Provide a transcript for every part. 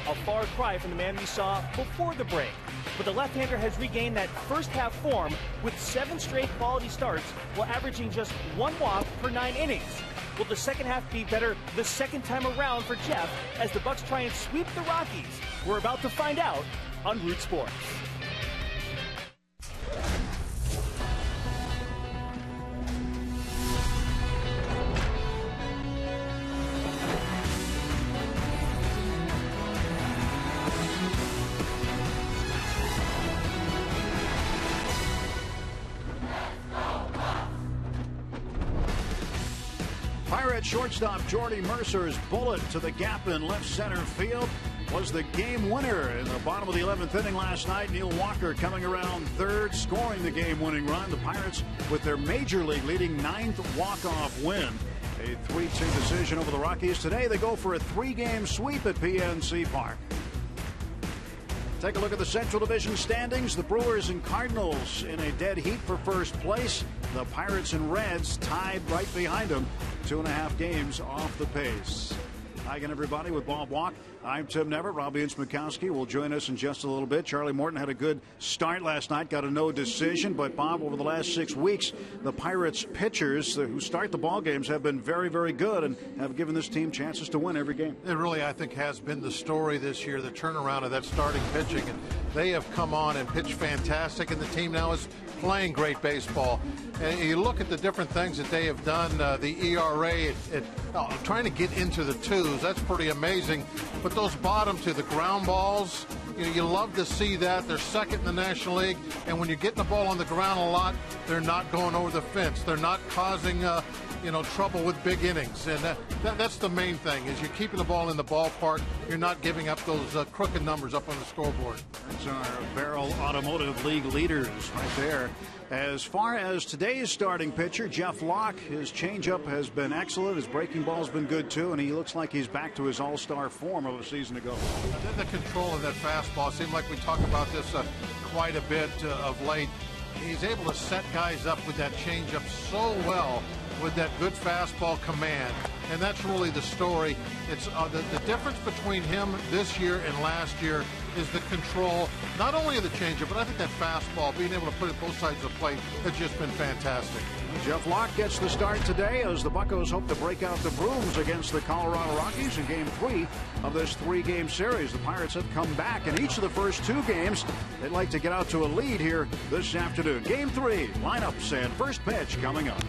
a far cry from the man we saw before the break. But the left-hander has regained that first-half form with 7 straight quality starts while averaging just 1 walk per 9 innings. Will the second half be better the second time around for Jeff as the Bucks try and sweep the Rockies? We're about to find out on Root Sports. Pirate shortstop Jordy Mercer's bullet to the gap in left center field was the game winner in the bottom of the 11th inning last night. Neil Walker coming around third, scoring the game-winning run. The Pirates with their major league leading 9th walk-off win. A 3-2 decision over the Rockies. Today they go for a 3-game sweep at PNC Park. Take a look at the Central Division standings. The Brewers and Cardinals in a dead heat for first place. The Pirates and Reds tied right behind them. 2.5 games off the pace. Hi again, everybody, with Bob Walk. I'm Tim Neverett. Robbie Ince-Mikowski will join us in just a little bit. Charlie Morton had a good start last night, got a no decision. But, Bob, over the last 6 weeks, the Pirates pitchers who start the ball games have been very, very good and have given this team chances to win every game. It really, I think, has been the story this year, the turnaround of that starting pitching. And they have come on and pitched fantastic, and the team now is playing great baseball. And you look at the different things that they have done, the ERA, trying to get into the 2s, that's pretty amazing. But those bottom to the ground balls, you love to see that. They're second in the National League, and when you're getting the ball on the ground a lot, they're not going over the fence. They're not causing trouble with big innings, and that's the main thing, is you're keeping the ball in the ballpark. You're not giving up those crooked numbers up on the scoreboard. That's our Barrel Automotive League leaders right there. As far as today's starting pitcher, Jeff Locke, his changeup has been excellent. His breaking ball's been good, too, and he looks like he's back to his all-star form of a season ago. The control of that fastball, seemed like we talk about this quite a bit of late. He's able to set guys up with that changeup so well, with that good fastball command, and that's really the story. It's the difference between him this year and last year is the control, not only of the changeup, but I think that fastball, being able to put it both sides of the plate, has just been fantastic. Jeff Locke gets the start today as the Buccos hope to break out the brooms against the Colorado Rockies in Game 3 of this 3-game series. The Pirates have come back in each of the first 2 games. They'd like to get out to a lead here this afternoon. Game 3, lineups and first pitch coming up.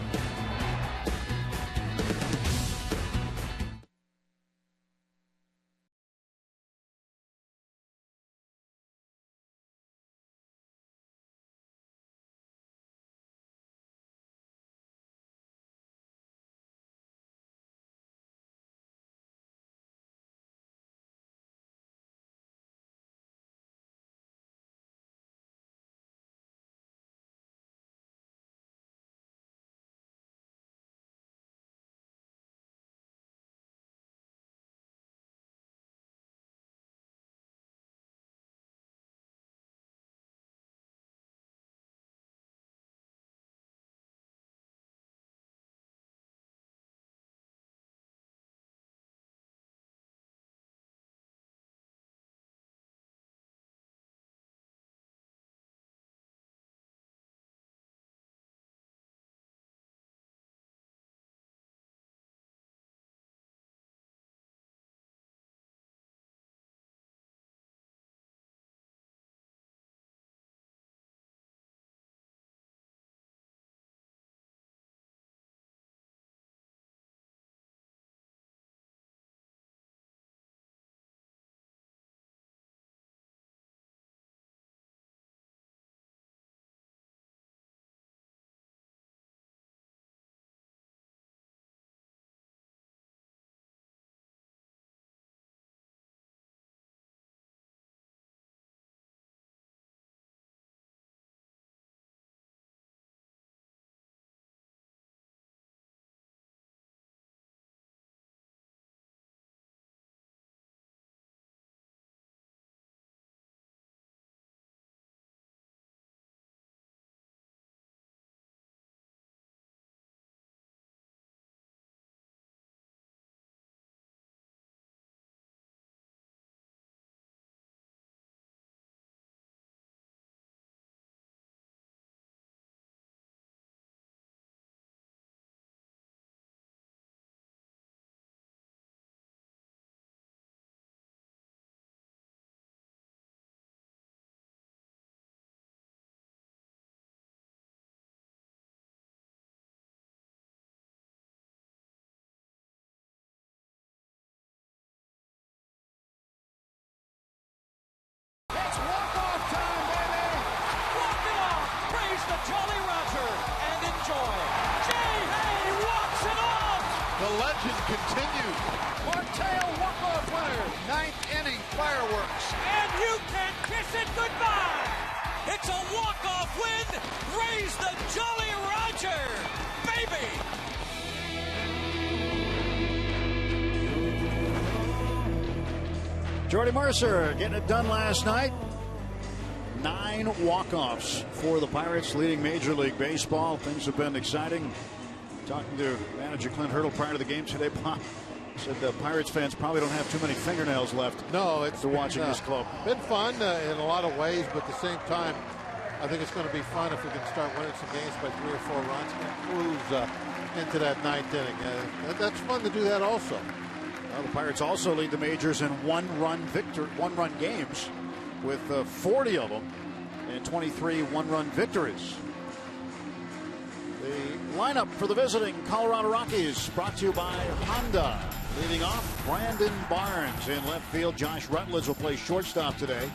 The legend continues. Martell walk-off winner. 9th inning fireworks. And you can kiss it goodbye. It's a walk-off win. Raise the Jolly Roger, baby. Jordy Mercer getting it done last night. 9 walk-offs for the Pirates, leading Major League Baseball. Things have been exciting. Talking to manager Clint Hurdle prior to the game today, Bob said the Pirates fans probably don't have too many fingernails left. No, it's watching this club. Been fun in a lot of ways, but at the same time, I think it's going to be fun if we can start winning some games by 3 or 4 runs and cruise into that 9th inning. That's fun to do that also. Well, the Pirates also lead the majors in one-run games, with 40 of them and 23 one-run victories. The lineup for the visiting Colorado Rockies brought to you by Honda. Leading off, Brandon Barnes in left field. Josh Rutledge will play shortstop today.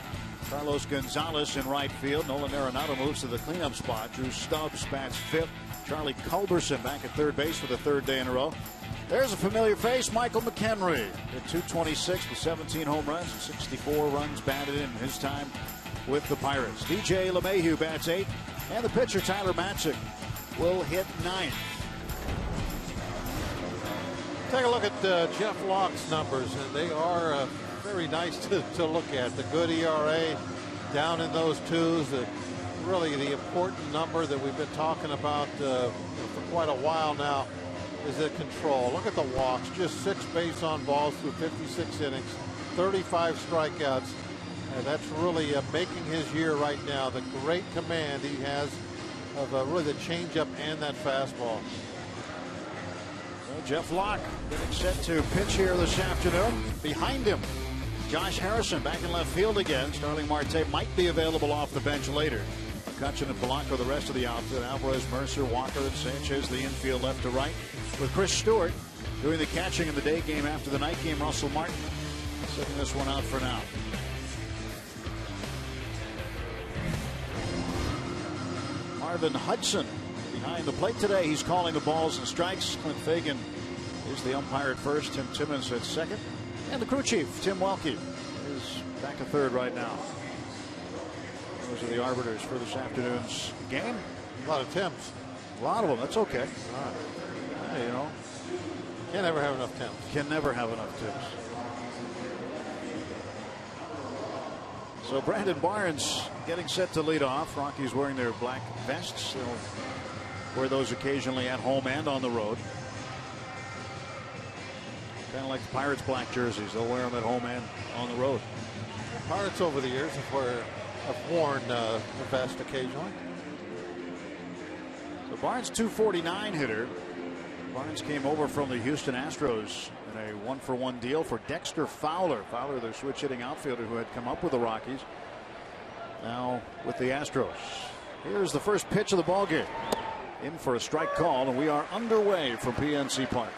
Carlos Gonzalez in right field. Nolan Arenado moves to the cleanup spot. Drew Stubbs bats 5th. Charlie Culberson back at third base for the 3rd day in a row. There's a familiar face, Michael McHenry. At 226 with 17 home runs and 64 runs batted in his time with the Pirates. DJ LeMahieu bats 8th. And the pitcher, Tyler Matzik, will hit 9th. Take a look at Jeff Locke's numbers, and they are very nice to look at. The good ERA down in those 2s. Really the important number that we've been talking about for quite a while now is the control. Look at the walks, just 6 base on balls through 56 innings, 35 strikeouts. And that's really making his year right now. The great command he has of really the changeup and that fastball. Well, Jeff Locke getting set to pitch here this afternoon. Behind him, Josh Harrison back in left field again. Starling Marte might be available off the bench later. McCutchen and Polanco the rest of the outfit. Alvarez, Mercer, Walker, and Sanchez the infield left to right. With Chris Stewart doing the catching in the day game after the night game. Russell Martin sitting this one out for now. Marvin Hudson behind the plate today. He's calling the balls and strikes. Clint Fagan is the umpire at first. Tim Timmons at second. And the crew chief, Tim Welke, is back at third right now. Those are the arbiters for this afternoon's game. A lot of Tims. A lot of them. That's okay. Hey, you know, can't ever have enough Tims. Can never have enough Tims. So Brandon Barnes getting set to lead off. Rockies wearing their black vests. They'll wear those occasionally at home and on the road. Kind of like the Pirates' black jerseys. They'll wear them at home and on the road. Pirates over the years have worn the vest occasionally. So Barnes, 249 hitter. Barnes came over from the Houston Astros in a 1-for-1 deal for Dexter Fowler. Fowler, their switch hitting outfielder who had come up with the Rockies. Now with the Astros. Here's the first pitch of the ball game. In for a strike call, and we are underway from PNC Park.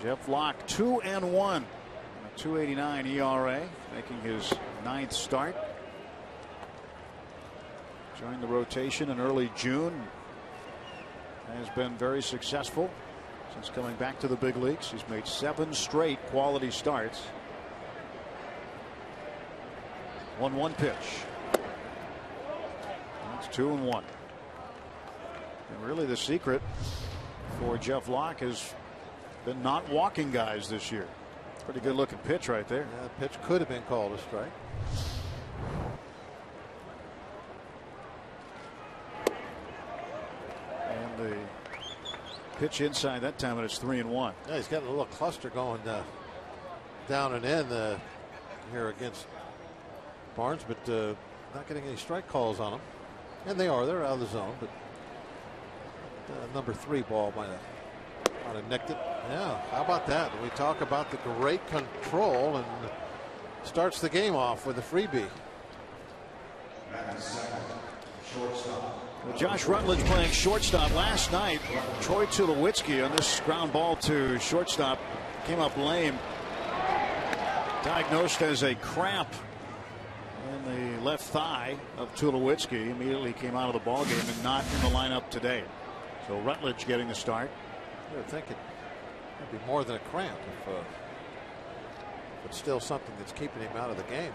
Jeff Locke 2-1, a 2.89 ERA, making his 9th start. Joined the rotation in early June. Has been very successful since coming back to the big leagues. He's made 7 straight quality starts. 1-1 pitch. That's 2-1. And really the secret for Jeff Locke has been not walking guys this year. Pretty good looking pitch right there. Yeah, the pitch could have been called a strike. And the pitch inside that time, and it's 3-1. Yeah, he's got a little cluster going down and in here against Barnes, but not getting any strike calls on him. And they're out of the zone, but number 3 ball might have nicked it. Yeah, how about that? We talk about the great control, and starts the game off with a freebie. Well, Josh Rutledge playing shortstop last night. Troy Tulowitzki on this ground ball to shortstop came up lame. Diagnosed as a cramp in left thigh of Tulowitzki. Immediately came out of the ball game and not in the lineup today. So Rutledge getting the start. I would think it'd be more than a cramp if it's still something that's keeping him out of the game.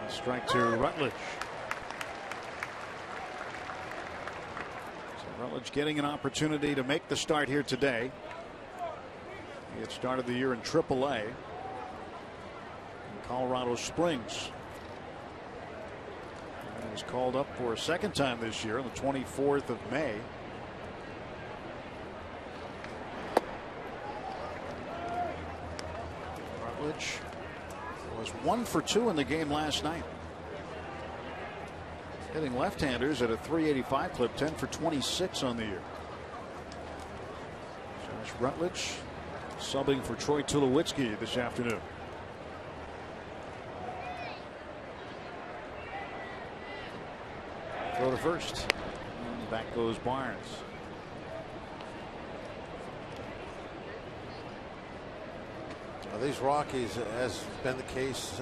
Strike to Rutledge. So Rutledge getting an opportunity to make the start here today. He had started the year in AAA in Colorado Springs. And he was called up for a second time this year on the 24th of May. Rutledge was 1 for 2 in the game last night. Hitting left-handers at a .385 clip, 10 for 26 on the year. Josh Rutledge subbing for Troy Tulowitzki this afternoon. Throw to first. And back goes Barnes. Now these Rockies, as has been the case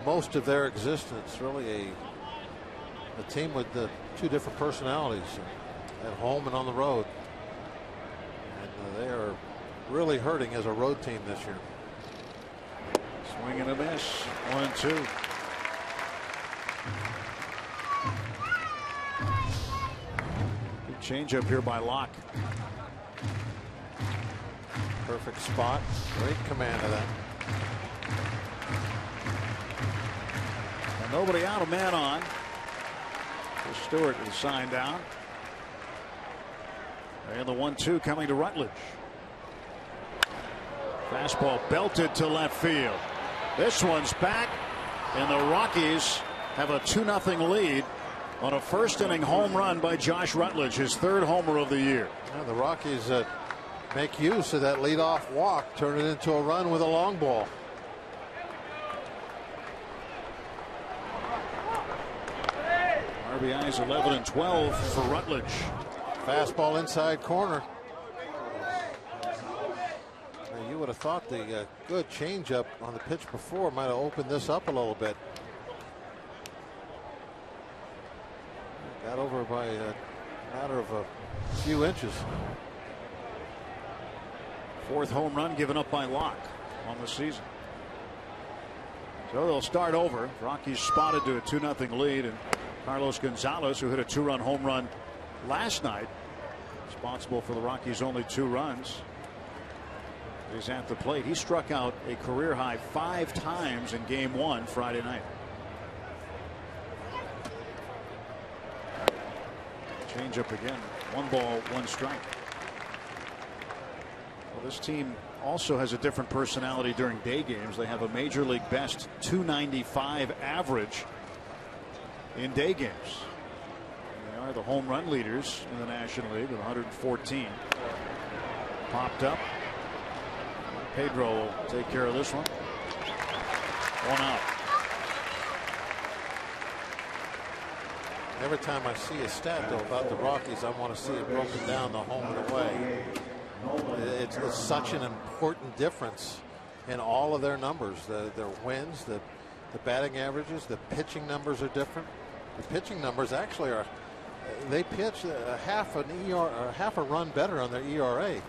most of their existence, really a team with the two different personalities at home and on the road. And they are really hurting as a road team this year. Swing and a miss. 1-2. Good change up here by Locke. Perfect spot. Great command of that. And nobody out, a man on. Stewart is signed down. And the 1-2 coming to Rutledge. Fastball belted to left field. This one's back, and the Rockies have a 2-0 lead on a first inning home run by Josh Rutledge, his third homer of the year. Yeah, the Rockies make use of that leadoff walk, turn it into a run with a long ball. RBIs 11 and 12 for Rutledge. Fastball inside corner. Now, you would have thought the good changeup on the pitch before might have opened this up a little bit. Got over by a matter of a few inches. Fourth home run given up by Locke on the season. So they'll start over. Rockies spotted to a 2-0 lead, and Carlos Gonzalez, who hit a 2-run home run last night, responsible for the Rockies' only 2 runs, is at the plate. He struck out a career high 5 times in Game 1 Friday night. Change up again. 1 ball, 1 strike. Well, this team also has a different personality during day games. They have a major league best .295 average in day games. They are the home run leaders in the National League with 114. Popped up. Pedro will take care of this one. 1 out. Every time I see a stat though about the Rockies, I want to see it broken down the home and away. It's such an important difference in all of their numbers. Their wins, the batting averages, the pitching numbers are different. The pitching numbers actually are, they pitch half a run better on their ERA,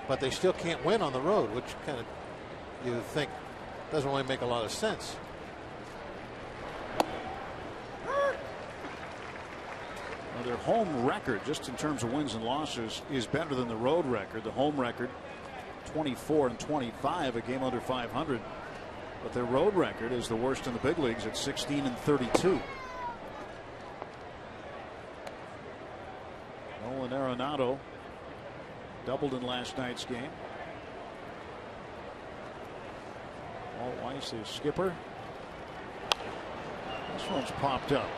but they still can't win on the road, which kind of you think doesn't really make a lot of sense. Well, their home record, just in terms of wins and losses, is better than the road record. The home record 24 and 25, a game under 500, but their road record is the worst in the big leagues at 16 and 32. Nolan Arenado doubled in last night's game. Walt Weiss is skipper. This one's popped up.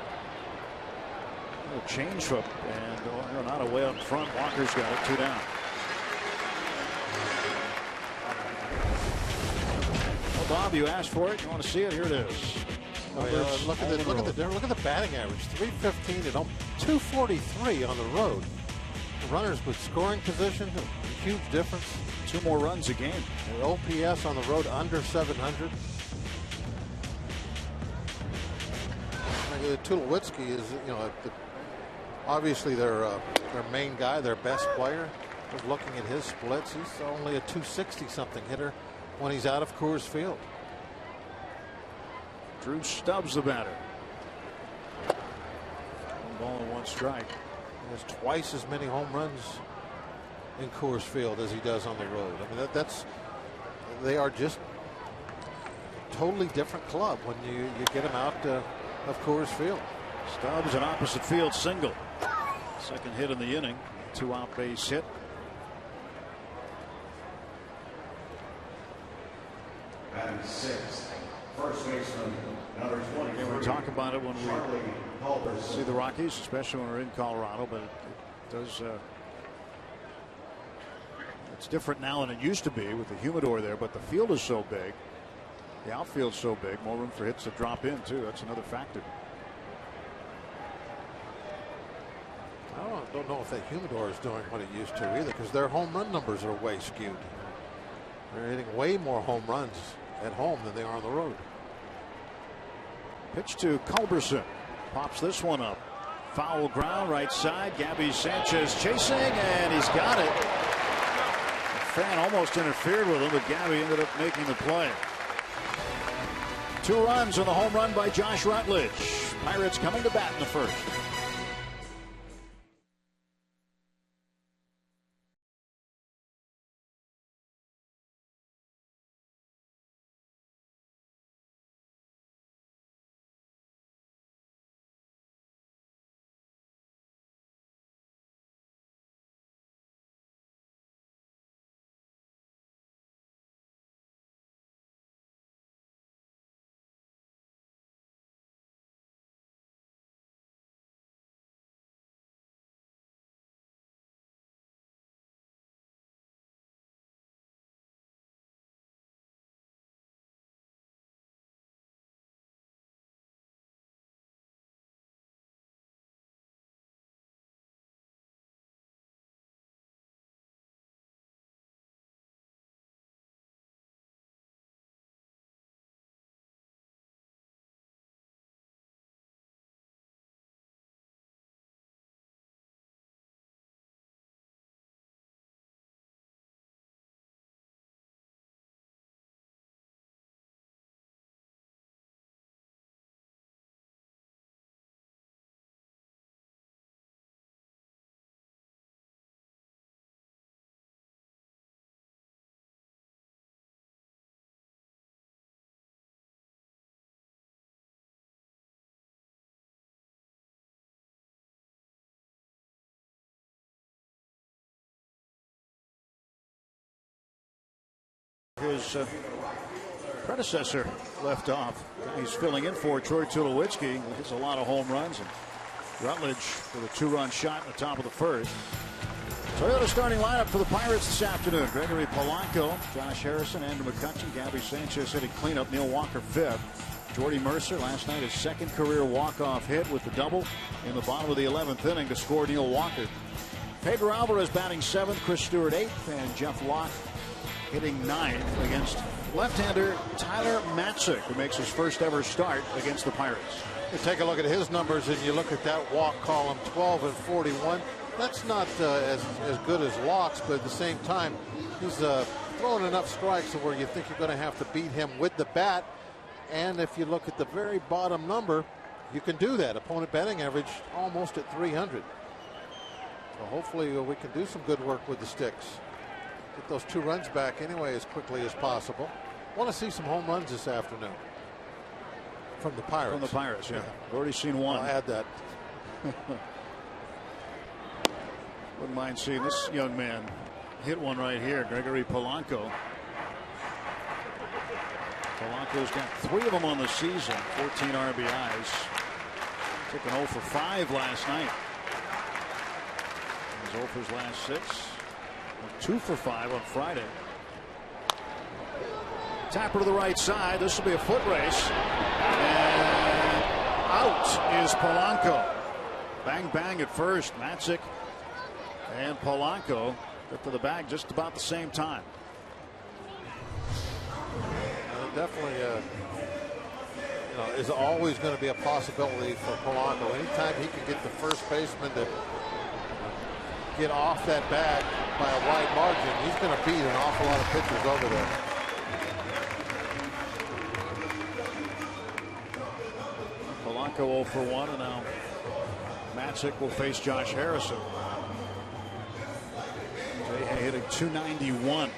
A change up, and Arenado way up in front. Walker's got it, 2 down. Well, Bob, you asked for it. You want to see it? Here it is. Oh, yeah. Look at the batting average. 315 at home, 243 on the road. The runners with scoring position, a huge difference. 2 more runs a game. The OPS on the road under 700. Tulowitzki is, obviously their main guy, their best player. I was looking at his splits. He's only a 260 something hitter when he's out of Coors Field. Drew Stubbs the batter. 1 ball and 1 strike. He has twice as many home runs in Coors Field as he does on the road. I mean, they are just a totally different club when you get them out of Coors Field. Stubbs an opposite field single. Second hit in the inning. 2-out base hit. Batting 6th, first baseman, number 20. Yeah, we talk about it when we see the Rockies, especially when we're in Colorado, but it does. It's different now than it used to be with the humidor there, but the field is so big. The outfield's so big, more room for hits to drop in too. That's another factor. I don't know if that humidor is doing what it used to either, because their home run numbers are way skewed. They're hitting way more home runs at home than they are on the road. Pitch to Culberson. Pops this one up. Foul ground right side. Gabby Sanchez chasing, and he's got it. The fan almost interfered with him, but Gabby ended up making the play. 2 runs on the home run by Josh Rutledge. Pirates coming to bat in the first. His predecessor left off. He's filling in for Troy Tulowitzki. He hits a lot of home runs. And Rutledge with a 2-run shot in the top of the first. Toyota starting lineup for the Pirates this afternoon. Gregory Polanco, Josh Harrison, Andrew McCutchen, Gabby Sanchez hitting cleanup. Neil Walker 5th. Jordy Mercer last night his 2nd career walk-off hit with the double in the bottom of the 11th inning to score Neil Walker. Pedro Alvarez batting 7th, Chris Stewart 8th, and Jeff Locke hitting 9th against left-hander Tyler Matzik, who makes his first ever start against the Pirates. You take a look at his numbers and you look at that walk column, 12 and 41. That's not as good as Locke's, but at the same time, he's throwing enough strikes to where you think you're going to have to beat him with the bat. And if you look at the very bottom number, you can do that. Opponent batting average almost at 300. So hopefully we can do some good work with the sticks. Get those 2 runs back anyway as quickly as possible. Want to see some home runs this afternoon from the Pirates. From the Pirates, yeah. We've already seen one. I'll add that. Wouldn't mind seeing this young man hit one right here. Gregory Polanco. Polanco's got 3 of them on the season. 14 RBIs. Took an 0 for 5 last night. He was 0 for his last 6. 2 for 5 on Friday. Tapper to the right side. This will be a foot race. And out is Polanco. Bang bang at first. Matzik and Polanco got to the bag just about the same time. definitely, is always going to be a possibility for Polanco. Anytime he can get the first baseman to get off that bag by a wide margin, he's going to beat an awful lot of pitchers over there. Polanco 0 for 1, and now Matzik will face Josh Harrison. Jay Hay hitting .291.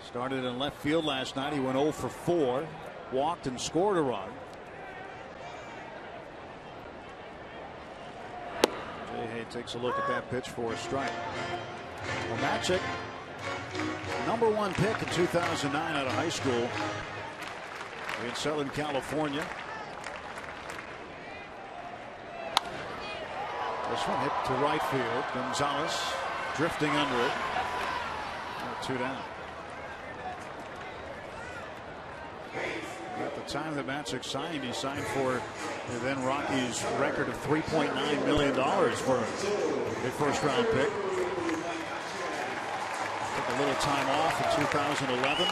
Started in left field last night. He went 0 for 4, walked and scored a run. Jay Hay takes a look at that pitch for a strike. Well, Matzik, #1 pick in 2009 out of high school in Southern California. This one hit to right field. Gonzalez drifting under it. 2 down. At the time that Matzik signed, he signed for the then Rockies record of $3.9 million for a first-round pick. Took a little time off in 2011.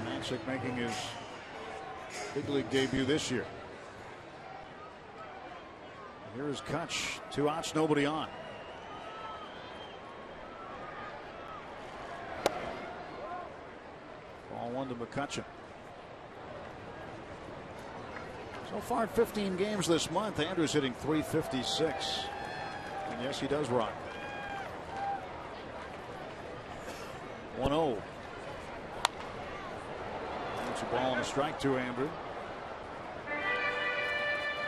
Matzik making his big league debut this year. Here is Kutch. 2 outs, nobody on. Ball 1 to McCutchen. So far, 15 games this month. Andrews hitting .356. And yes, he does rock. 1-0. That's a ball and a strike to Andrew.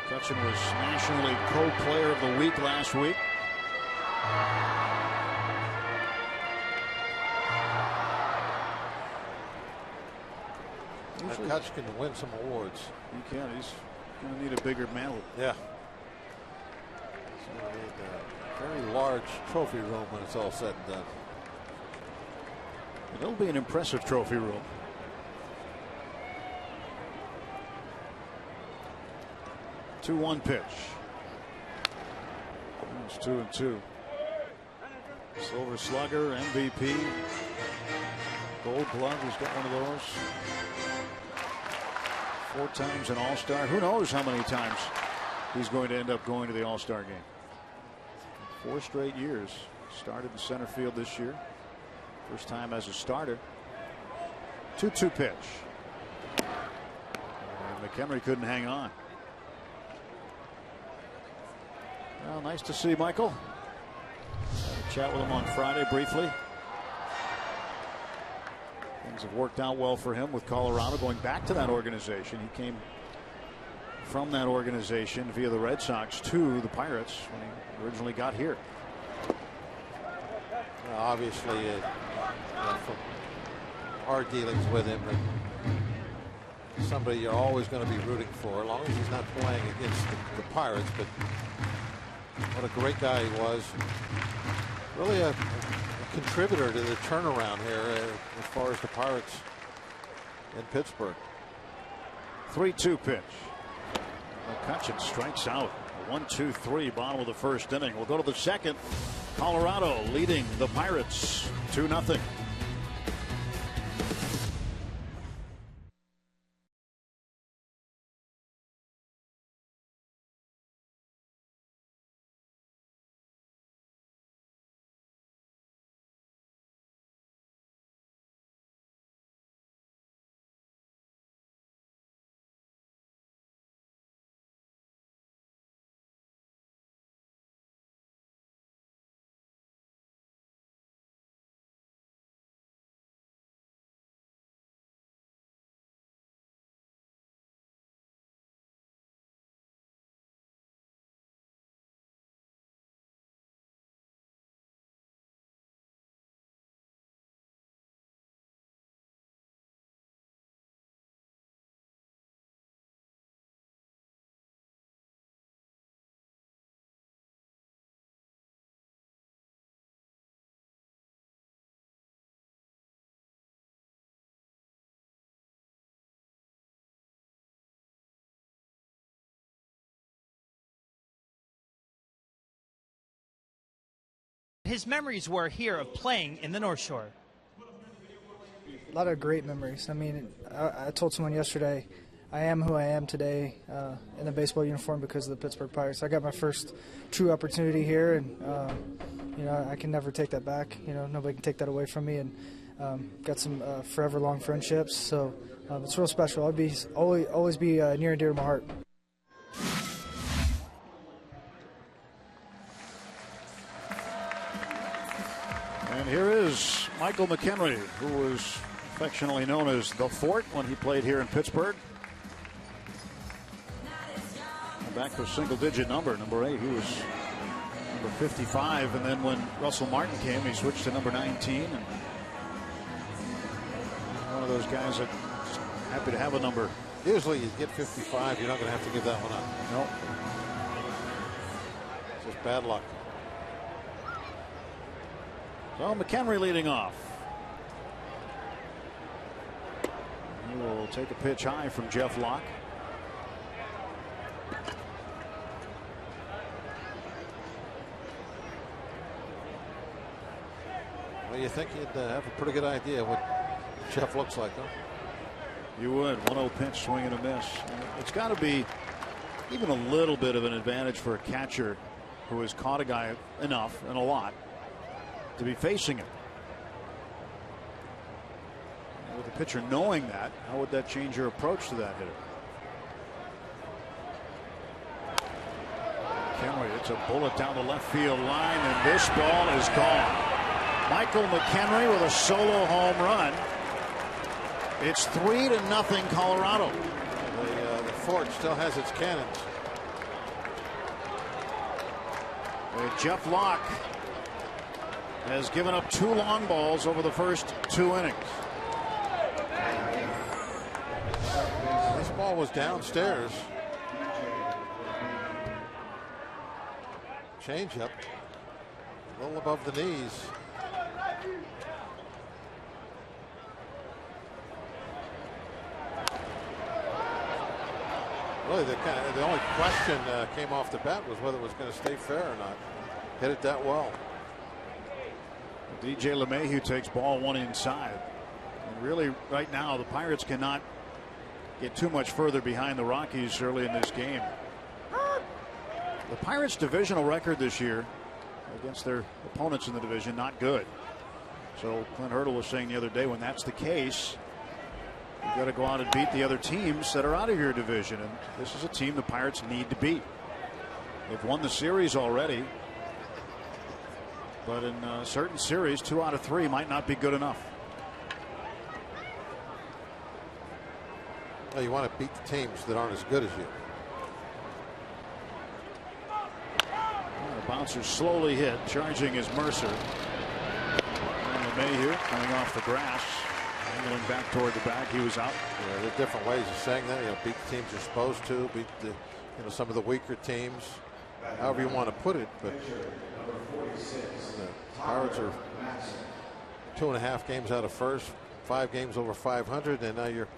McCutchen was National League Co-Player of the Week last week. Kutch can win some awards. He can. He's going to need a bigger mantle. Yeah. So we need a very large trophy room when it's all said and done. It'll be an impressive trophy room. Two-one pitch. It's 2-2. Silver Slugger, MVP, Gold Glove. He's got one of those. 4 times an All-Star. Who knows how many times he's going to end up going to the All-Star game. 4 straight years. Started in center field this year. First time as a starter. 2-2 pitch. And McHenry couldn't hang on. Well, nice to see Michael. Had a chat with him on Friday briefly. Things have worked out well for him with Colorado, going back to that organization. He came from that organization via the Red Sox to the Pirates when he originally got here. Obviously, from our dealings with him, somebody you're always going to be rooting for, as long as he's not playing against the Pirates. But what a great guy he was. Really a contributor to the turnaround here as far as the Pirates in Pittsburgh. 3-2 pitch. McCutchen strikes out. 1-2-3, bottom of the first inning. We'll go to the second. Colorado leading the Pirates 2-0. his memories were here of playing in the North Shore. A lot of great memories. I mean, I told someone yesterday, I am who I am today in a baseball uniform because of the Pittsburgh Pirates. I got my first true opportunity here, and you know, I can never take that back. You know, nobody can take that away from me, and got some forever long friendships. So it's real special. I'll always be near and dear to my heart. And here is Michael McHenry, who was affectionately known as the Fort when he played here in Pittsburgh. Back to a single-digit number 8. He was number 55, and then when Russell Martin came, he switched to number 19. And one of those guys that's happy to have a number. Usually you get 55, you're not going to have to give that one up. Nope. It's just bad luck. So McHenry leading off. He will take a pitch high from Jeff Locke. Well, you think you'd have a pretty good idea what Jeff looks like, huh? You would. 1-0 pitch, swing and a miss. It's got to be even a little bit of an advantage for a catcher who has caught a guy enough and a lot to be facing him. With the pitcher knowing that, how would that change your approach to that hitter? McHenry, it's a bullet down the left field line, and this ball is gone. Michael McHenry with a solo home run. It's 3-0 Colorado. The Fort still has its cannons. Jeff Locke has given up 2 long balls over the first 2 innings. This ball was downstairs. Change up. A little above the knees. Really, the only question came off the bat was whether it was going to stay fair or not. Hit it that well. DJ LeMahieu takes ball 1 inside. And really, right now, the Pirates cannot get too much further behind the Rockies early in this game. The Pirates' divisional record this year against their opponents in the division, not good. So Clint Hurdle was saying the other day, when that's the case, you've got to go out and beat the other teams that are out of your division. And this is a team the Pirates need to beat. They've won the series already. But in certain series, 2 out of 3 might not be good enough. Well, you want to beat the teams that aren't as good as you. Well, the bouncer slowly hit. Charging is Mercer. And LeMahieu coming off the grass. Angling back toward the back. He was out. Yeah, there are different ways of saying that. You know, beat the teams you're supposed to. Beat the, some of the weaker teams. However you want to put it. But the Pirates are 2.5 games out of first. 5 games over 500. And now you're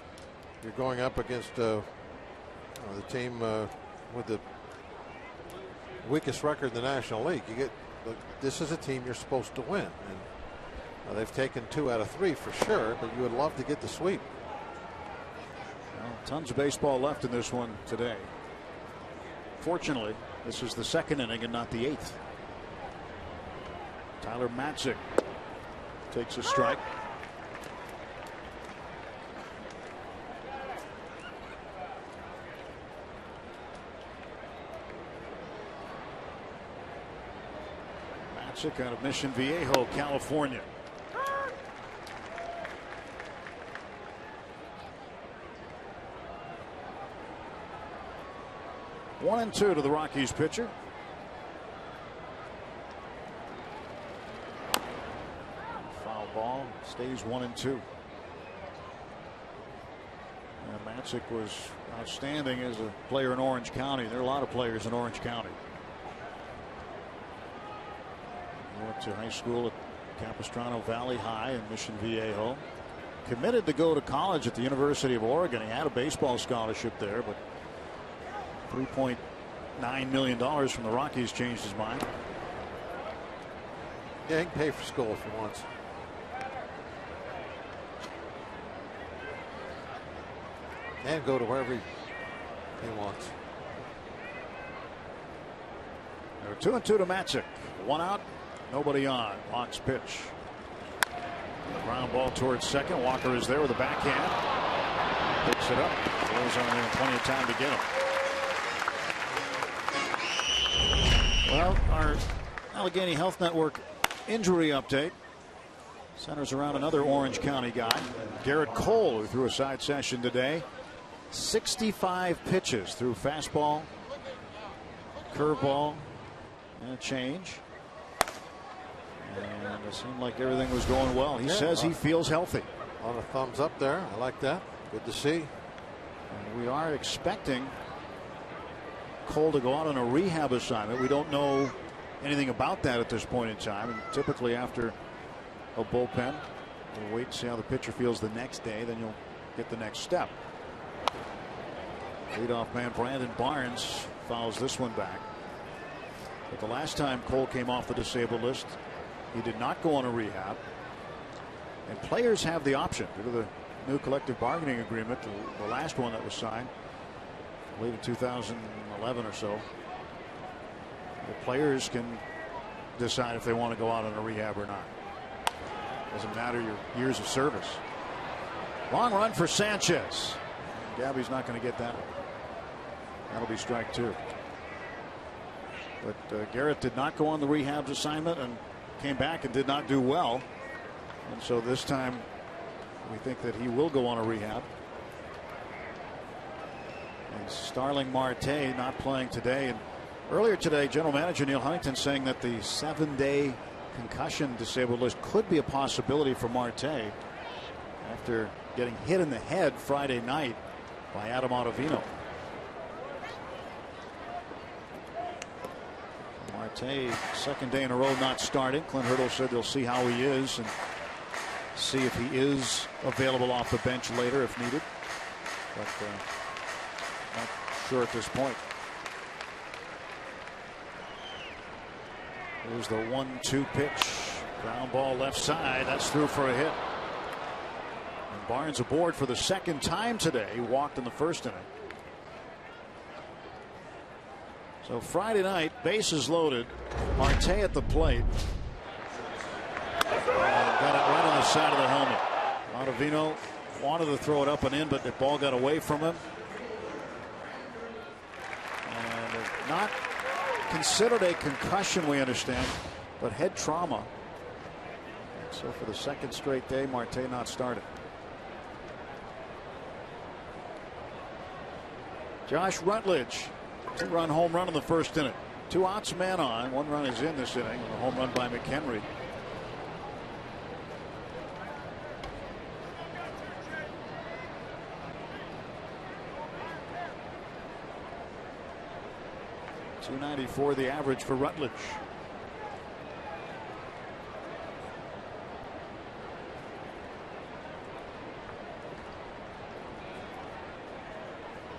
going up against the team with the weakest record in the National League. This is a team you're supposed to win, and they've taken 2 out of 3 for sure, but you would love to get the sweep. Well, tons of baseball left in this one today. Fortunately, this is the 2nd inning and not the 8th. Tyler Matzik takes a strike. Out of Mission Viejo, California. One and 2 to the Rockies pitcher. Foul ball, stays 1 and 2. Matzik was outstanding as a player in Orange County. There are a lot of players in Orange County. Went to high school at Capistrano Valley High in Mission Viejo. Committed to go to college at the University of Oregon. He had a baseball scholarship there, but $3.9 million from the Rockies changed his mind. Yeah, he can pay for school if he wants. And go to wherever he wants. 2-2 to Matzik. One out, nobody on. Locke's pitch. Ground ball towards second. Walker is there with a backhand. Picks it up. Goes on there, plenty of time to get him. Well, our Allegheny Health Network injury update centers around another Orange County guy, Garrett Cole, who threw a side session today. 65 pitches through fastball, curveball, and a change. And it seemed like everything was going well. He says he feels healthy. A lot of thumbs up there. I like that. Good to see. And we are expecting Cole to go out on a rehab assignment. We don't know anything about that at this point in time. And typically after a bullpen, we'll wait and see how the pitcher feels the next day. Then you'll get the next step. Leadoff man Brandon Barnes fouls this one back. But the last time Cole came off the disabled list, he did not go on a rehab. And players have the option due to the new collective bargaining agreement, the last one that was signed, I believe in 2011 or so. The players can decide if they want to go out on a rehab or not. Doesn't matter your years of service. Long run for Sanchez. Gabby's not going to get that one. That'll be strike two. But Garrett did not go on the rehabs assignment and came back and did not do well. And so this time we think that he will go on a rehab. And Starling Marte not playing today. And earlier today, General Manager Neil Huntington saying that the 7-day concussion disabled list could be a possibility for Marte after getting hit in the head Friday night by Adam Ottavino. Marte, second day in a row not starting. Clint Hurdle said they'll see how he is and see if he is available off the bench later if needed. But not sure at this point. Here's the 1-2 pitch. Ground ball left side. That's through for a hit. And Barnes aboard for the second time today. He walked in the first inning. So Friday night, bases loaded. Marte at the plate. Got it right on the side of the helmet. Ottavino wanted to throw it up and in, but the ball got away from him. And not considered a concussion, we understand, but head trauma. So for the second straight day, Marte not started. Josh Rutledge, 2-run home run in the first inning. 2 outs, man on. 1 run is in this inning. A home run by McHenry. .294 the average for Rutledge.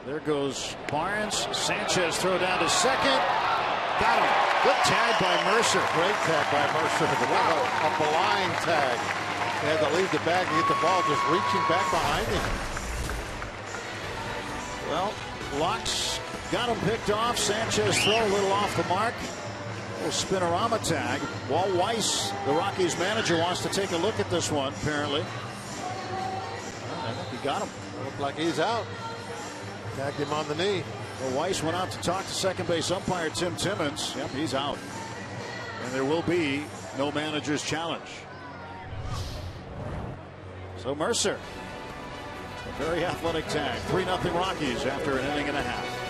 There goes Barnes. Sanchez throw down to second. Got him. Good tag by Mercer. Great tag by Mercer. A blind tag. He had to leave the bag to get the ball, just reaching back behind him. Well, Locks got him picked off. Sanchez throw a little off the mark. A little spinorama tag. Walt Weiss, the Rockies manager, wants to take a look at this one, apparently. I think he got him. Looked like he's out. Tagged him on the knee. Well, Weiss went out to talk to second base umpire Tim Timmons. Yep, he's out. And there will be no manager's challenge. So Mercer, a very athletic tag. 3-0 Rockies after an inning and a half.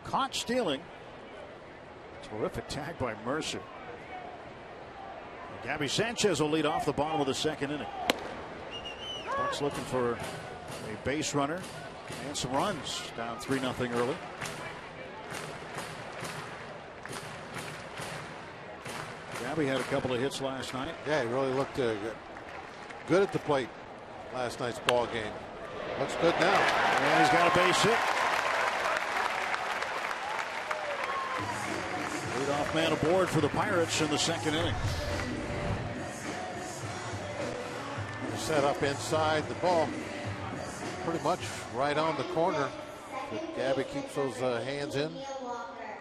Caught stealing. Terrific tag by Mercer. Gabby Sanchez will lead off the bottom of the second inning. Bucks looking for a base runner and some runs. Down 3-0 early. Gabby had a couple of hits last night. Yeah, he really looked good at the plate last night's ball game. Looks good now. And he's got a base hit. Leadoff man aboard for the Pirates in the second inning. Set up inside, the ball pretty much right on the corner. But Gabby keeps those hands in,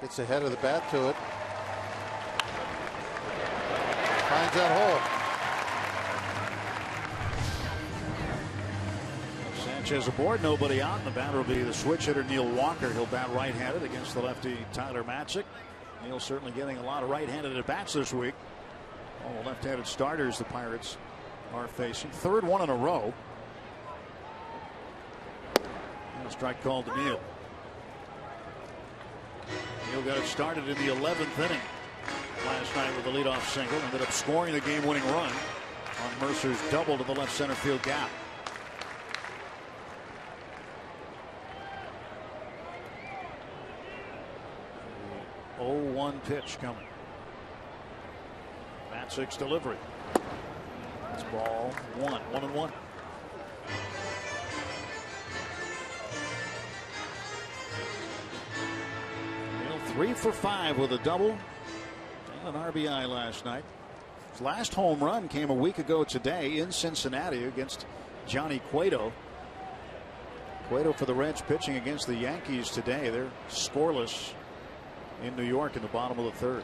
gets ahead of the bat to it, finds that hole. Sanchez aboard, nobody out. The batter will be the switch hitter Neil Walker. He'll bat right-handed against the lefty Tyler Matzik. Neil certainly getting a lot of right-handed at bats this week. All the left-handed starters the Pirates are facing. Third one in a row. And a strike called to Neil. Neil got it started in the 11th inning last night with a leadoff single. Ended up scoring the game-winning run on Mercer's double to the left center field gap. 0-1 pitch coming. Matzik's delivery. It's ball 1-1. 3 for 5 with a double and an RBI last night. His last home run came a week ago today in Cincinnati against Johnny Cueto. Cueto for the Reds pitching against the Yankees today. They're scoreless in New York in the bottom of the third.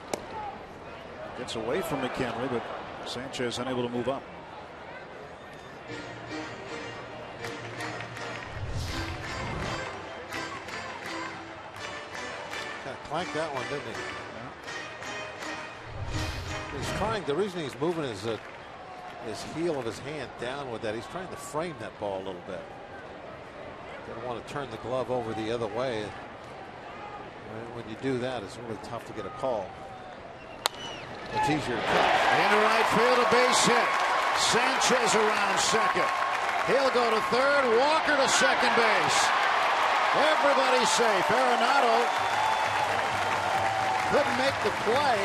Gets away from McKinley, but Sanchez unable to move up. Clanked that one, didn't he? Yeah. He's trying. The reason he's moving his heel of his hand down with that, he's trying to frame that ball a little bit. Doesn't want to turn the glove over the other way. When you do that, it's really tough to get a call. It's easier to catch. Into right field, a base hit. Sanchez around second. He'll go to third. Walker to second base. Everybody's safe. Arenado couldn't make the play,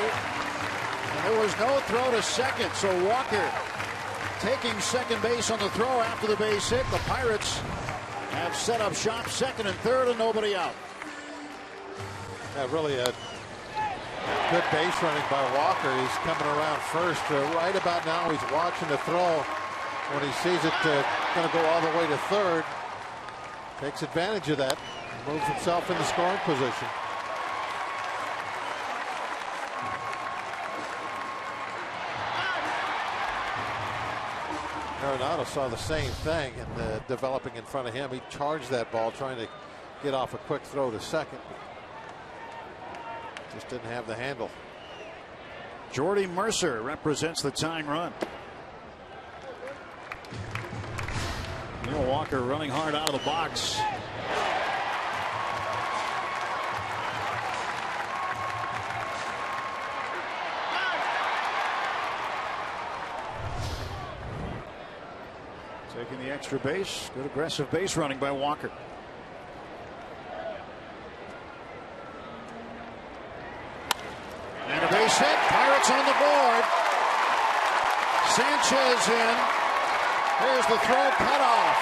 and there was no throw to second, so Walker taking second base on the throw after the base hit. The Pirates have set up shop second and third and nobody out. Yeah, really a good base running by Walker. He's coming around first. Right about now he's watching the throw. When he sees it going to go all the way to third, takes advantage of that, moves himself in the scoring position. Arenado saw the same thing and developing in front of him. He charged that ball trying to get off a quick throw to second. Just didn't have the handle. Jordy Mercer represents the tying run. Neil Walker running hard out of the box. Taking the extra base. Good aggressive base running by Walker. And a base hit. Pirates on the board. Sanchez in. Here's the throw cut off.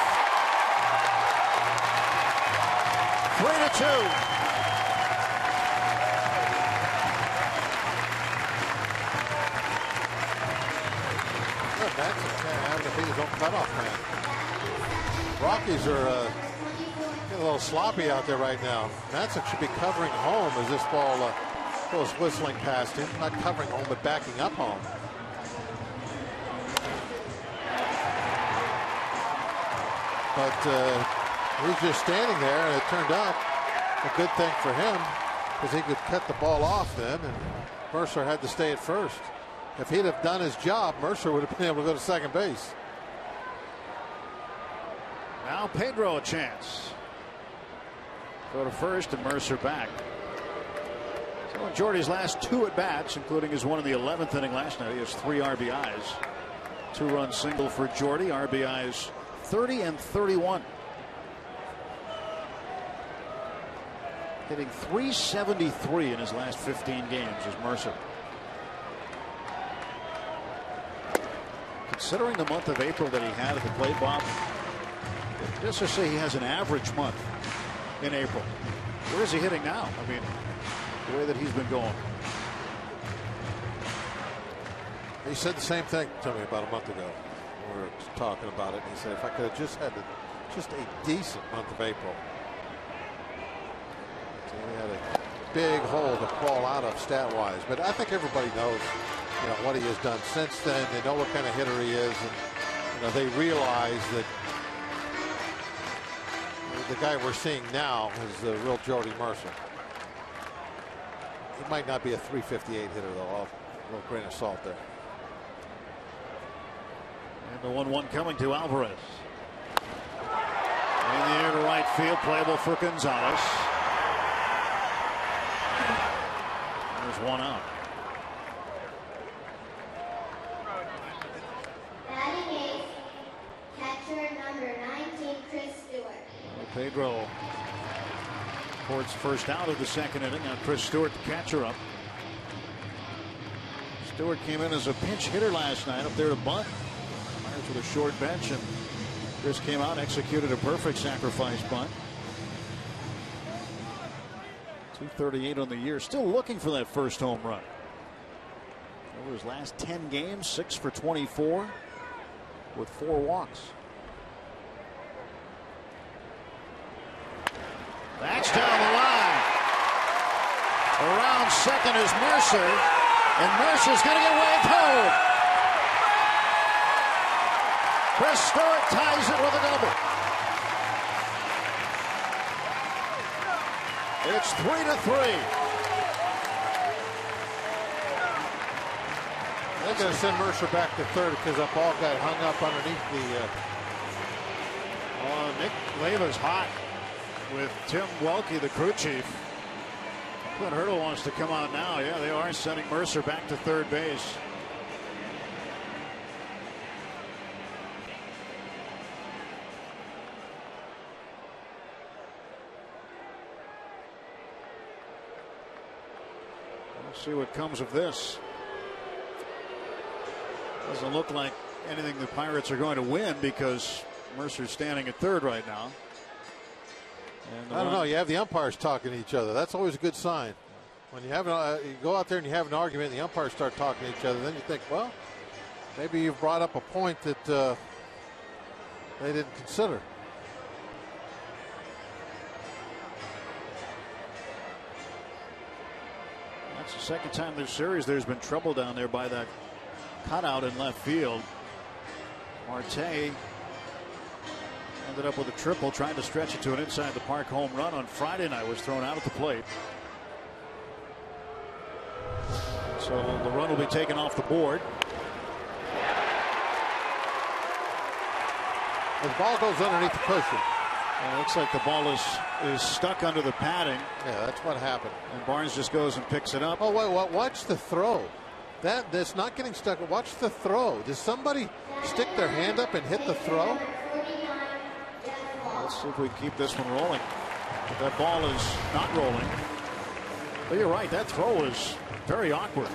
3-2. That's having to be his own cutoff man. Rockies are getting a little sloppy out there right now. Matzik should be covering home as this ball goes whistling past him. Not covering home, but backing up home. But he's just standing there, and it turned out a good thing for him because he could cut the ball off then, and Mercer had to stay at first. If he'd have done his job, Mercer would have been able to go to second base. Now Pedro a chance. Go to first and Mercer back. So in Jordy's last 2 at-bats, including his one in the 11th inning last night, he has 3 RBIs. 2-run single for Jordy. RBIs 30 and 31. Hitting .373 in his last 15 games is Mercer. Considering the month of April that he had at the plate, Bob, just to say he has an average month in April. Where is he hitting now? I mean, the way that he's been going. He said the same thing to me about a month ago. We were talking about it. And he said, if I could have just had just a decent month of April. So he had a big hole to crawl out of stat-wise. But I think everybody knows, what he has done since then. They know what kind of hitter he is, and they realize that the guy we're seeing now is the real Jordy Mercer. He might not be a .358 hitter, though. A little grain of salt there. And the 1-1 coming to Alvarez. In the air to right field, playable for Gonzalez. There's 1 out. Batting eighth, catcher number 19, Chris Stewart. Pedro reports first out of the 2nd inning. Now Chris Stewart, the catcher, up. Stewart came in as a pinch hitter last night up there to bunt. Myers with a short bench, and Chris came out, executed a perfect sacrifice bunt. 238 on the year. Still looking for that first home run. Over his last 10 games, 6 for 24 with 4 walks. That's down the line. Around second is Mercer, and Mercer's going to get waved home. Chris Stewart ties it with a double. It's 3-3. They're going to send Mercer back to third because that ball got hung up underneath the. Nick Leiva's hot with Tim Welke, the crew chief. Clint Hurdle wants to come out now. Yeah, they are sending Mercer back to third base. Let's see what comes of this. Doesn't look like anything the Pirates are going to win because Mercer's standing at third right now. And I don't know. You have the umpires talking to each other. That's always a good sign. When you have you go out there and you have an argument, and the umpires start talking to each other. Then you think, well, maybe you've brought up a point that they didn't consider. That's the second time this series there's been trouble down there by that cutout in left field. Marte ended up with a triple, trying to stretch it to an inside the park home run on Friday night. Was thrown out at the plate. So the run will be taken off the board. The ball goes underneath the cushion. It looks like the ball is stuck under the padding. Yeah, that's what happened. And Barnes just goes and picks it up. Oh, wait, watch the throw. That's not getting stuck. Watch the throw. Does somebody stick their hand up and hit the throw? Let's see if we can keep this one rolling. But that ball is not rolling. But you're right, that throw is very awkward.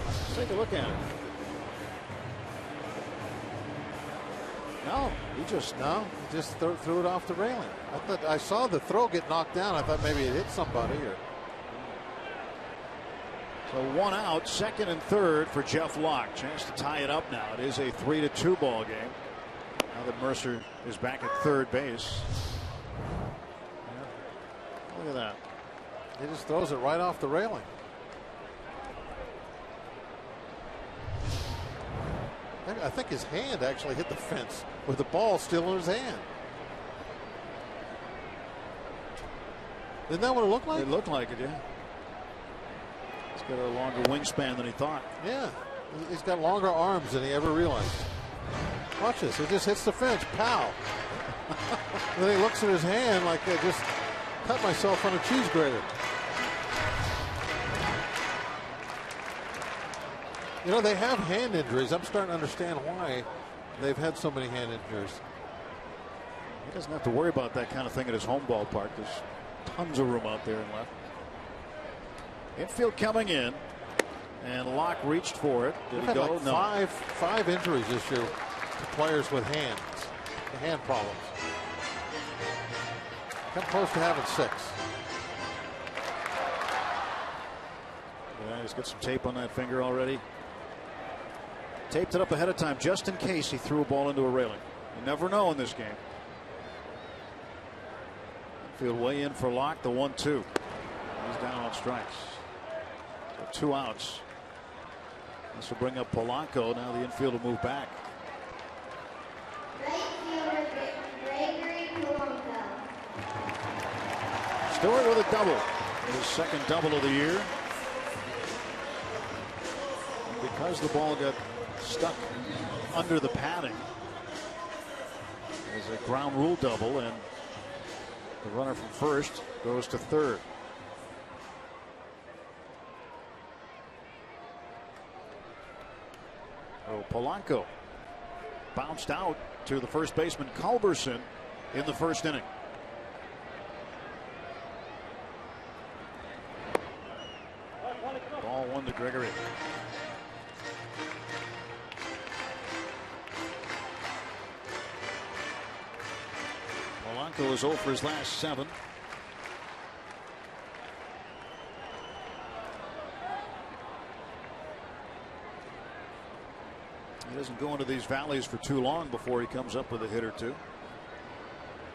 Let's take a look at it. No, he just threw it off the railing. I saw the throw get knocked down. I thought maybe it hit somebody. So 1 out, second and third for Jeff Locke. Chance to tie it up now. It is a 3-2 ball game. Now that Mercer is back at third base. Look at that. He just throws it right off the railing. I think his hand actually hit the fence with the ball still in his hand. Isn't that what it looked like? It looked like it, yeah. He's got a longer wingspan than he thought. Yeah, he's got longer arms than he ever realized. Watch this. It just hits the fence. Pow. And then he looks at his hand like I just cut myself on a cheese grater. You know, they have hand injuries. I'm starting to understand why they've had so many hand injuries. He doesn't have to worry about that kind of thing at his home ballpark. There's tons of room out there in left. Infield coming in, and Locke reached for it. Did he go? Like no. Five injuries this year to players with hand problems. Come close to having 6. Yeah, he's got some tape on that finger already. Taped it up ahead of time just in case he threw a ball into a railing. You never know in this game. Field way in for Locke, the 1-2. He's down on strikes. So 2 outs. This will bring up Polanco. Now the infield will move back. Right fielder Gregory Polanco. Stewart with a double. His second double of the year. And because the ball got stuck under the padding, there's a ground rule double, and the runner from first goes to third. Oh, Polanco bounced out to the first baseman Culberson in the first inning. Ball 1 to Gregory. Polanco is 0 for his last 7. He doesn't go into these valleys for too long before he comes up with a hit or two.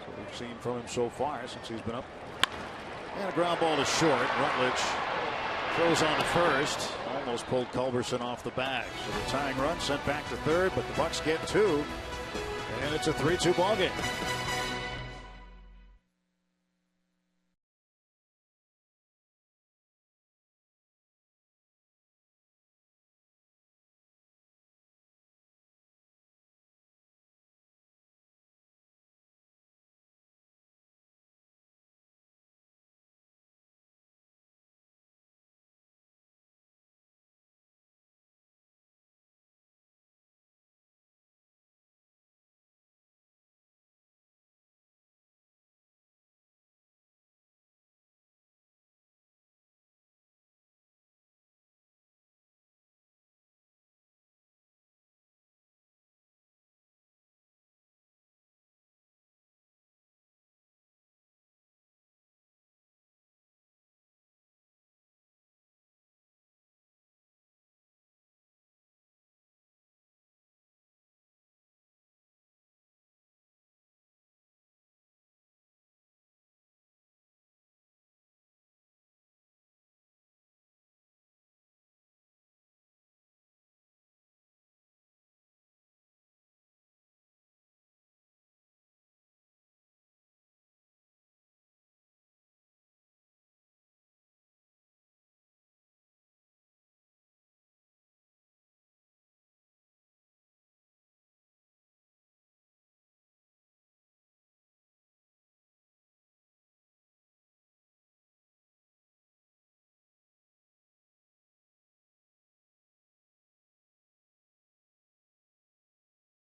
So we've seen from him so far since he's been up. And a ground ball to short. Rutledge throws on to first. Almost pulled Culberson off the bag. So the tying run sent back to third, but the Bucks get 2. And it's a 3-2 ball game.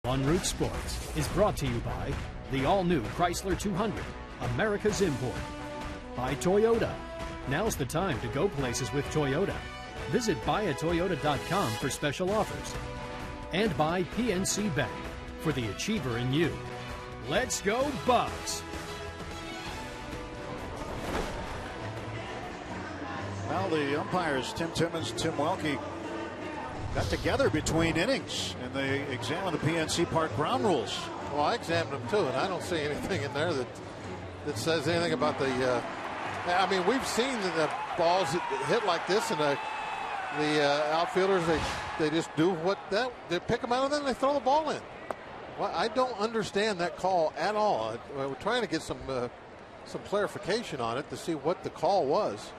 On Root Sports is brought to you by the all-new Chrysler 200, America's import. By Toyota. Now's the time to go places with Toyota. Visit buyatoyota.com for special offers. And by PNC Bank, for the achiever in you. Let's go Bucks! Well, the umpires, Tim Timmons and Tim Welke, got together between innings, and they examined the PNC Park ground rules. Well, I examined them too, and I don't see anything in there that says anything about the. I mean, we've seen the balls hit like this, and the outfielders they just do they pick them out and then they throw the ball in. Well, I don't understand that call at all. We're trying to get some clarification on it to see what the call was.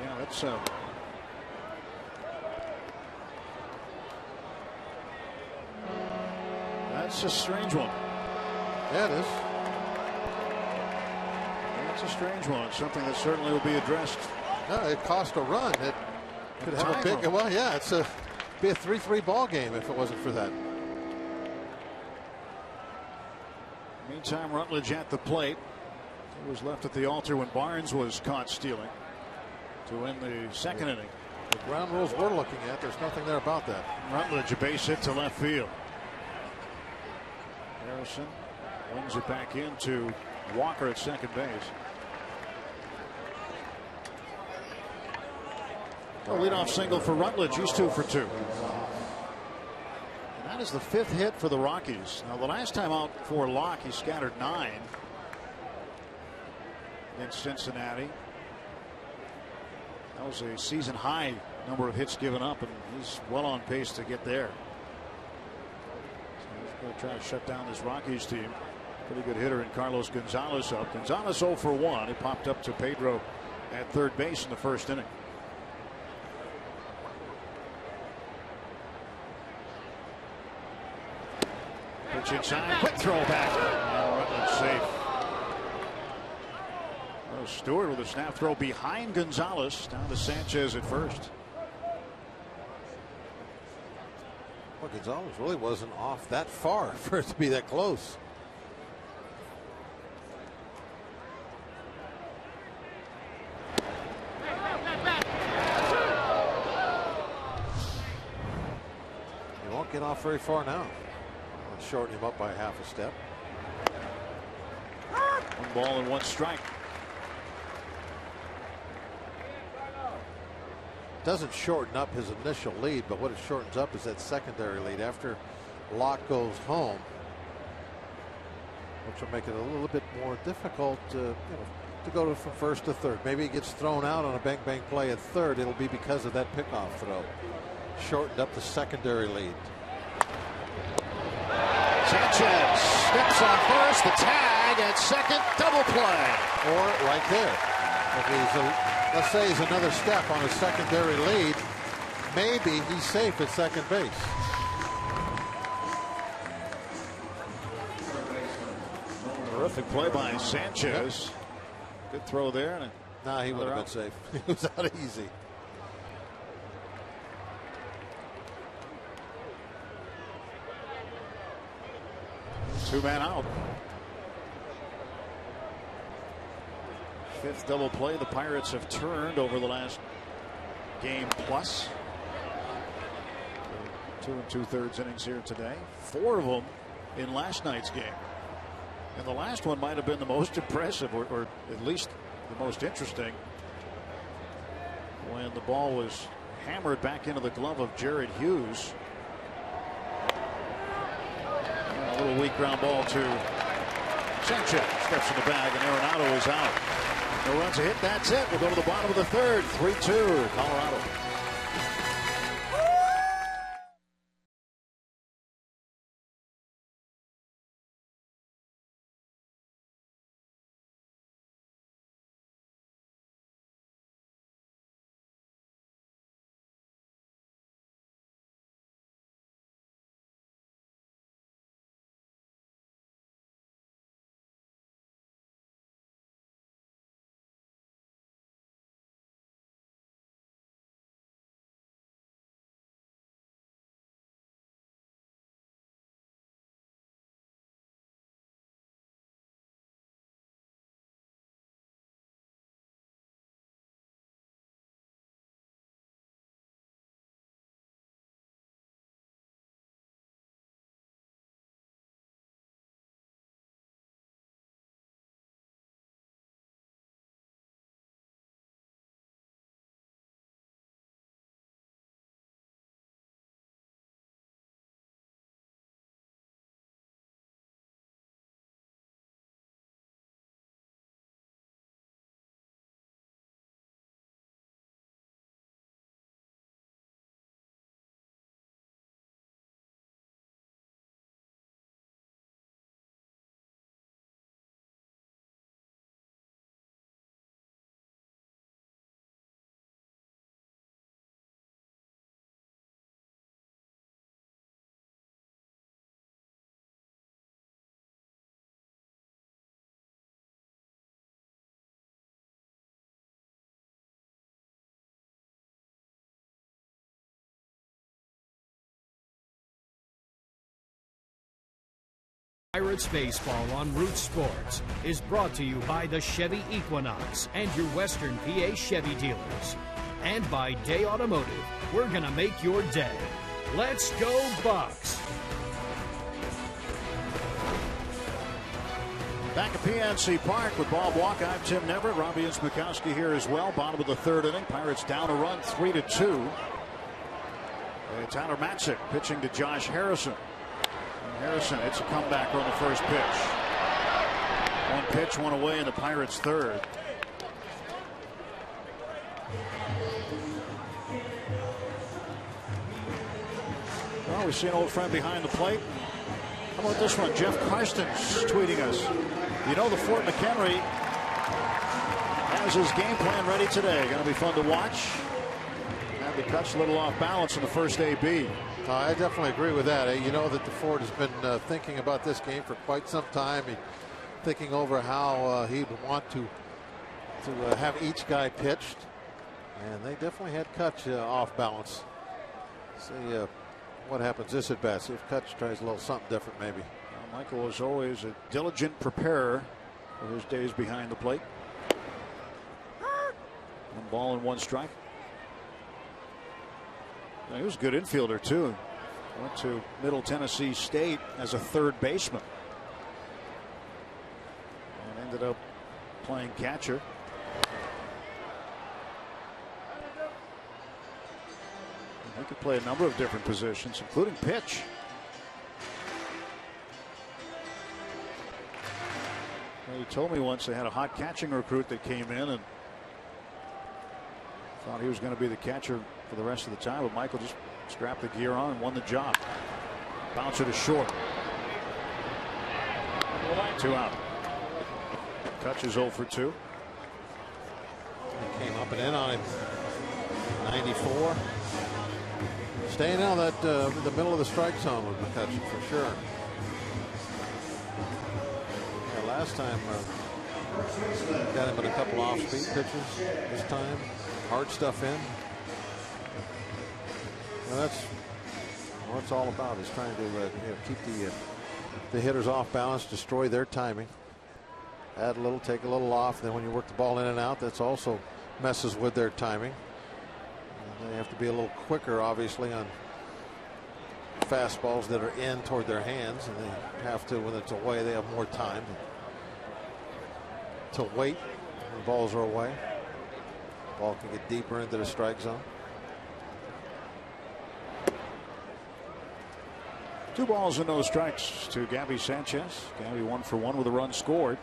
Yeah, that's That's a strange one. Yeah, it is. That's a strange one. It's something that certainly will be addressed. No, it cost a run. It could have a big. Well, yeah, be a 3-3 ball game if it wasn't for that. Meantime, Rutledge at the plate. He was left at the altar when Barnes was caught stealing to end the second inning. The ground rules we're looking at, there's nothing there about that. Rutledge, a base hit to left field. Harrison wings it back into Walker at second base. A leadoff single for Rutledge. He's 2 for 2. And that is the 5th hit for the Rockies. Now, the last time out for Locke, he scattered 9 in Cincinnati. That was a season high number of hits given up, and he's well on pace to get there. So he's going to try to shut down this Rockies team. Pretty good hitter in Carlos Gonzalez up. Gonzalez 0 for 1. He popped up to Pedro at third base in the first inning. Pitch inside, quick throw back. Rutledge safe. Stewart with a snap throw behind Gonzalez, down to Sanchez at first. Well, Gonzalez really wasn't off that far for it to be that close. He won't get off very far now. I'll shorten him up by half a step. 1 ball and 1 strike. Doesn't shorten up his initial lead, but what it shortens up is that secondary lead after Locke goes home, which will make it a little bit more difficult to go from first to third. Maybe he gets thrown out on a bang bang play at third. It'll be because of that pickoff throw. Shortened up the secondary lead. Sanchez steps on first, the tag at second, double play. Or right there. If he's let's say he's another step on his secondary lead, maybe he's safe at second base. Terrific play by Sanchez. Good throw there. Nah, he would have been safe. He was out easy. Two-man out. 5th double play the Pirates have turned over the last game plus. 2 2/3 innings here today. 4 of them in last night's game. And the last one might have been the most impressive, or at least the most interesting, when the ball was hammered back into the glove of Jared Hughes. A little weak ground ball to Sanchez. Steps in the bag, and Arenado is out. No runs a hit. That's it. We'll go to the bottom of the 3rd. 3-2 Colorado. Pirates Baseball on Root Sports is brought to you by the Chevy Equinox and your Western PA Chevy dealers. And by Day Automotive. We're going to make your day. Let's go Bucks! Back at PNC Park with Bob Walker. I'm Tim Neverett. Robbie Smikowski here as well. Bottom of the third inning. Pirates down a run, 3-2. Tyler Matzik pitching to Josh Harrison. Harrison hits a comeback on the first pitch. One pitch, one away in the Pirates' third. Well, we see an old friend behind the plate. How about this one? Jeff Karstens tweeting us. You know the Fort McHenry has his game plan ready today. Going to be fun to watch. And the cut's a little off balance in the first AB. I definitely agree with that. You know that the Ford has been thinking about this game for quite some time. Thinking over how he'd want to have each guy pitched. And they definitely had Kutch off balance. See what happens this at bat. See if Kutch tries a little something different maybe. Well, Michael is always a diligent preparer for his days behind the plate. 1 ball and 1 strike. He was a good infielder too. Went to Middle Tennessee State as a third baseman. And ended up playing catcher. He could play a number of different positions, including pitch. Well, he told me once they had a hot catching recruit that came in and thought he was going to be the catcher for the rest of the time, but Michael just strapped the gear on and won the job. Bouncer to short. 2 out. Kutch is 0 for 2. He came up and in on him. 94. Staying out that in the middle of the strike zone with McCutcheon for sure. Yeah, last time got him in a couple off-speed pitches. This time hard stuff in. Well, that's what it's all about, is trying to keep the hitters off balance, destroy their timing. Add a little, take a little off. Then when you work the ball in and out, that's also messes with their timing. And they have to be a little quicker, obviously, on fastballs that are in toward their hands, and they have to, when it's away, they have more time to wait when balls are away. Ball can get deeper into the strike zone. 2 balls and no strikes to Gabby Sanchez. Gabby 1 for 1 with a run scored.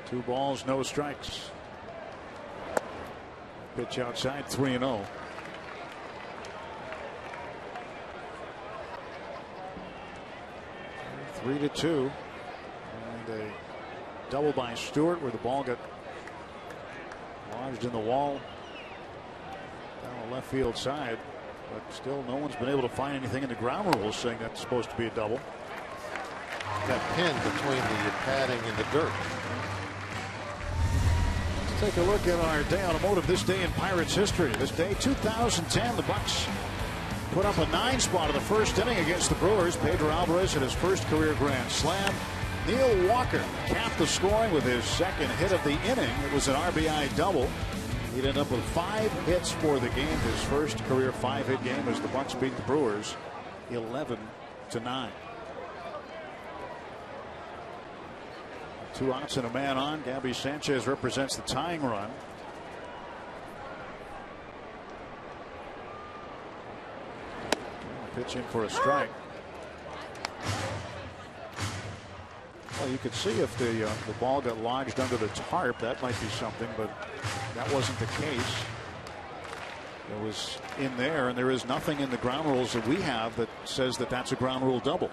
Two balls, no strikes. Pitch outside, 3-0. Three to 2. And a double by Stewart where the ball got lodged in the wall down the left field side. But still, no one's been able to find anything in the ground rules saying that's supposed to be a double. That pin between the padding and the dirt. Let's take a look at our day automotive this day in Pirates history. This day, 2010, the Bucks put up a 9 spot in the first inning against the Brewers. Pedro Alvarez had his first career grand slam. Neil Walker capped the scoring with his second hit of the inning. It was an RBI double. He'd end up with 5 hits for the game. His first career 5-hit game as the Bucks beat the Brewers 11-9. 2 outs and a man on. Gabby Sanchez represents the tying run. Pitch in for a strike. Well, you could see if the ball got lodged under the tarp, that might be something, but that wasn't the case. It was in there, and there is nothing in the ground rules that we have that says that that's a ground rule double.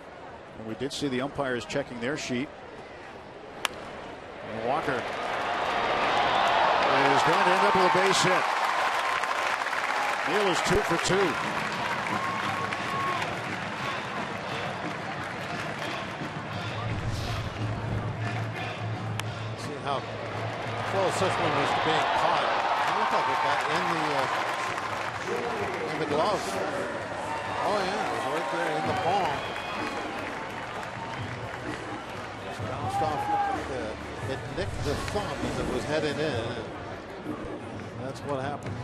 And we did see the umpires checking their sheet. And Walker is going to end up with a base hit. Neil is 2 for 2. close this one was to being caught. It looked like it got in the glove. Oh yeah, it was right there in the palm. Just bounced off. It nicked the thumb as it was headed in. That's what happened.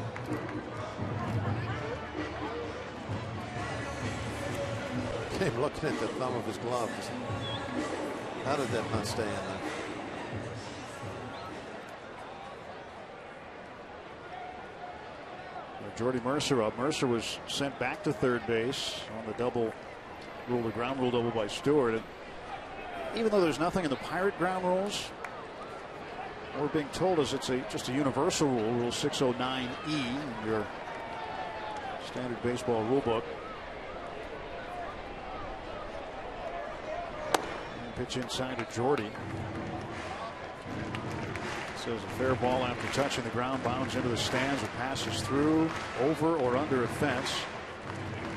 Came looking at the thumb of his glove. How did that not stay in there? Jordy Mercer up. Mercer was sent back to third base on the double rule, the ground rule double by Stewart. And even though there's nothing in the Pirate ground rules, what we're being told is it's just a universal rule, Rule 609E in your standard baseball rule book. And pitch inside to Jordy. Says a fair ball after touching the ground bounds into the stands or passes through, over or under a fence,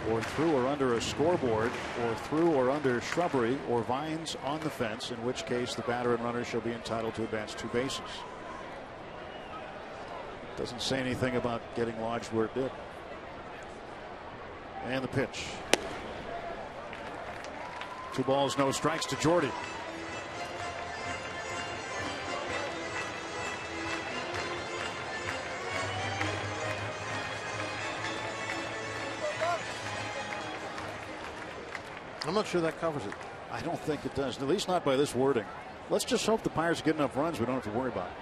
or through or under a scoreboard, or through or under shrubbery or vines on the fence, in which case the batter and runner shall be entitled to advance 2 bases. Doesn't say anything about getting lodged where it did. And the pitch. 2 balls, no strikes to Jordy. I'm not sure that covers it. I don't think it does, at least not by this wording. Let's just hope the Pirates get enough runs we don't have to worry about it.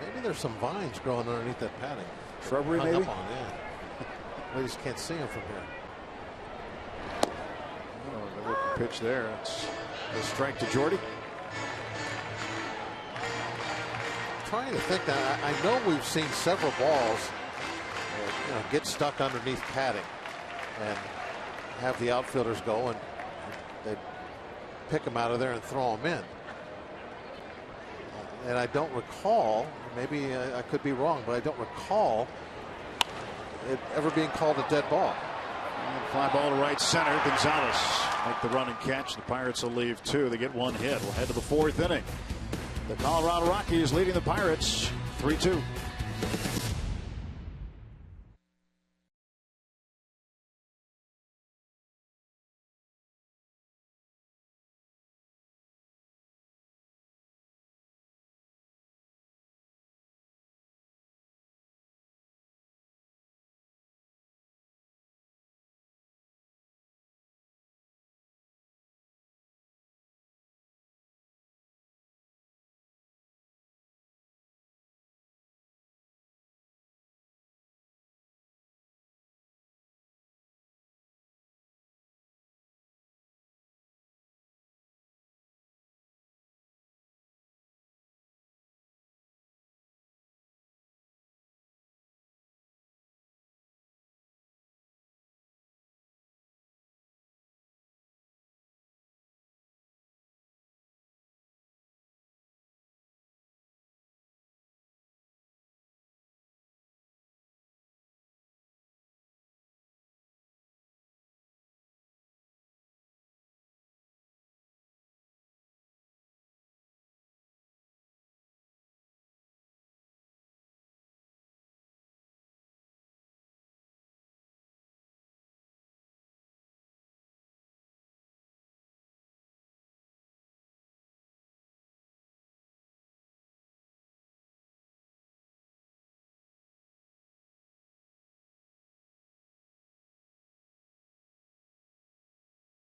Maybe there's some vines growing underneath that padding. Shrubbery, maybe? Up on, yeah. We just can't see them from here. Oh, the looking pitch there. It's a strike to Jordy. I'm trying to think that I know we've seen several balls get stuck underneath padding and have the outfielders go and they pick them out of there and throw them in. And I don't recall, maybe I could be wrong, but I don't recall it ever being called a dead ball. And fly ball to right center. Gonzalez make the run and catch. The Pirates will leave 2. They get 1 hit. We'll head to the 4th inning. The Colorado Rockies leading the Pirates 3-2.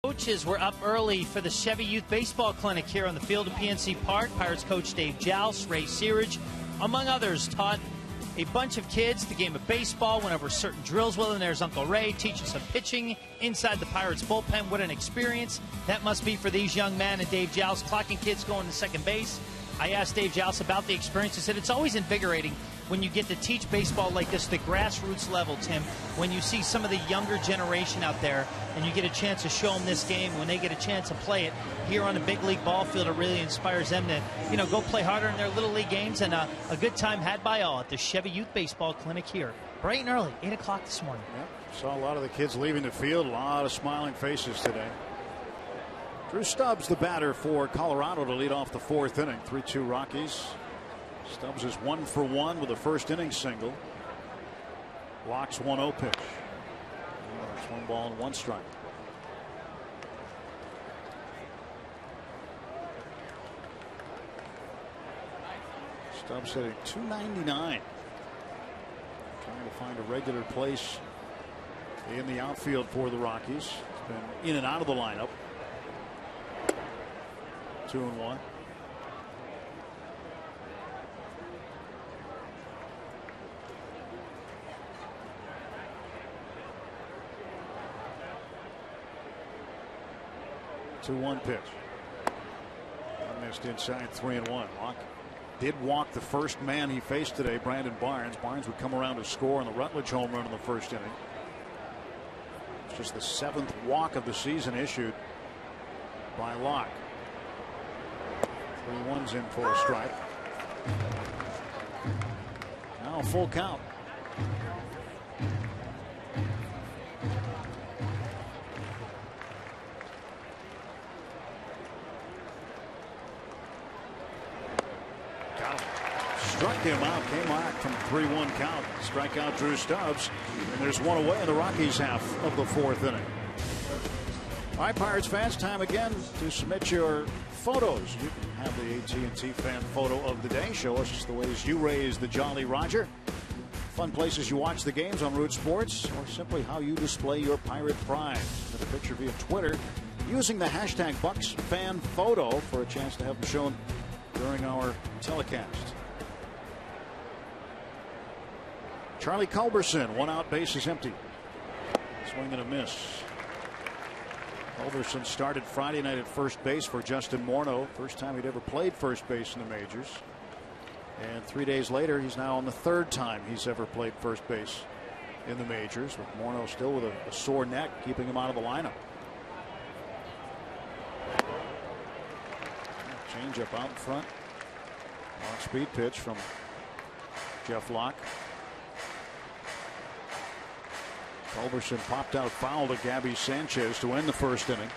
Coaches were up early for the Chevy Youth Baseball Clinic here on the field of PNC Park. Pirates coach Dave Joust, Ray Searage, among others, taught a bunch of kids the game of baseball, went over certain drills with them. There's Uncle Ray teaching some pitching inside the Pirates bullpen. What an experience that must be for these young men. And Dave Joust clocking kids going to second base. I asked Dave Joust about the experience. He said it's always invigorating when you get to teach baseball like this, the grassroots level, Tim, when you see some of the younger generation out there and you get a chance to show them this game, when they get a chance to play it here on a big league ball field, it really inspires them to, go play harder in their little league games. And a good time had by all at the Chevy Youth Baseball Clinic here, bright and early, 8 o'clock this morning. Yep. Saw a lot of the kids leaving the field, a lot of smiling faces today. Drew Stubbs, the batter for Colorado, to lead off the 4th inning. 3-2 Rockies. Stubbs is 1 for 1 with a first inning single. Locks 1-0 pitch. It's 1 ball and 1 strike. Stubbs hitting .299. Trying to find a regular place in the outfield for the Rockies. He's been in and out of the lineup. 2-1. One pitch. Missed inside 3-1. Locke did walk the first man he faced today, Brandon Barnes. Barnes would come around to score on the Rutledge home run in the first inning. It's just the 7th walk of the season issued by Locke. 3-1's in for a strike. Now full count. Struck him out, came back from 3-1 count. Strike out Drew Stubbs, and there's 1 away in the Rockies half of the 4th inning. All right, Pirates fans, time again to submit your photos. You can have the AT&T fan photo of the day. Show us the ways you raise the Jolly Roger. Fun places you watch the games on Root Sports, or simply how you display your Pirate pride. Get a picture via Twitter using the hashtag BucksFanPhoto for a chance to have them shown during our telecast. Charlie Culberson, 1 out, bases empty. Swing and a miss. Culberson started Friday night at first base for Justin Morneau. First time he'd ever played first base in the majors. And 3 days later, he's now on the 3rd time he's ever played first base in the majors, with Morneau still with a sore neck, keeping him out of the lineup. Change up out in front. On speed pitch from Jeff Locke. Culberson popped out foul to Gabby Sanchez to end the first inning.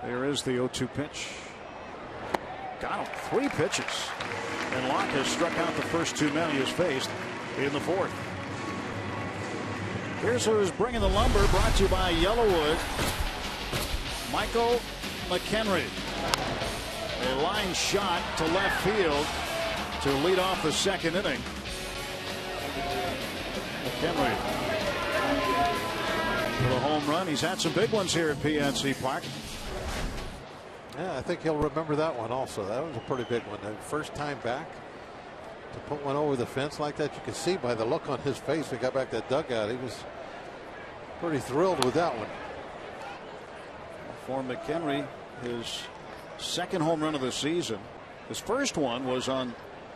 There is the 0-2 pitch. Got him. 3 pitches. And Locke has struck out the first 2 men he has faced in the 4th. Here's who's bringing the lumber, brought to you by Yellowwood. Michael McHenry. A line shot to left field to lead off the 2nd inning. McHenry for the home run. He's had some big ones here at PNC Park. Yeah, I think he'll remember that one also. That was a pretty big one. The first time back to put one over the fence like that. You could see by the look on his face when he got back to that dugout. He was pretty thrilled with that one. For McHenry, his 2nd home run of the season. His first one was on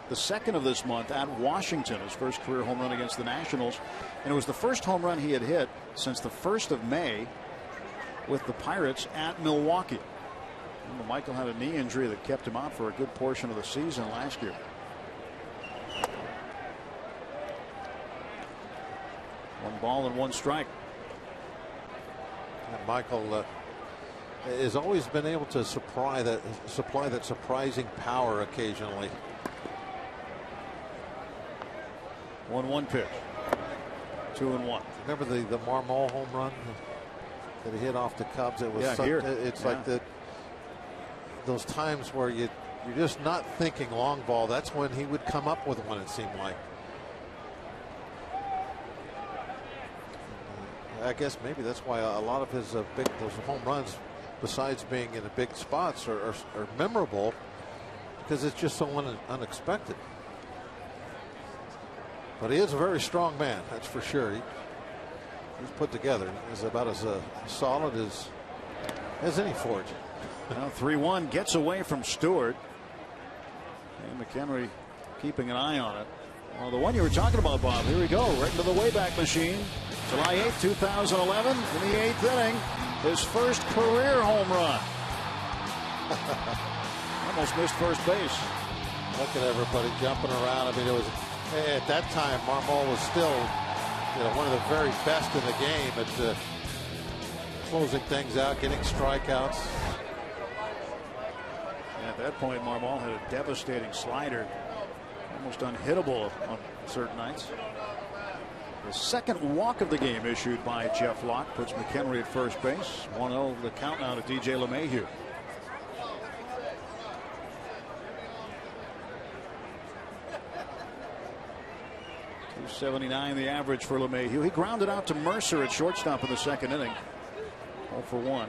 the 2nd of this month at Washington, his first career home run against the Nationals. And it was the first home run he had hit since the 1st of May with the Pirates at Milwaukee. And Michael had a knee injury that kept him out for a good portion of the season last year. 1 ball and 1 strike. And Michael has always been able to supply that surprising power occasionally. 1-1 pitch. 2-1. Remember the Marmol home run that he hit off the Cubs? It was it's like those times where you're just not thinking long ball. That's when he would come up with one, it seemed like. I guess maybe that's why a lot of his those home runs, besides being in the big spots, are memorable, because it's just so unexpected. But he is a very strong man, that's for sure. He's put together. He's about as solid as any forge. Now 3-1 gets away from Stewart. And McHenry keeping an eye on it. Well, the one you were talking about, Bob, here we go, right into the Wayback Machine. July 8th, 2011, in the 8th inning, his first career home run. Almost missed first base. Look at everybody jumping around. I mean, it was at that time Marmol was still, one of the very best in the game. closing things out, getting strikeouts. At that point, Marmol had a devastating slider, almost unhittable on certain nights. The second walk of the game issued by Jeff Locke puts McHenry at first base. 1-0 the count now to DJ LeMahieu. .279 the average for LeMahieu. He grounded out to Mercer at shortstop in the second inning. 0 for 1.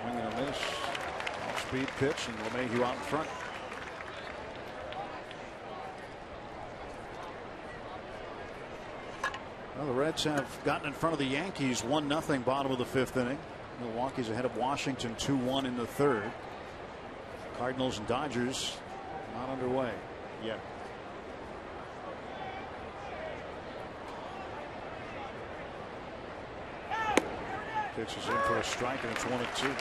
Swing and a miss. Off-speed pitch, and LeMahieu out in front. Well, the Reds have gotten in front of the Yankees 1-0 bottom of the fifth inning. Milwaukee's ahead of Washington 2-1 in the third. Cardinals and Dodgers not underway yet. Pitch is in for a strike, and it's 1-2.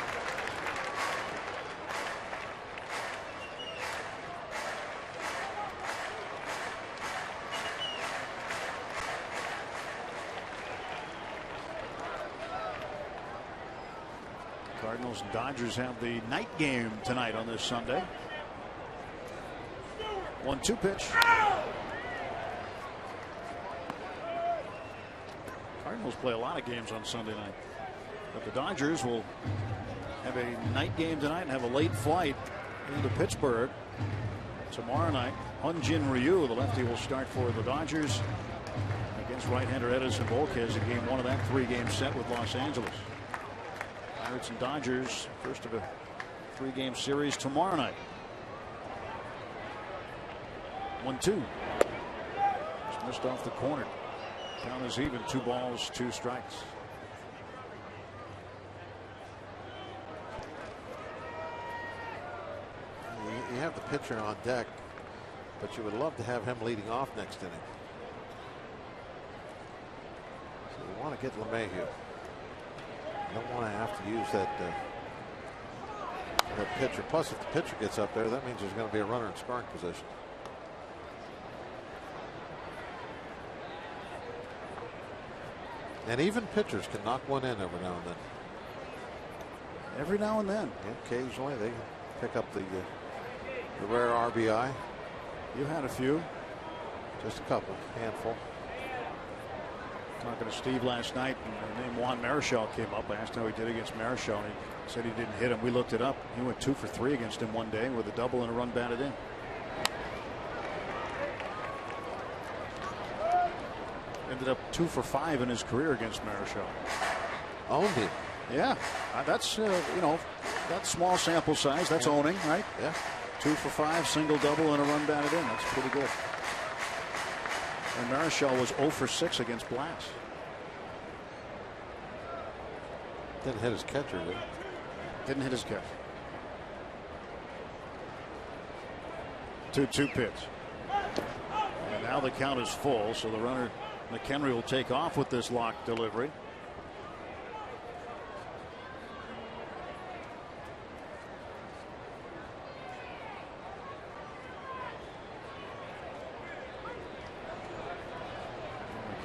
Cardinals and Dodgers have the night game tonight on this Sunday. 1-2 pitch. Cardinals play a lot of games on Sunday night, but the Dodgers will have a night game tonight and have a late flight into Pittsburgh tomorrow night. Hyun-Jin Ryu, the lefty, will start for the Dodgers against right-hander Edison Volquez in game one of that 3-game set with Los Angeles. Pirates and Dodgers, first of a 3-game series tomorrow night. 1-2. Just missed off the corner. Count is even. 2 balls, 2 strikes. You have the pitcher on deck, but you would love to have him leading off next inning. So you want to get LeMahieu. You don't want to have to use that pitcher. Plus, if the pitcher gets up there, that means there's going to be a runner in scoring position. And even pitchers can knock one in every now and then. Every now and then. Occasionally they pick up the rare RBI. You had a few. Just a couple, handful. Talking to Steve last night, and the name Juan Marichal came up. I asked how he did against Marichal, and he said he didn't hit him. We looked it up. He went 2 for 3 against him one day with a double and a run batted in. Ended up 2 for 5 in his career against Marichal. Owned him. Yeah, that's that's small sample size. That's owning, right? Yeah. 2 for 5, single, double, and a run batted in. That's pretty good. And Marichal was 0 for 6 against Blas. Didn't hit his catcher, did he? Didn't hit his catcher. 2-2 pitch. And now the count is full, so the runner McHenry will take off with this lock delivery.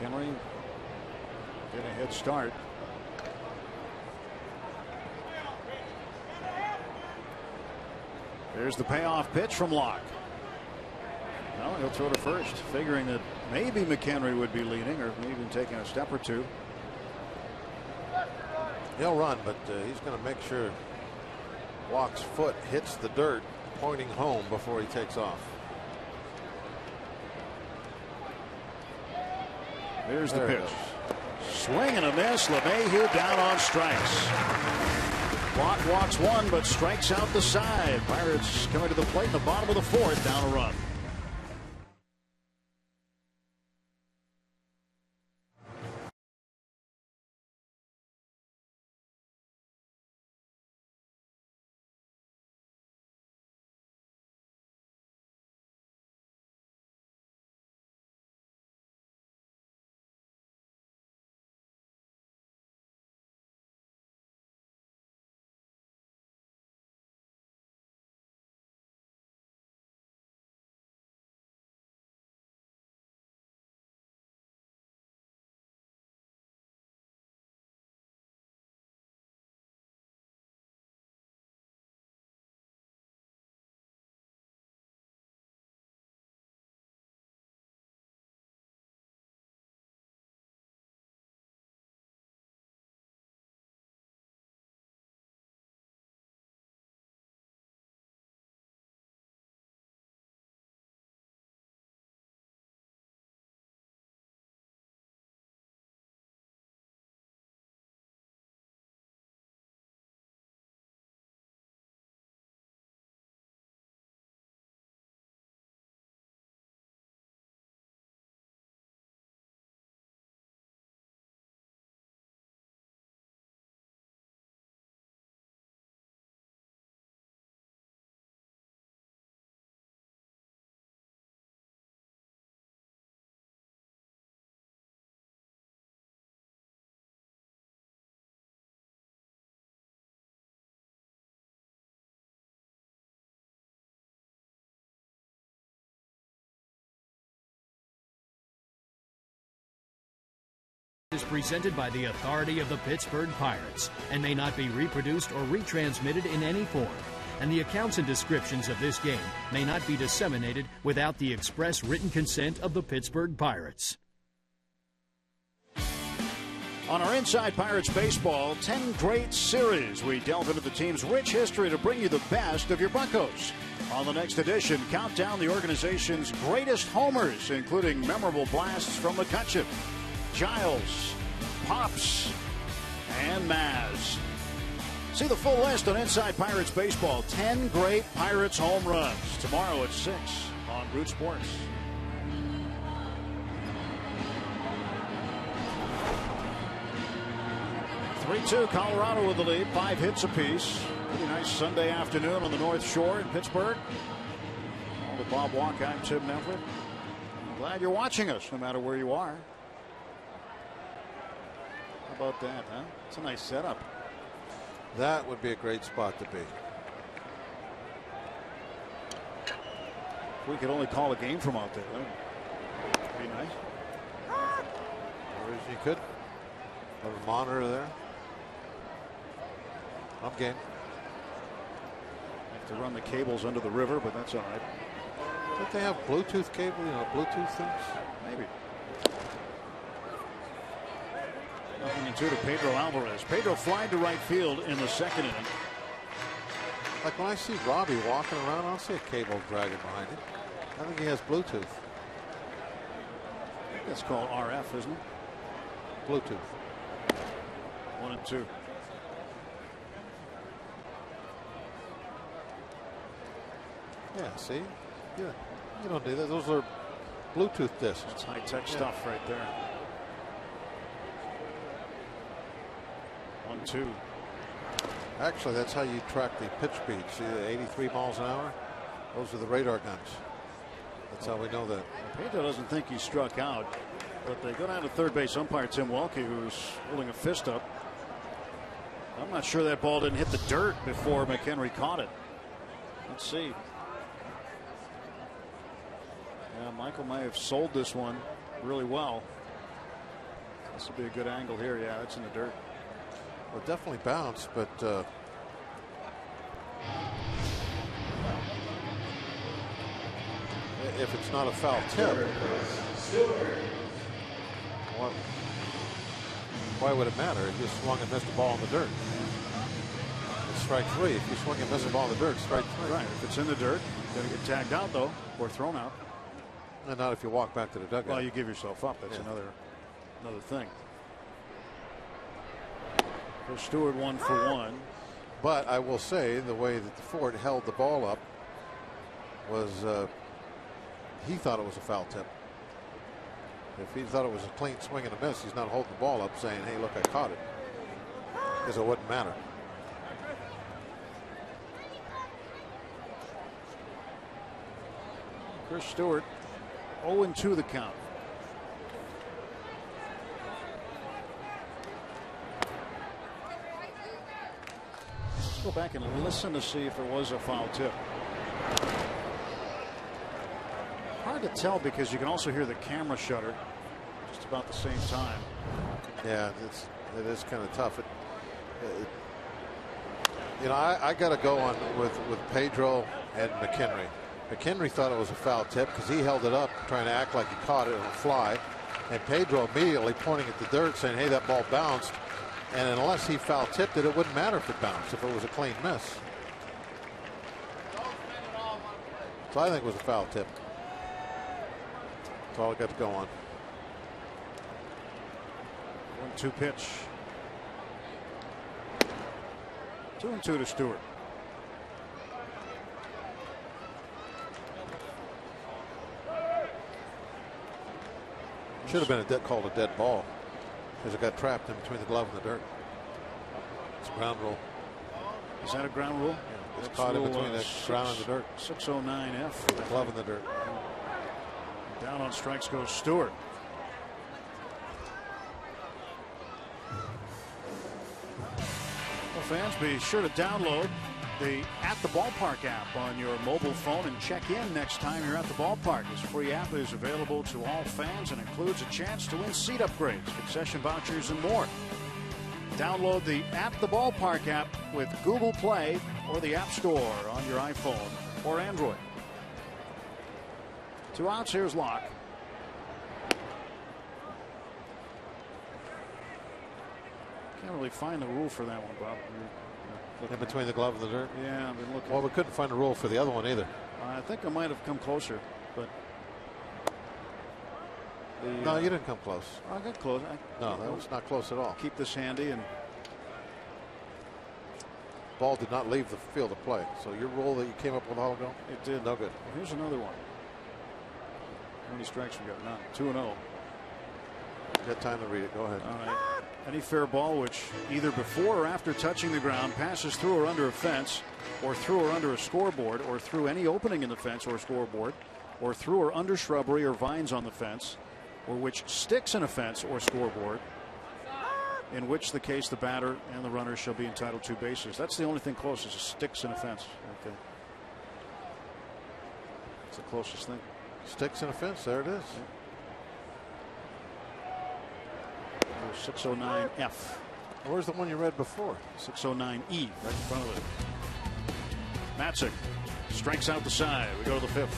McHenry getting a head start. There's the payoff pitch from Locke. Well, he'll throw to first, figuring that maybe McHenry would be leading or maybe even taking a step or two. He'll run, but he's going to make sure Locke's foot hits the dirt pointing home before he takes off. There's the pitch. Swing and a miss. LeMahieu down on strikes. Locke walks one, but strikes out the side. Pirates coming to the plate in the bottom of the fourth, down a run. is presented by the authority of the Pittsburgh Pirates and may not be reproduced or retransmitted in any form. And the accounts and descriptions of this game may not be disseminated without the express written consent of the Pittsburgh Pirates. On our Inside Pirates Baseball 10 Great Series, we delve into the team's rich history to bring you the best of your Buccos. On the next edition, count down the organization's greatest homers, including memorable blasts from McCutcheon, Giles, Pops, and Maz. See the full list on Inside Pirates Baseball. 10 great Pirates home runs. Tomorrow at 6 on Root Sports. 3-2 Colorado with the lead. 5 hits apiece. Pretty nice Sunday afternoon on the North Shore in Pittsburgh. All to Bob Walk, I'm Tim Neverett. Glad you're watching us no matter where you are. How about that, huh? It's a nice setup. That would be a great spot to be. If we could only call a game from out there, that would be nice. Or if you could have a monitor there. I'm game. Have to run the cables under the river, but that's all right. Don't they have Bluetooth cable, Bluetooth things? Maybe. 0-2 to Pedro Alvarez. Pedro flying to right field in the second inning. Like when I see Robbie walking around, I don't see a cable dragging behind him. I think he has Bluetooth. That's called RF, isn't it? Bluetooth. 1-2. Yeah, see? Yeah, you don't do that. Those are Bluetooth discs. It's high-tech stuff right there. 1-2. Actually, that's how you track the pitch speed. See the 83 miles an hour? Those are the radar guns. That's how we know that. Pedro doesn't think he struck out, but they go down to third base umpire Tim Welke, who's holding a fist up. I'm not sure that ball didn't hit the dirt before McHenry caught it. Let's see. Yeah, Michael may have sold this one really well. This will be a good angle here. Yeah, it's in the dirt. Well, definitely bounced, but if it's not a foul tip, why would it matter? If you swung and missed the ball in the dirt, it's strike 3. If you swing and miss the ball in the dirt, it's strike 3. Right. If it's in the dirt, you're going to get tagged out though, or thrown out. And not if you walk back to the dugout. Well, you give yourself up. That's another thing. So Stewart 1 for 1. But I will say the way that the Ford held the ball up was he thought it was a foul tip. If he thought it was a clean swing and a miss, he's not holding the ball up saying, hey, look, I caught it. Because it wouldn't matter. Chris Stewart 0-2 the count. Let's go back and listen to see if it was a foul tip. Hard to tell because you can also hear the camera shutter just about the same time. Yeah, it is kind of tough. I got to go on with Pedro and McHenry. McHenry thought it was a foul tip because he held it up trying to act like he caught it on a fly, and Pedro immediately pointing at the dirt saying, hey, that ball bounced, and unless he foul tipped it, it wouldn't matter if it bounced, if it was a clean miss. So I think it was a foul tip. That's all I got to go on. 1-2 pitch. 2-2 to Stewart. Should have been called a dead ball because it got trapped in between the glove and the dirt. It's a ground rule. Is that a ground rule? Yeah, it's caught in between the ground and the dirt. 609F. The glove and the dirt. Down on strikes goes Stewart. Well, fans, be sure to download the At the Ballpark app on your mobile phone and check in next time you're at the ballpark. This free app is available to all fans and includes a chance to win seat upgrades, concession vouchers, and more. Download the At the Ballpark app with Google Play or the App Store on your iPhone or Android. 2 outs. Here's Locke. Can't really find the rule for that one, Bob. In between the glove and the dirt? Yeah, I've been looking. Well, we couldn't find a rule for the other one either. I think I might have come closer, but. No, you didn't come close. I got close. No, that was not close at all. Keep this handy. And ball did not leave the field of play. So your rule that you came up with a while ago? It did. No good. Well, here's another one. How many strikes we got? None. 2-0. You got time to read it. Go ahead. All right. Any fair ball which either before or after touching the ground passes through or under a fence, or through or under a scoreboard, or through any opening in the fence or scoreboard, or through or under shrubbery or vines on the fence, or which sticks in a fence or scoreboard, in which the case the batter and the runner shall be entitled to bases. That's the only thing close, is sticks in a fence. Okay. It's the closest thing. Sticks in a fence. There it is. 609F. Where's the one you read before? 609E, right in front of it. Matzik strikes out the side. We go to the 5th.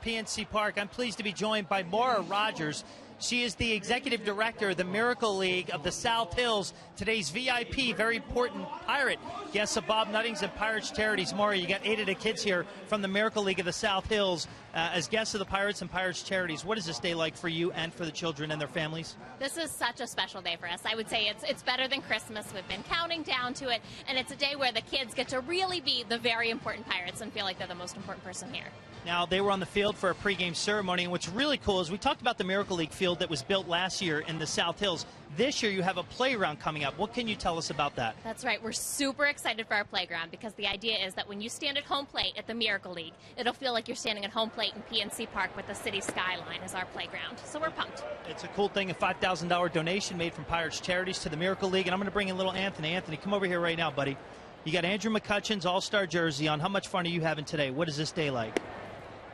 PNC Park. I'm pleased to be joined by Maura Rogers. She is the executive director of the Miracle League of the South Hills. Today's VIP, very important Pirate, guests of Bob Nutting's and Pirates Charities. Maura, you got 8 of the kids here from the Miracle League of the South Hills as guests of the Pirates and Pirates Charities. What is this day like for you and for the children and their families? This is such a special day for us. I would say it's better than Christmas. We've been counting down to it, and it's a day where the kids get to really be the very important Pirates and feel like they're the most important person here. Now, they were on the field for a pregame ceremony, and what's really cool is we talked about the Miracle League field that was built last year in the South Hills. This year, you have a playground coming up. What can you tell us about that? That's right. We're super excited for our playground because the idea is that when you stand at home plate at the Miracle League, it'll feel like you're standing at home plate in PNC Park with the city skyline as our playground. So we're pumped. It's a cool thing, a $5,000 donation made from Pirates Charities to the Miracle League, and I'm going to bring in little Anthony. Anthony, come over here right now, buddy. You got Andrew McCutcheon's All-Star jersey on. How much fun are you having today? What is this day like?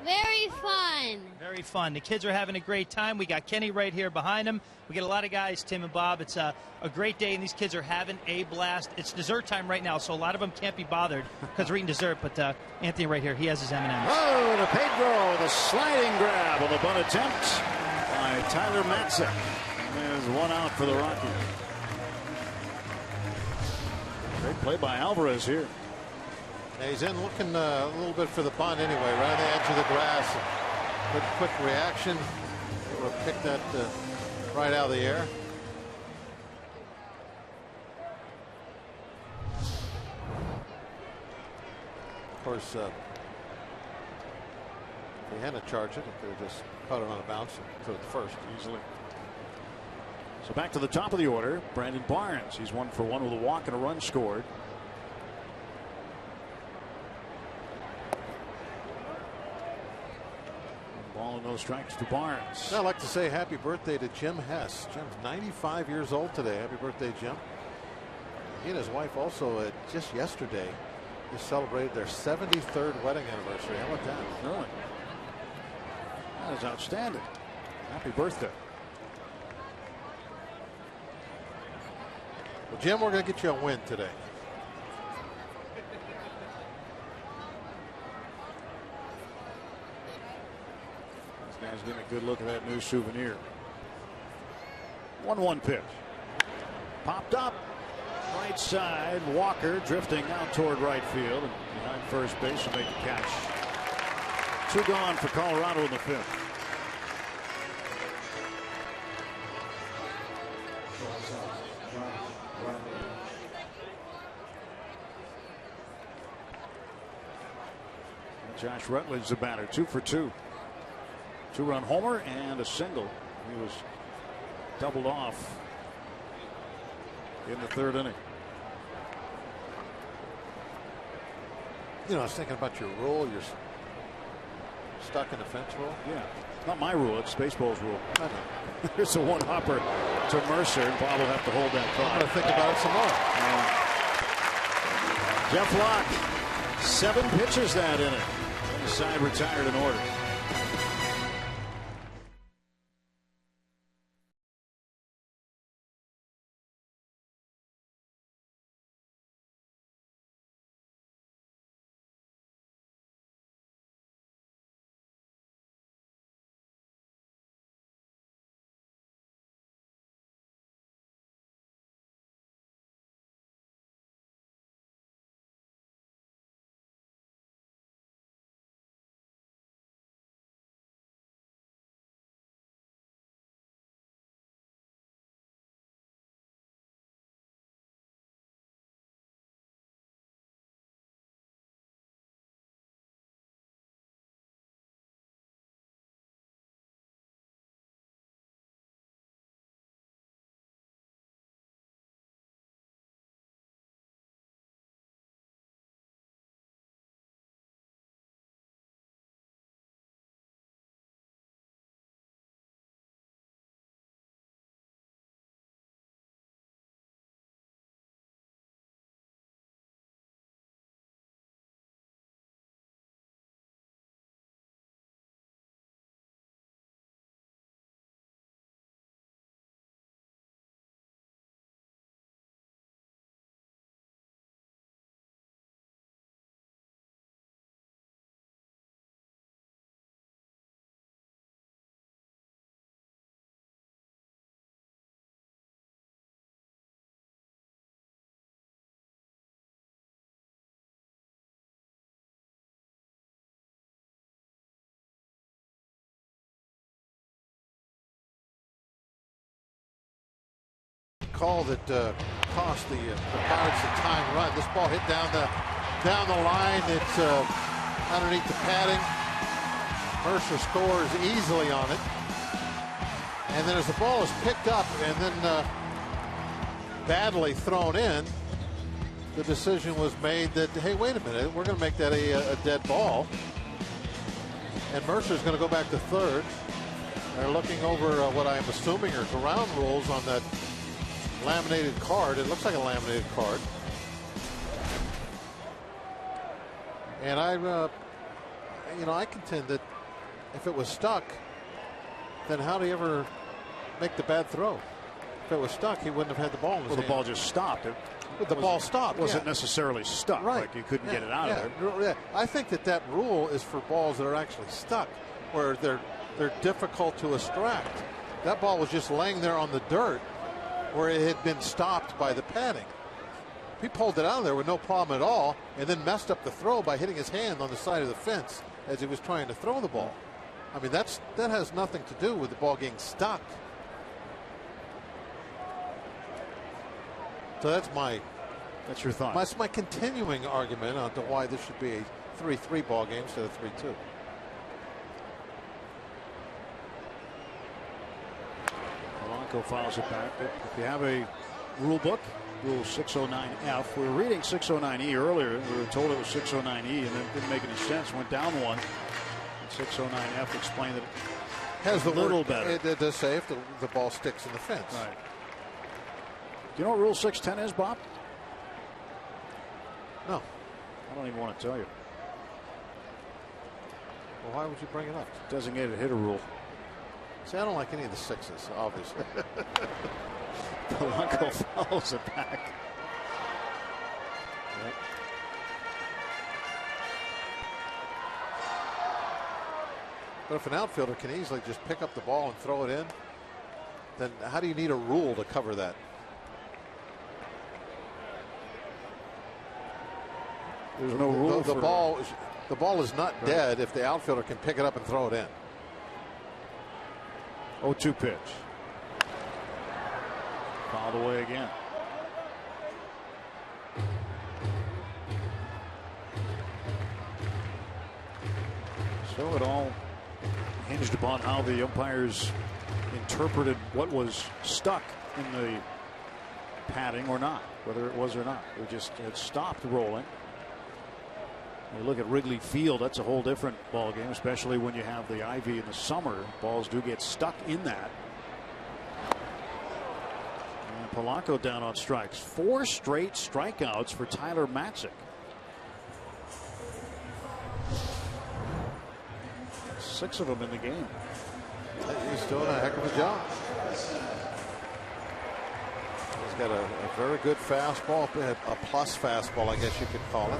Very fun. Very fun. The kids are having a great time. We got Kenny right here behind them. We get a lot of guys, Tim and Bob. It's a great day, and these kids are having a blast. It's dessert time right now, so a lot of them can't be bothered because we're eating dessert. But Anthony right here, he has his M&Ms. Oh, to Pedro with a sliding grab on the bunt attempt by Tyler Matzik. There's one out for the Rockies. Great play by Alvarez here. Yeah, he's in looking a little bit for the bunt anyway, right on the edge of the grass. Good quick reaction. Able to pick that right out of the air. Of course, if he hadn't charged it, he could have just caught it on a bounce and put it first easily. So back to the top of the order, Brandon Barnes. He's 1 for 1 with a walk and a run scored. Ball and no strikes to Barnes. I'd like to say happy birthday to Jim Hess. Jim's 95 years old today. Happy birthday, Jim. He and his wife also just yesterday just celebrated their 73rd wedding anniversary. How about that? Really? That is outstanding. Happy birthday. Well, Jim, we're going to get you a win today. This guy's getting a good look at that new souvenir. 1-1 pitch. Popped up. Right side. Walker drifting out toward right field. And behind first base to make the catch. 2 gone for Colorado in the 5th. Josh Rutledge the batter, 2 for 2. 2-run homer and a single. He was doubled off in the 3rd inning. You know, I was thinking about your rule. You're stuck in the fence rule. Yeah, not my rule. It's baseball's rule. I know. There's a 1-hopper to Mercer, and Bob will have to hold that thought. I'm going to think about it some more. Jeff Locke, 7 pitches that inning. The side retired in order. Call that cost the Pirates a time run. This ball hit down the line. It's underneath the padding. Mercer scores easily on it. And then as the ball is picked up and then badly thrown in, the decision was made that, hey, wait a minute, we're going to make that a dead ball. And Mercer's going to go back to third. They're looking over what I'm assuming are ground rules on that laminated card. It looks like a laminated card. And I contend that if it was stuck, then how do you ever make the bad throw? If it was stuck, he wouldn't have had the ball in his hand. The ball just stopped. The ball stopped. Wasn't necessarily stuck. Right. Like you couldn't get it out of there. Yeah. I think that rule is for balls that are actually stuck, where they're difficult to extract. That ball was just laying there on the dirt, where it had been stopped by the padding. He pulled it out of there with no problem at all, and then messed up the throw by hitting his hand on the side of the fence as he was trying to throw the ball. I mean, that has nothing to do with the ball getting stuck. So that's your thought. That's my continuing argument on to why this should be a 3-3 ball game instead of 3-2. Polanco fouls it back. If you have a rule book, Rule 609F. We were reading 609E earlier. We were told it was 609E, and then it didn't make any sense. Went down one. And 609F explained that it has a little better. It does say if the ball sticks in the fence. Right. Do you know what Rule 610 is, Bob? No. I don't even want to tell you. Well, why would you bring it up? Designated hitter rule. See, I don't like any of the sixes, obviously. Polanco fouls it back. Yep. But if an outfielder can easily just pick up the ball and throw it in, then how do you need a rule to cover that? There's no rule. The ball is not dead if the outfielder can pick it up and throw it in. 0-2 pitch. Fouled away again. So it all hinged upon how the umpires interpreted what was stuck in the padding or not, whether it was or not. It just had stopped rolling. You look at Wrigley Field, that's a whole different ball game, especially when you have the ivy in the summer. Balls do get stuck in that. And Polanco down on strikes. 4 straight strikeouts for Tyler Matzik. 6 of them in the game. He's doing a heck of a job. He's got a very good fastball, a plus fastball, I guess you could call it.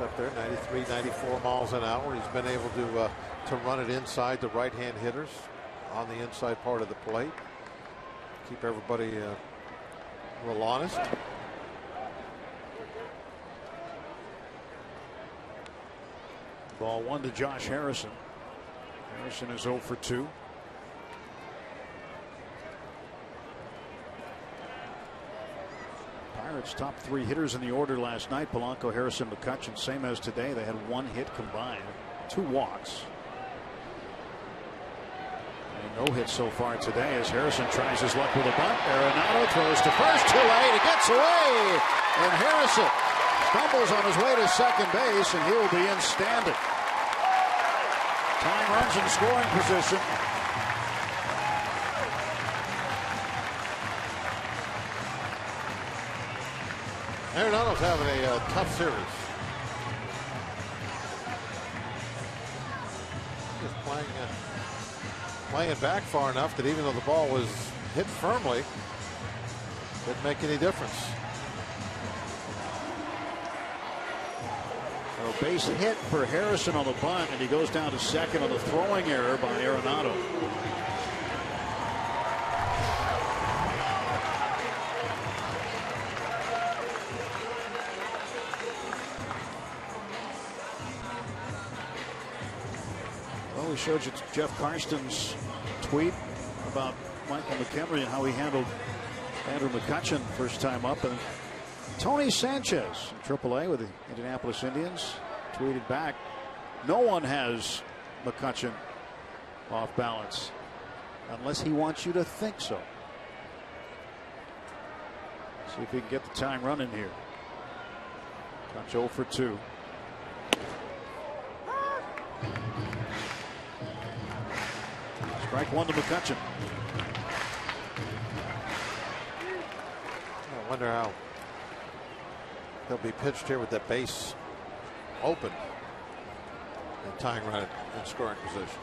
Up there, 93, 94 miles an hour. He's been able to run it inside the right-hand hitters on the inside part of the plate. Keep everybody a little honest. Ball 1 to Josh Harrison. Harrison is 0 for 2. Pirates' top 3 hitters in the order last night. Polanco, Harrison, McCutchen, same as today. They had 1 hit combined, 2 walks. And no hit so far today as Harrison tries his luck with a bunt. Arenado throws to first, too late. It gets away, and Harrison stumbles on his way to second base, and he'll be in standing. Tying runs in scoring position. Arenado's having a tough series. Just playing it back far enough that even though the ball was hit firmly, didn't make any difference. A base hit for Harrison on the bunt, and he goes down to second on the throwing error by Arenado. We showed you Jeff Karsten's tweet about Michael McHenry and how he handled Andrew McCutchen first time up. And Tony Sanchez, AAA with the Indianapolis Indians, tweeted back, "No one has McCutchen off balance unless he wants you to think so." See if he can get the tying run in here. Touch 0 for 2. Strike 1 to McCutchen. I wonder how he'll be pitched here with that base open and tying run in scoring position.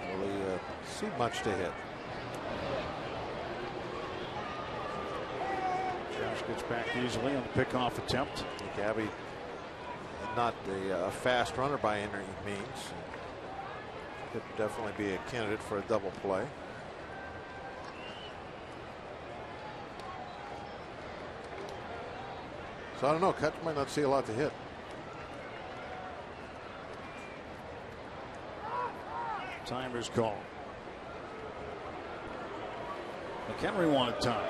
Will he see much to hit? Josh gets back easily on the pickoff attempt. Gabby, not a fast runner by any means. Could definitely be a candidate for a double play. So I don't know. Kutch might not see a lot to hit. Timer's call. McHenry wanted time.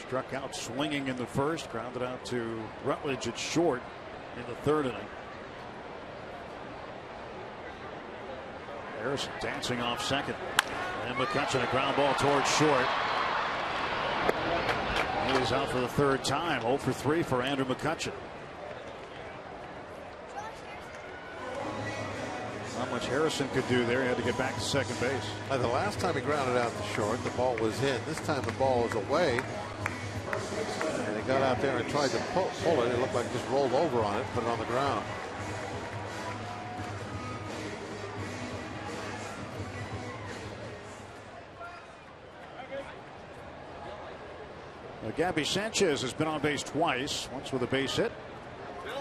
struck out swinging in the first, grounded out to Rutledge at short in the third inning. Harrison dancing off second. And McCutchen, a ground ball towards short. He is out for the third time. 0 for 3 for Andrew McCutchen. Not much Harrison could do there. He had to get back to second base. The last time he grounded out to short, the ball was in. This time the ball was away. And he got out there and tried to pull it. It looked like just rolled over on it, put it on the ground. Gabby Sanchez has been on base twice, once with a base hit,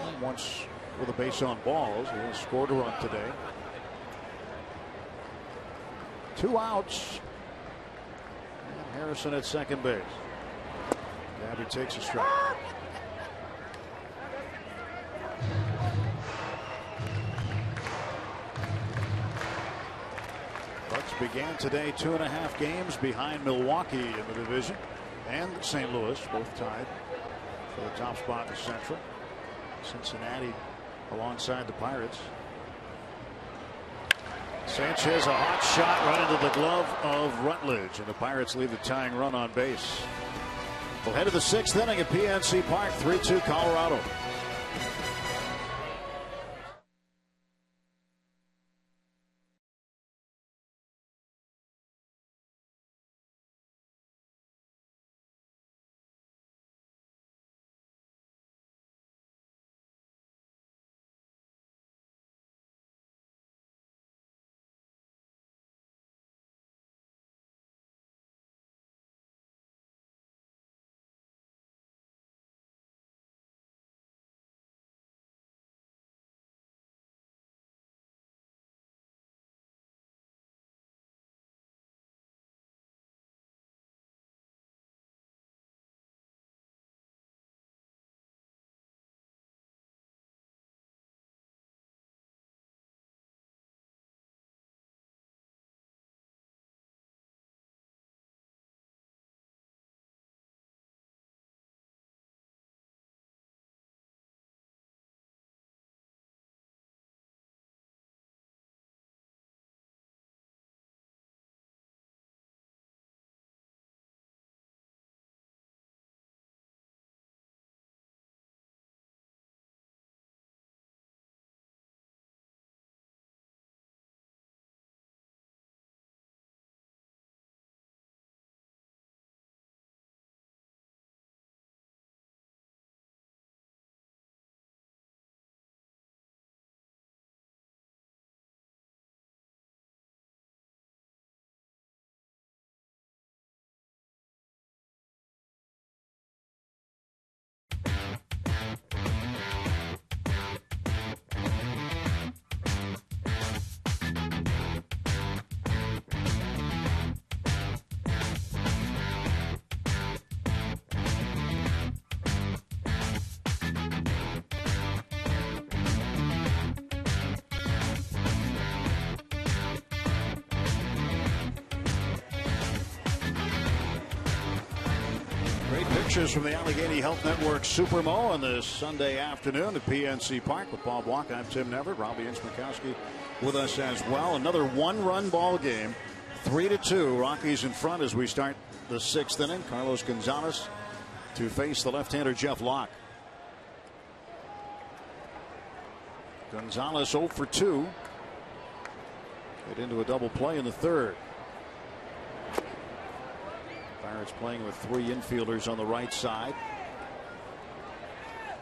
and once with a base on balls. He has scored a run today. 2 outs. And Harrison at second base. Gabby takes a strike. Bucks began today 2.5 games behind Milwaukee in the division. And St. Louis, both tied for the top spot in the Central. Cincinnati alongside the Pirates. Sanchez, a hot shot right into the glove of Rutledge, and the Pirates leave the tying run on base. We'll head to the 6th inning at PNC Park, 3-2 Colorado. Pictures from the Allegheny Health Network Supermo on this Sunday afternoon at PNC Park with Bob Walk. I'm Tim Neverett. Robbie Ince-Mikowski with us as well. Another one-run ball game. 3-2. Rockies in front as we start the 6th inning. Carlos Gonzalez to face the left-hander Jeff Locke. Gonzalez 0 for 2. Get into a double play in the third. Pirates playing with 3 infielders on the right side.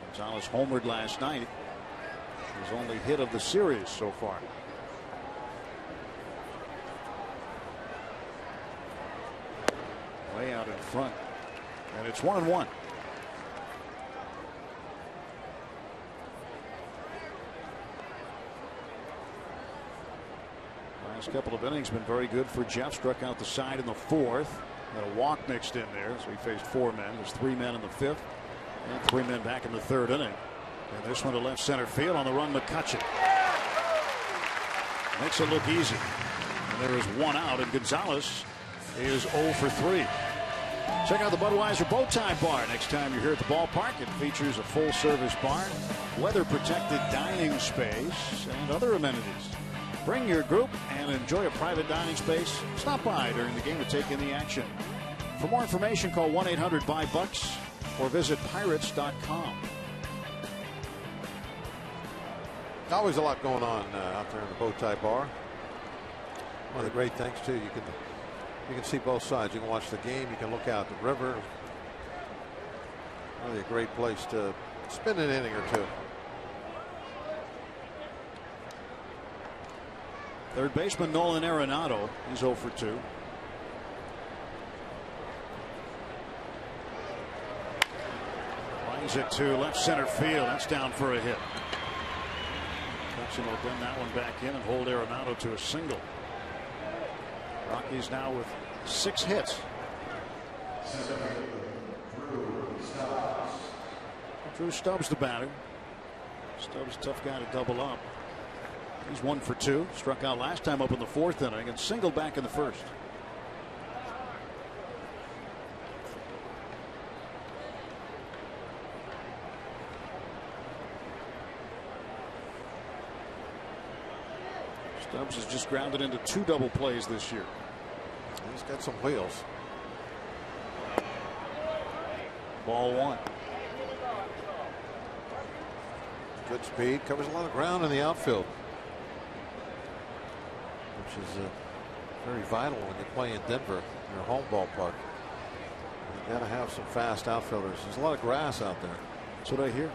Gonzalez homered last night. His only hit of the series so far. Way out in front. And it's 1-1. Last couple of innings been very good for Jeff. Struck out the side in the 4th. Had a walk mixed in there, so he faced 4 men. There's 3 men in the 5th, and 3 men back in the 3rd inning. And this one to left center field on the run. McCutchen makes it look easy. And there is 1 out, and Gonzalez is 0 for 3. Check out the Budweiser Bow Tie Bar next time you're here at the ballpark. It features a full-service bar, weather-protected dining space, and other amenities. Bring your group and enjoy a private dining space. Stop by during the game to take in the action. For more information, call 1-800-BUY-BUCKS or visit pirates.com. Always a lot going on out there in the Bow Tie Bar. One of the great things too, you can see both sides. You can watch the game. You can look out the river. Really a great place to spend an inning or two. Third baseman Nolan Arenado. He's 0 for 2. Lines it to left center field. That's down for a hit. Jackson will bring that one back in and hold Arenado to a single. Rockies now with 6 hits. Drew Stubbs the batter. Stubbs a tough guy to double up. He's 1 for 2. Struck out last time up in the 4th inning and singled back in the 1st. Stubbs has just grounded into 2 double plays this year. He's got some wheels. Ball 1. Good speed. Covers a lot of ground in the outfield, which is very vital when you play in Denver, your home ballpark. You got to have some fast outfielders. There's a lot of grass out there. That's what I hear.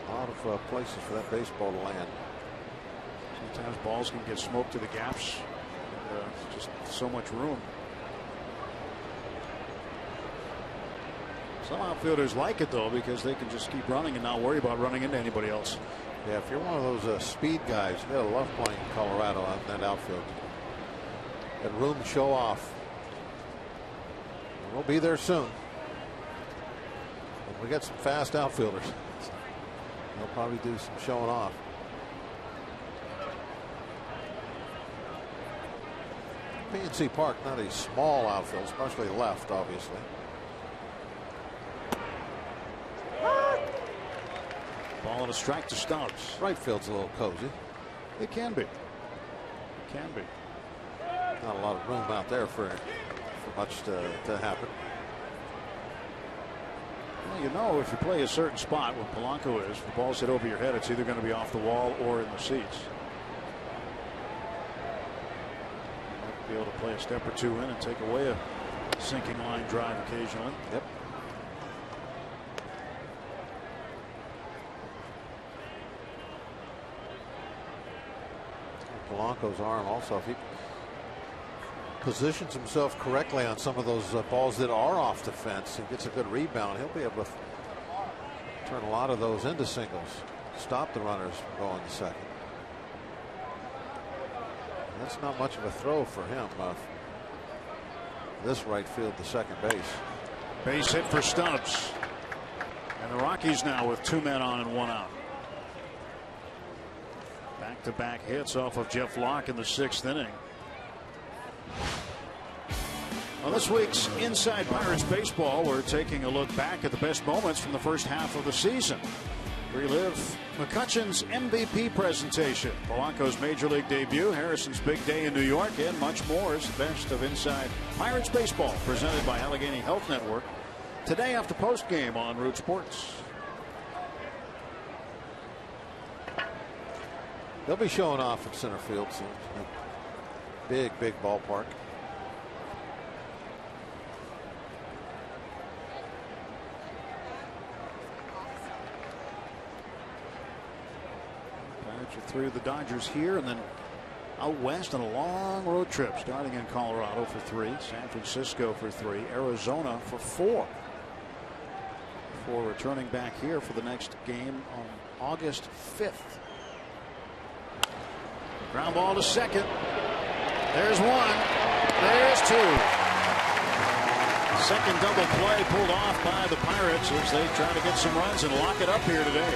A lot of places for that baseball to land. Sometimes balls can get smoked to the gaps. Just so much room. Some outfielders like it though because they can just keep running and not worry about running into anybody else. Yeah, if you're one of those speed guys, you gotta love playing in Colorado out in that outfield. That room to show off. We'll be there soon. And we got some fast outfielders. They'll probably do some showing off. PNC Park, not a small outfield, especially left, obviously. Ball and a strike to Stubbs. Right field's a little cozy. It can be. It can be. Not a lot of room out there for much to happen. Well, you know, if you play a certain spot where Polanco is, if the ball's hit over your head, it's either going to be off the wall or in the seats. Might be able to play a step or 2 in and take away a sinking line drive occasionally. Yep. Polanco's arm also, if he positions himself correctly on some of those balls that are off the fence and gets a good rebound, he'll be able to turn a lot of those into singles, stop the runners from going to second. That's not much of a throw for him. This right field to second base. Base hit for Stubbs. And the Rockies now with 2 men on and 1 out. Back-to-back hits off of Jeff Locke in the 6th inning. On this week's Inside Pirates Baseball, we're taking a look back at the best moments from the first half of the season. Relive McCutcheon's MVP presentation, Polanco's Major League debut, Harrison's big day in New York, and much more is the best of Inside Pirates Baseball, presented by Allegheny Health Network, today after postgame on Root Sports. They'll be showing off at center field soon. Big ballpark. Pirates are through the Dodgers here and then out west on a long road trip, starting in Colorado for 3, San Francisco for 3, Arizona for 4. Before returning back here for the next game on August 5th. Ground ball to second. There's 1. There's 2. Second double play pulled off by the Pirates as they try to get some runs and lock it up here today.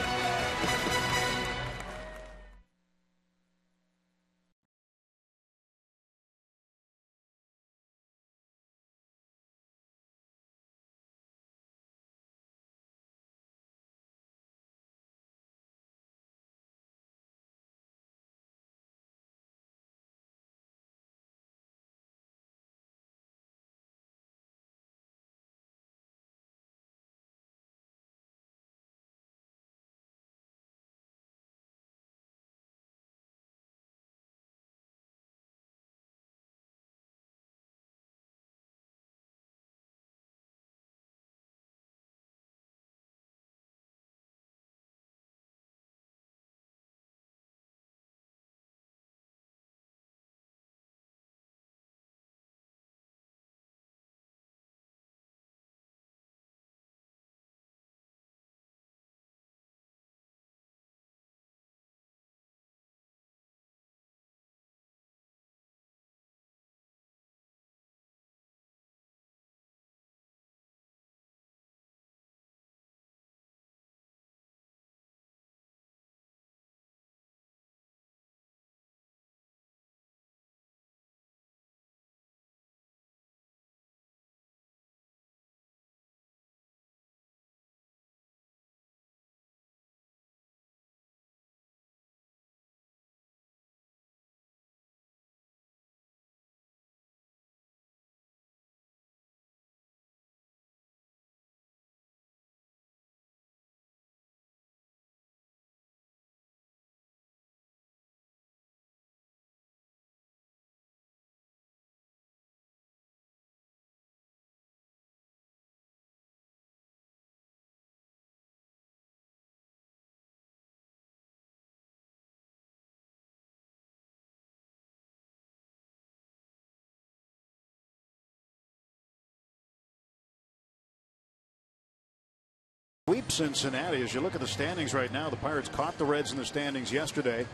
Sweep Cincinnati. As you look at the standings right now, the Pirates caught the Reds in the standings yesterday,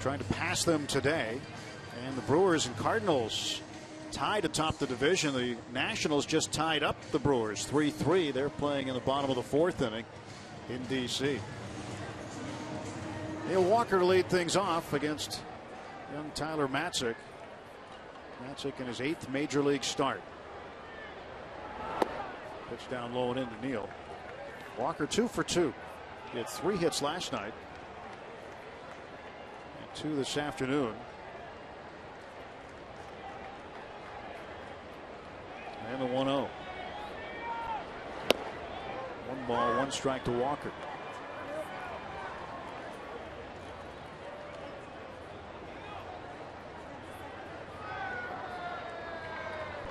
trying to pass them today. And the Brewers and Cardinals tied atop the division. The Nationals just tied up the Brewers 3-3. They're playing in the bottom of the 4th inning in D.C. Neil Walker to lead things off against young Tyler Matzik. Matzik in his 8th major league start. Pitch down low and into Neil. Walker 2 for 2. He had 3 hits last night and 2 this afternoon. And the 1-0. 1 ball, 1 strike to Walker.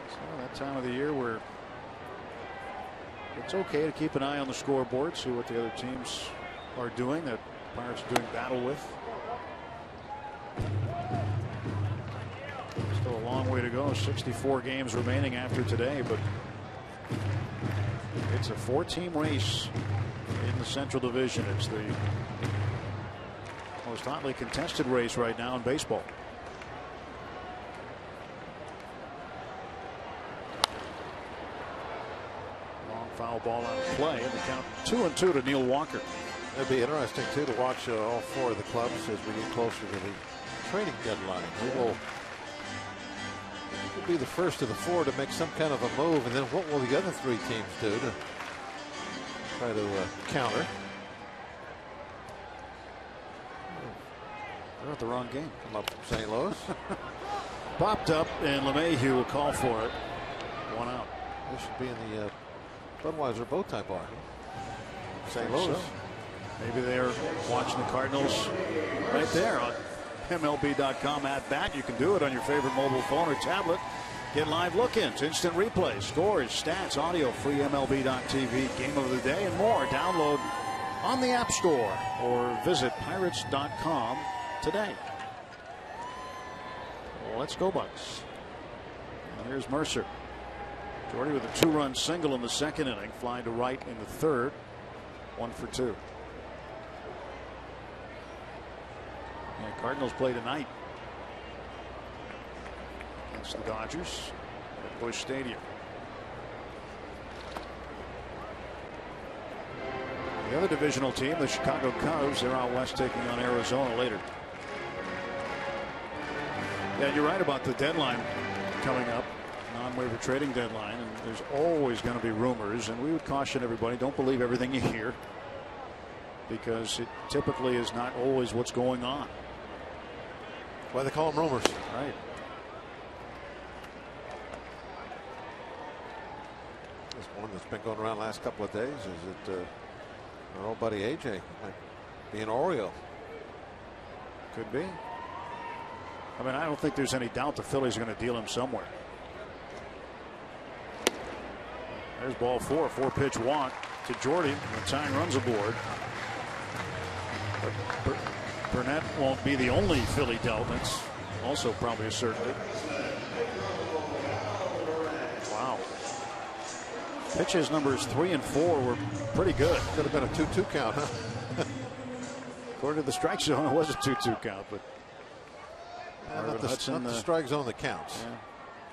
So that time of the year where it's okay to keep an eye on the scoreboard, see what the other teams are doing that Pirates are doing battle with. Still a long way to go. 64 games remaining after today, but it's a 4-team race in the Central Division. It's the most hotly contested race right now in baseball. Long foul ball out of play, and the count 2-2 to Neil Walker. It'd be interesting too to watch all 4 of the clubs as we get closer to the trading deadline. We will be the first of the 4 to make some kind of a move, and then what will the other 3 teams do to try to counter? They're at the wrong game. Come up from St. Louis. Popped up, and LeMahieu will call for it. 1 out. This should be in the Budweiser Bowtie Bar. St. Louis. So. Maybe they're watching the Cardinals right there on MLB.com at bat. You can do it on your favorite mobile phone or tablet. Get live look-ins, instant replays, scores, stats, audio, free MLB.tv, game of the day, and more. Download on the App Store or visit Pirates.com today. Well, let's go, Bucks. And here's Mercer. Jordy with a 2-run single in the 2nd inning, flying to right in the 3rd. 1 for 2. And Cardinals play tonight against the Dodgers at Busch Stadium. The other divisional team, the Chicago Cubs, they're out west taking on Arizona later. Yeah, you're right about the deadline coming up, non-waiver trading deadline, and there's always going to be rumors, and we would caution everybody, don't believe everything you hear, because it typically is not always what's going on. Why they call them rumors. Right. This one that's been going around the last couple of days is that our old buddy AJ might be an Oriole. Could be. I mean, I don't think there's any doubt the Phillies are going to deal him somewhere. There's ball 4, 4-pitch walk to Jordy. The tying runs aboard. But Burnett won't be the only Philly dealt. That's also probably a certainty. Wow. Pitches numbers 3 and 4 were pretty good. Could have been a 2-2 count, huh? According to the strike zone, it was a 2-2 count, but not the strike zone that counts. Yeah,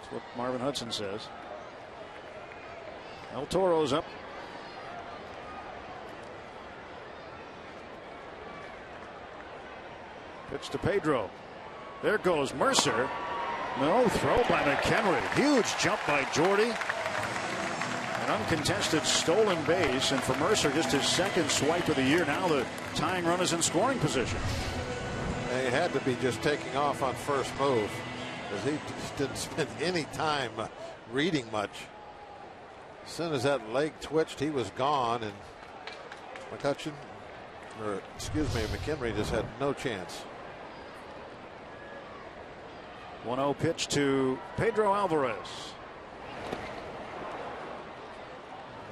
that's what Marvin Hudson says. El Toro's up. Pitch to Pedro. There goes Mercer. No throw by McHenry. Huge jump by Jordy. An uncontested stolen base, and for Mercer, just his 2nd swipe of the year. Now the tying run is in scoring position. He had to be just taking off on first move, because he just didn't spend any time reading much. As soon as that leg twitched, he was gone, and McHenry just had no chance. 1-0 pitch to Pedro Alvarez.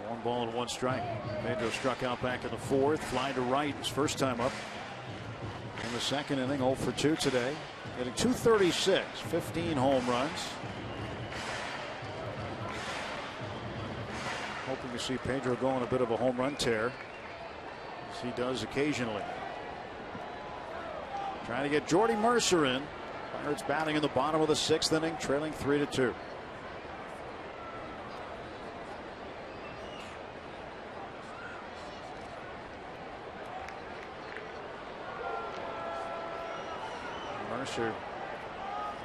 1 ball and 1 strike. Pedro struck out back in the 4th, flying to right his first time up in the 2nd inning. 0 for 2 today, hitting .236, 15 home runs. hoping to see Pedro go on a bit of a home run tear, as he does occasionally. Trying to get Jordy Mercer in. Pirates batting in the bottom of the 6th inning, trailing 3-2. Mercer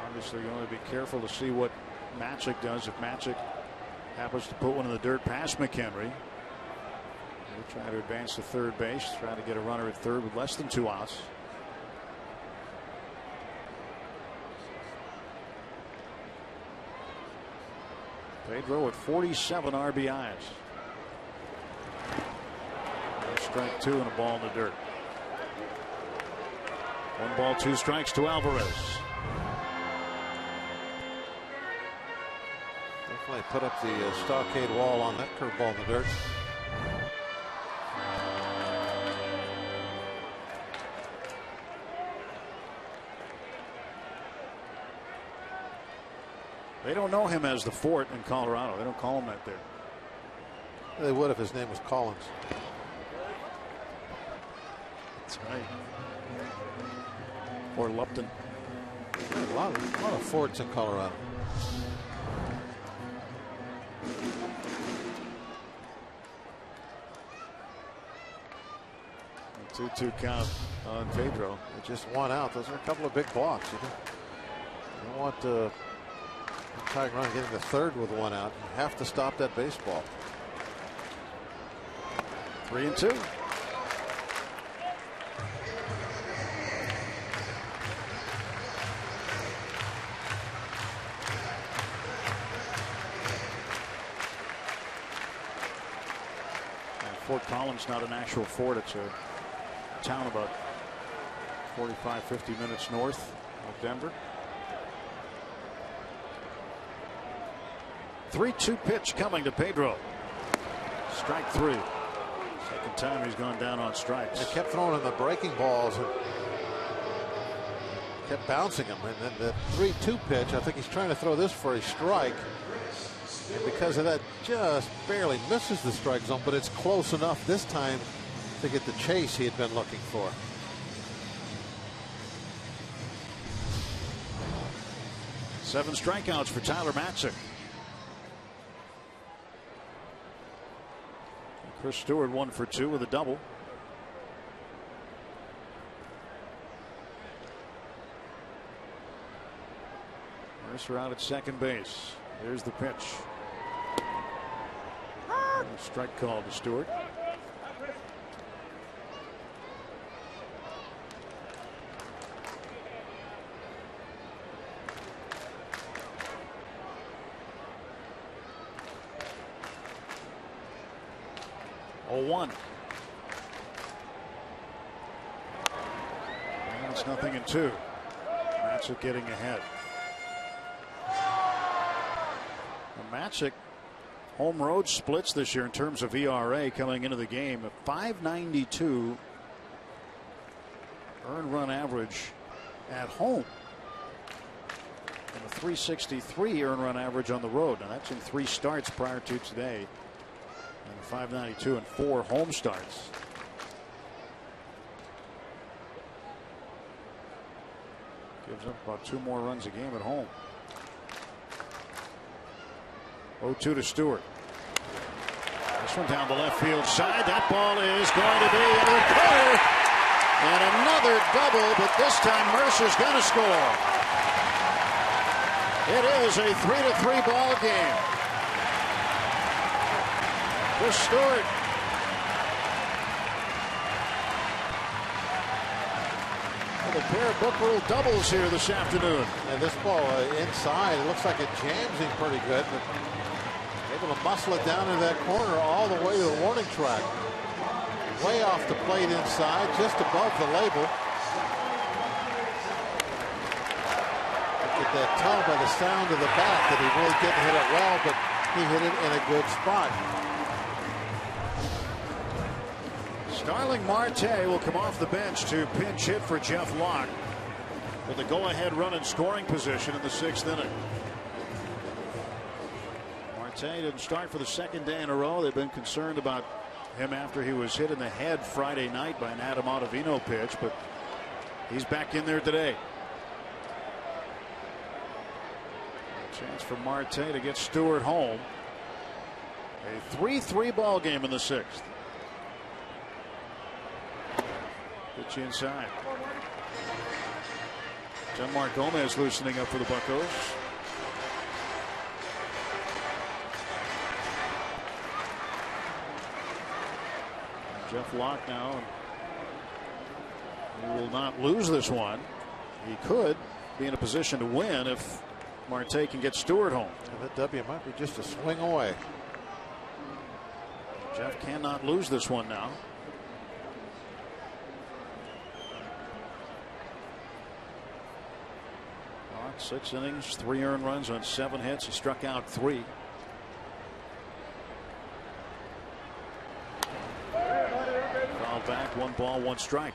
obviously going to be careful to see what Matzik does. If Matzik happens to put one in the dirt past McHenry, he'll try to advance to third base, try to get a runner at third with less than 2 outs. Pedro at 47 RBIs. Strike 2 and a ball in the dirt. 1 ball, 2 strikes to Alvarez. Definitely put up the stockade wall on that curveball in the dirt. They don't know him as the Fort in Colorado. They don't call him that there. They would if his name was Collins. That's right. Or Lupton. A lot of Forts in Colorado. 2-2 count on Pedro. Just 1 out. Those are a couple of big balks. You don't want to tying run getting the third with 1 out. You have to stop that baseball. 3-2. Fort Collins, not an actual fort. It's a town about 45-50 minutes north of Denver. 3-2 pitch coming to Pedro. Strike 3. Second time he's gone down on strikes. They kept throwing in the breaking balls and kept bouncing them. And then the 3-2 pitch, I think he's trying to throw this for a strike. And because of that, just barely misses the strike zone, but it's close enough this time to get the chase he had been looking for. Seven strikeouts for Tyler Matzik. Chris Stewart 1 for 2 with a double. Mercer out at second base. There's the pitch. Strike call to Stewart. One. And it's 0-2. Matzik getting ahead. Matzik home road splits this year in terms of ERA coming into the game. A .592 earned run average at home. And a .363 earned run average on the road. Now that's in 3 starts prior to today. And .592 and 4 home starts. Gives up about 2 more runs a game at home. 0-2 to Stewart. This one down the left field side. That ball is going to be into the corner. And another double, but this time Mercer's going to score. It is a 3-3 ball game. Chris Stewart. A pair of book rule doubles here this afternoon. And this ball inside, it looks like it jams him pretty good. But able to muscle it down in that corner all the way to the warning track. Way off the plate inside, just above the label. You could tell by the sound of the bat that he really didn't hit it well, but he hit it in a good spot. Starling Marte will come off the bench to pinch hit for Jeff Locke with the go-ahead run in scoring position in the 6th inning. Marte Marte didn't start for the second day in a row. They've been concerned about him after he was hit in the head Friday night by an Adam Ottavino pitch, but he's back in there today. A chance for Marte to get Stewart home. A 3-3 ball game in the 6th. Pitch inside. Jeanmar Gomez loosening up for the Buccos. Jeff Locke now. He will not lose this one. He could be in a position to win if Marte can get Stewart home. And that W might be just a swing away. Jeff cannot lose this one now. Locke, 6 innings, 3 earned runs on 7 hits. He struck out 3. Fouled back, 1 ball, 1 strike.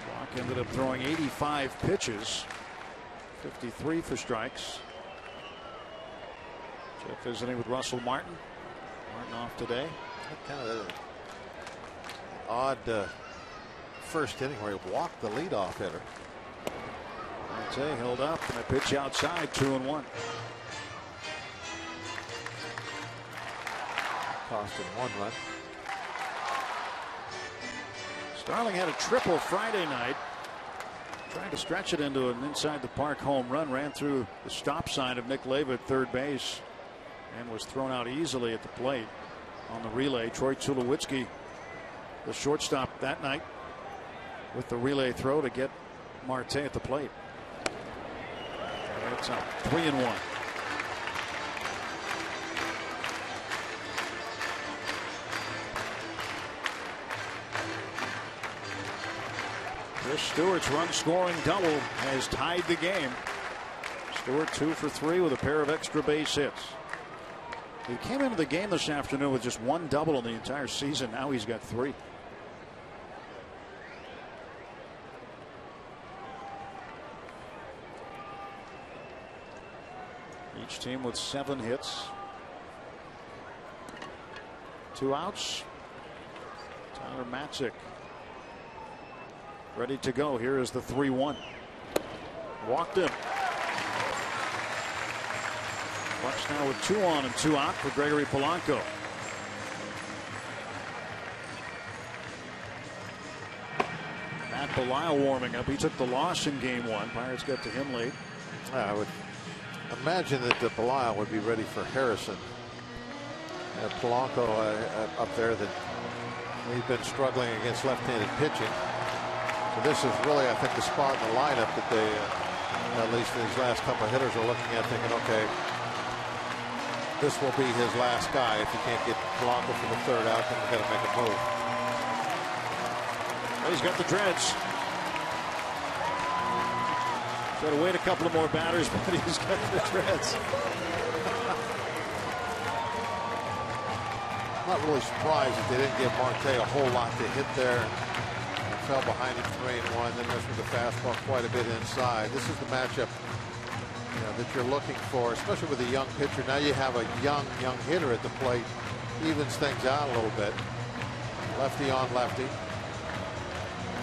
Locke ended up throwing 85 pitches, 53 for strikes. Jeff visiting with Russell Martin. Martin off today. Kind of an odd first inning where he walked the leadoff hitter. Marte held up and a pitch outside, 2-1. Cost him 1 run. Starling had a triple Friday night. Trying to stretch it into an inside the park home run. Ran through the stop sign of Nick Leva at third base and was thrown out easily at the plate on the relay. Troy Tulowitzki, the shortstop that night, with the relay throw to get Marte at the plate. It's up 3-1. Chris Stewart's run scoring double has tied the game. Stewart 2 for 3 with a pair of extra base hits. He came into the game this afternoon with just 1 double in the entire season. Now he's got 3. Each team with 7 hits. 2 outs. Tyler Matzik ready to go. Here is the 3-1. Walked him. Bucks now with 2 on and 2 out for Gregory Polanco. Matt Belisle warming up. He took the loss in game 1. Pirates got to him late. I would imagine that the Belisle would be ready for Harrison. Polanco up there, that he's been struggling against left-handed pitching. So this is really, I think, the spot in the lineup that they, at least these last couple of hitters, are looking at thinking, okay, this will be his last guy. If you can't get Polanco for the 3rd out, then we've got to make a move. Well, he's got the dreads. Got to wait a couple of more batters, but he's got the dreads. I'm not really surprised that they didn't give Marte a whole lot to hit there. Fell behind him 3-1. Then there's with the fastball quite a bit inside. This is the matchup that you're looking for, especially with a young pitcher. Now you have a young hitter at the plate. Evens things out a little bit. Lefty on lefty.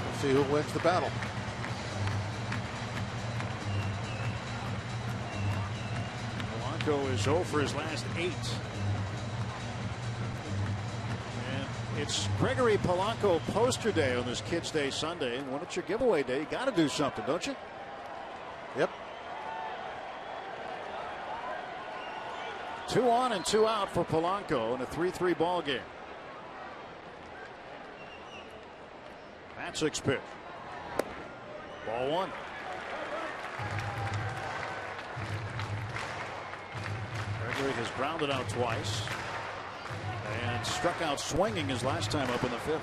We'll see who wins the battle. Polanco is 0 for his last 8. It's Gregory Polanco poster day on this Kids Day Sunday. And when it's your giveaway day, you got to do something, don't you? Yep. 2 on and 2 out for Polanco in a 3-3 ball game. Matzik's pitch. Ball 1. Gregory has grounded out twice and struck out swinging his last time up in the 5th.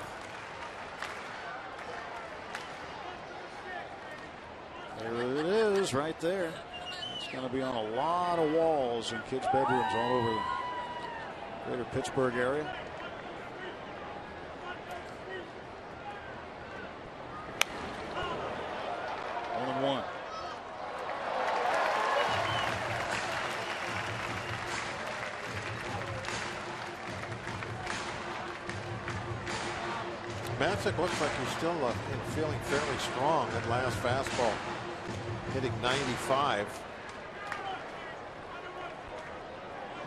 There it is right there. It's going to be on a lot of walls in kids' bedrooms all over the greater Pittsburgh area. Messick looks like he's still feeling fairly strong. That last fastball hitting 95.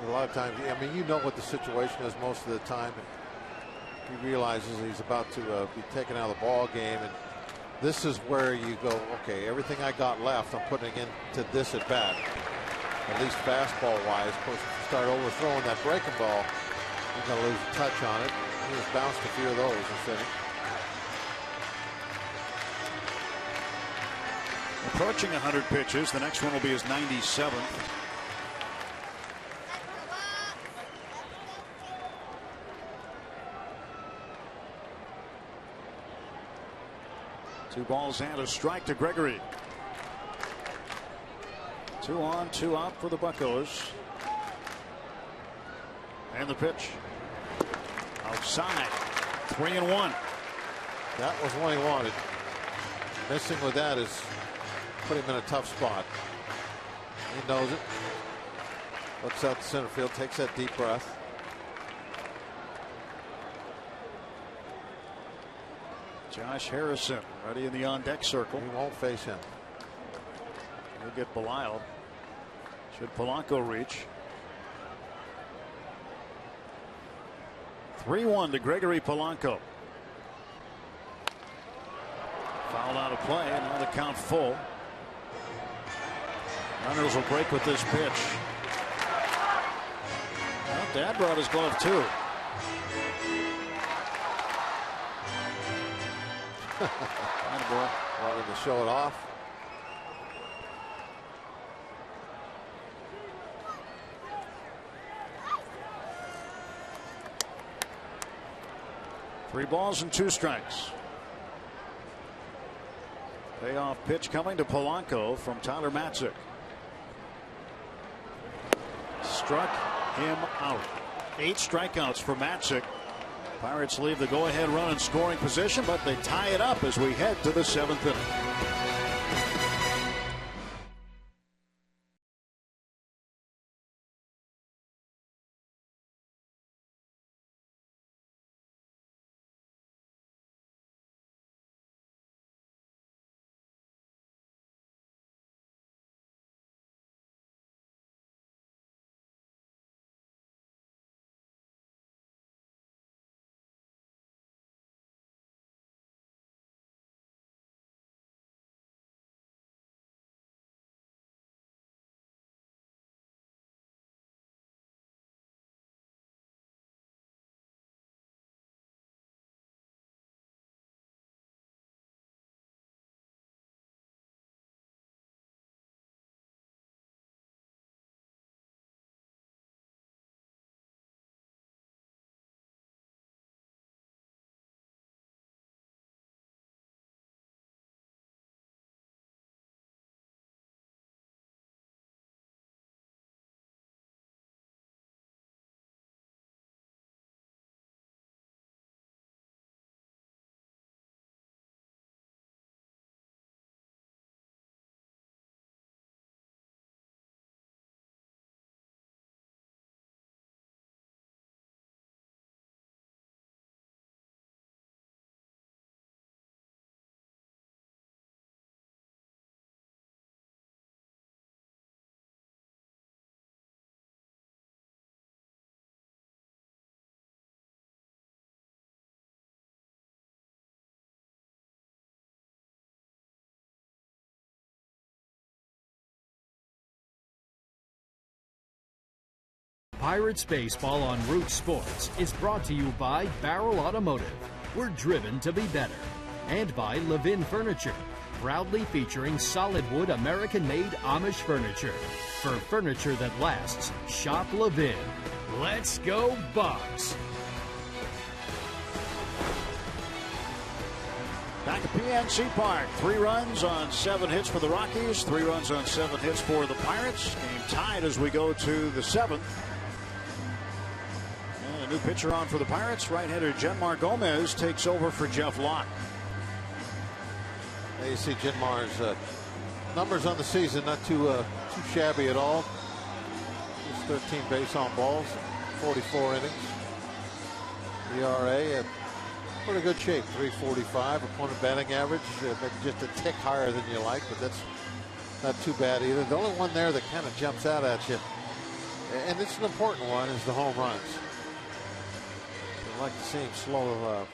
A lot of times, I mean, you know what the situation is most of the time. He realizes he's about to be taken out of the ball game, and this is where you go, okay, everything I got left, I'm putting into this at bat. At least fastball wise. Of course, if you start overthrowing that breaking ball, you're going to lose a touch on it. He has bounced a few of those instead. Approaching 100 pitches. The next one will be his 97th. Two balls and a strike to Gregory. 2 on, 2 out for the Buccos. And the pitch. Outside. 3-1. That was what he wanted. Missing with that is put him in a tough spot. He knows it. Looks out to center field, takes that deep breath. Josh Harrison ready in the on-deck circle. He won't face him. He'll get Belisle. Should Polanco reach. 3-1 to Gregory Polanco. Foul out of play, and now the count full. Runners will break with this pitch. Well, Dad brought his glove too. Wanted to show it off. Three balls and 2 strikes. Payoff pitch coming to Polanco from Tyler Matzik. Struck him out. 8 strikeouts for Matzik. Pirates leave the go-ahead run in scoring position, but they tie it up as we head to the 7th inning. Pirates Baseball on Root Sports is brought to you by Barrel Automotive. We're driven to be better. And by Levin Furniture, proudly featuring solid wood American-made Amish furniture. For furniture that lasts, shop Levin. Let's go Bucks! Back at PNC Park, 3 runs on 7 hits for the Rockies, 3 runs on 7 hits for the Pirates. Game tied as we go to the 7th. And a new pitcher on for the Pirates. Right-hander Jenmar Gomez takes over for Jeff Locke. There you see Jenmar's numbers on the season, not too shabby at all. Just 13 base on balls, 44 innings. ERA at Pretty good shape. 345 opponent batting average. Maybe just a tick higher than you like, but that's not too bad either. The only one there that kind of jumps out at you, and it's an important one, is the home runs. I'd like to see him slow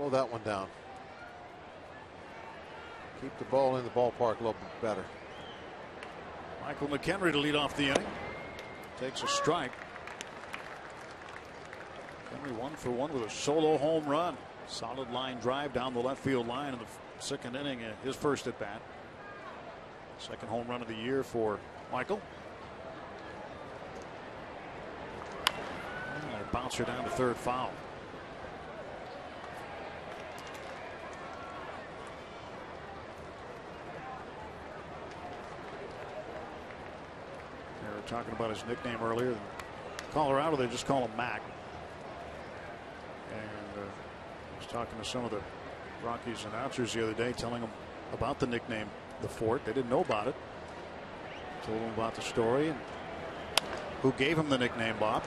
that one down. Keep the ball in the ballpark a little bit better. Michael McHenry to lead off the inning. Takes a strike. McHenry 1 for 1 with a solo home run. Solid line drive down the left field line in the second inning. His first at bat. Second home run of the year for Michael. And a bouncer down to third, foul. They were talking about his nickname earlier. In Colorado, they just call him Mac. And I was talking to some of the Rockies announcers the other day, telling them about the nickname The Fort. They didn't know about it. Told them about the story and who gave him the nickname, Bob.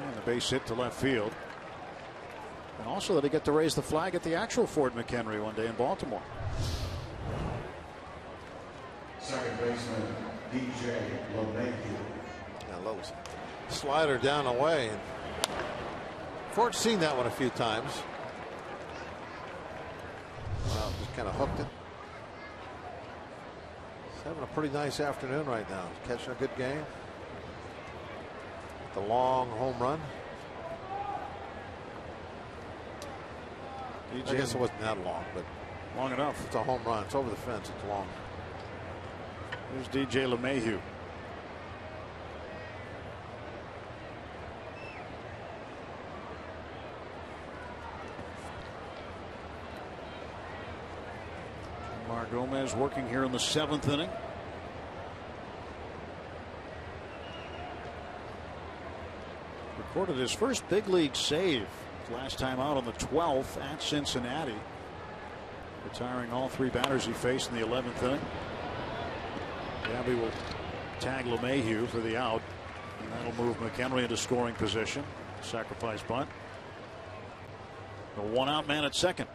And the base hit to left field. And also that he got to raise the flag at the actual Fort McHenry one day in Baltimore. Second baseman DJ LeMahieu. Yeah, little slider down away. And Fort's seen that one a few times. Wow, just kind of hooked it. He's having a pretty nice afternoon right now. Catching a good game. The long home run. I guess it wasn't that long, but long enough. It's a home run. It's over the fence. It's long. Here's DJ LeMahieu. Mar Gomez working here in the 7th inning. Recorded his first big league save last time out on the 12th at Cincinnati. Retiring all 3 batters he faced in the 11th inning. Gabby will tag LeMahieu for the out, and that'll move McHenry into scoring position. Sacrifice bunt. The 1-out man at second.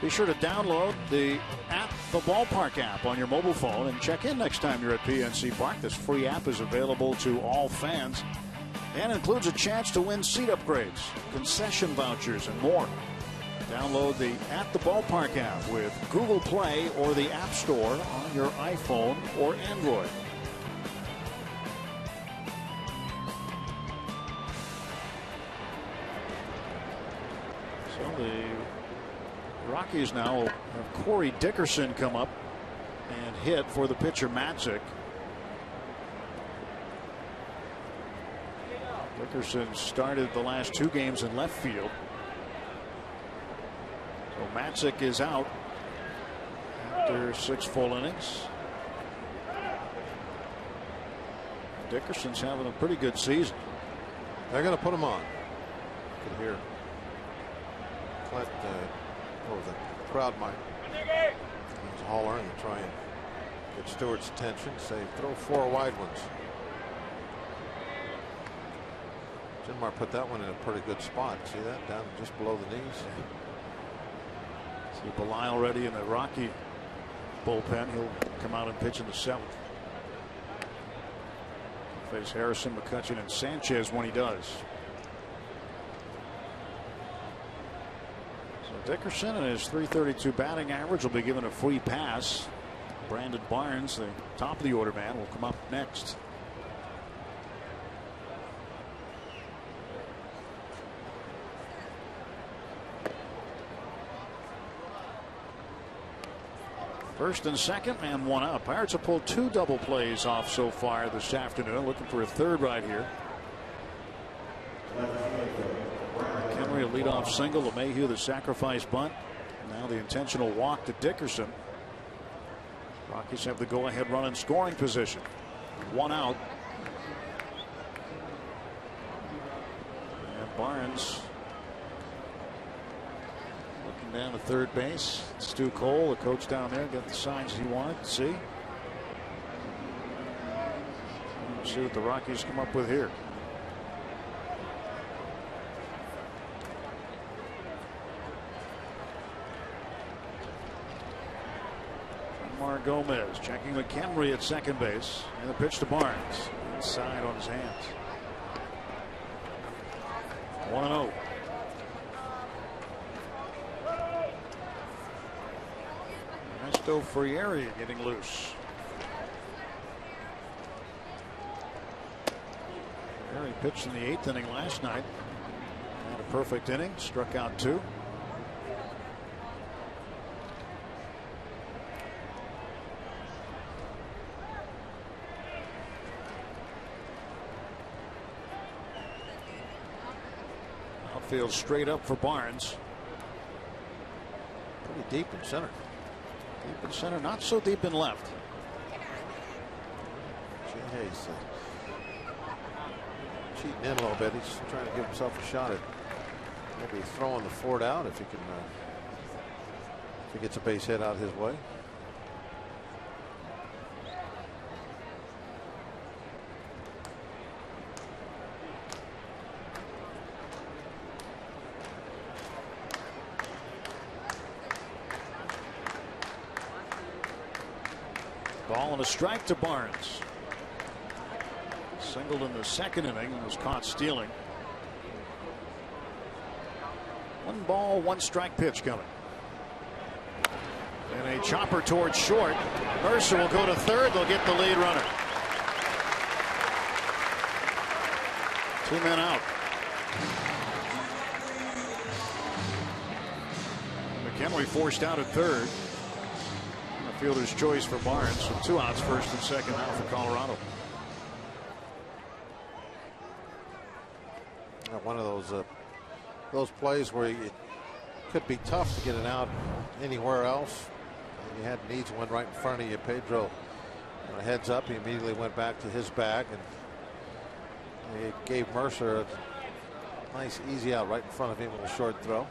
Be sure to download the At the Ballpark app on your mobile phone and check in next time you're at PNC Park. This free app is available to all fans and includes a chance to win seat upgrades, concession vouchers, and more. Download the At the Ballpark app with Google Play or the App Store on your iPhone or Android. So the Rockies now will have Corey Dickerson come up and hit for the pitcher Matzik. Dickerson started the last 2 games in left field. So Matzik is out after 6 full innings. Dickerson's having a pretty good season. They're going to put him on. You can hear Clint, the crowd might. He's hollering and try and get Stewart's attention. Say, throw 4 wide ones. Jinmar put that one in a pretty good spot. See that? Down just below the knees. See Belial already in the Rocky bullpen. He'll come out and pitch in the 7th. Face Harrison, McCutchen, and Sanchez when he does. So Dickerson and his .332 batting average will be given a free pass. Brandon Barnes, the top of the order man, will come up next. First and second, and 1 out. Pirates have pulled 2 double plays off so far this afternoon. Looking for a third right here. Henry, a leadoff single. LeMahieu, the sacrifice bunt. Now the intentional walk to Dickerson. Rockies have the go-ahead run in scoring position. 1 out. And Barnes looking down to third base. Stu Cole, the coach down there, got the signs he wanted to see. Let's see what the Rockies come up with here. Yanmar Gomez checking McHenry at second base. And the pitch to Barnes. Inside on his hands. 1-0. Ernesto Frieri getting loose. Frieri pitched in the 8th inning last night. Had a perfect inning. Struck out 2. Outfield straight up for Barnes. Pretty deep in center. Deep in center, not so deep in left. Hayes cheating in a little bit. He's trying to give himself a shot at maybe throwing the Ford out if he can. If he gets a base hit out his way. Ball and a strike to Barnes. Singled in the 2nd inning and was caught stealing. 1 ball, 1 strike pitch coming. And a chopper towards short. Mercer will go to 3rd. They'll get the lead runner. 2 men out. McHenry forced out at 3rd. Fielder's choice for Barnes with 2 outs, 1st and 2nd out for Colorado. One of those plays where it could be tough to get it out anywhere else. You had needs one right in front of you. Pedro heads up. He immediately went back to his bag and it gave Mercer a nice easy out right in front of him with a short throw.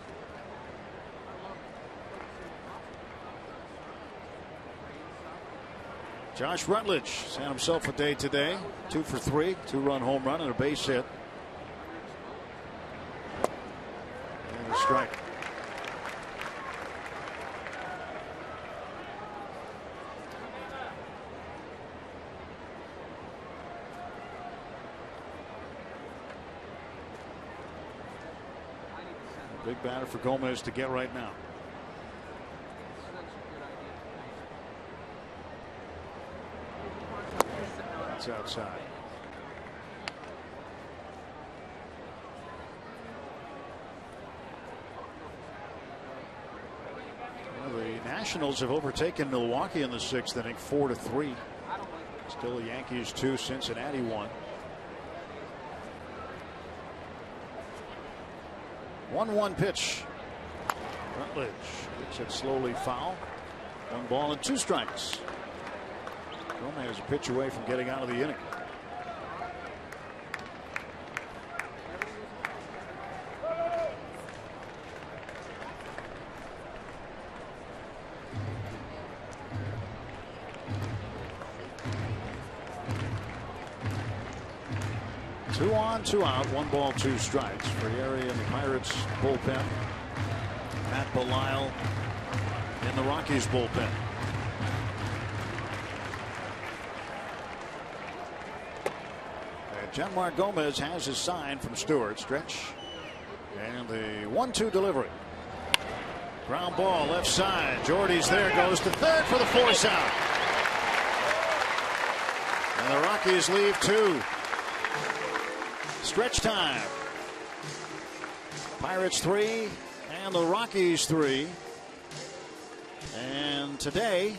Josh Rutledge had himself a day today. 2 for 3, 2-run home run and a base hit. And a strike. Big batter for Gomez to get right now. It's outside. Well, the Nationals have overtaken Milwaukee in the 6th inning, 4-3. Still the Yankees 2, Cincinnati 1. 1-1 pitch. Rutledge gets it slowly foul. 1 ball and 2 strikes. Gomez a pitch away from getting out of the inning. Two on, 2 out, 1 ball, 2 strikes. Frieri in the Pirates bullpen. Matt Belisle in the Rockies bullpen. Yanmar Gomez has his sign from Stewart. Stretch. And the 1-2 delivery. Ground ball left side. Jordy's there. Goes to 3rd for the force out. And the Rockies leave 2. Stretch time. Pirates 3 and the Rockies 3. And today,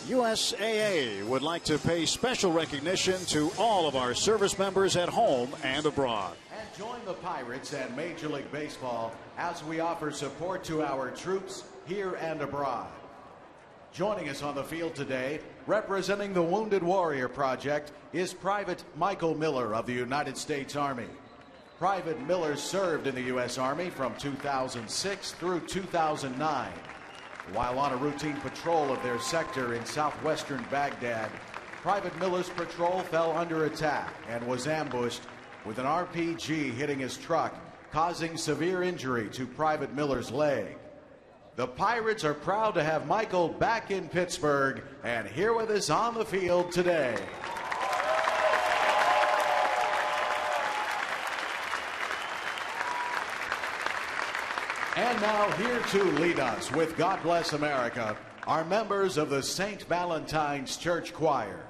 USAA would like to pay special recognition to all of our service members at home and abroad. And join the Pirates and Major League Baseball as we offer support to our troops here and abroad. Joining us on the field today, representing the Wounded Warrior Project, is Private Michael Miller of the United States Army. Private Miller served in the U.S. Army from 2006 through 2009. While on a routine patrol of their sector in southwestern Baghdad, Private Miller's patrol fell under attack and was ambushed with an RPG hitting his truck, causing severe injury to Private Miller's leg. The Pirates are proud to have Michael back in Pittsburgh and here with us on the field today. And now here to lead us with God Bless America are members of the St. Valentine's Church Choir.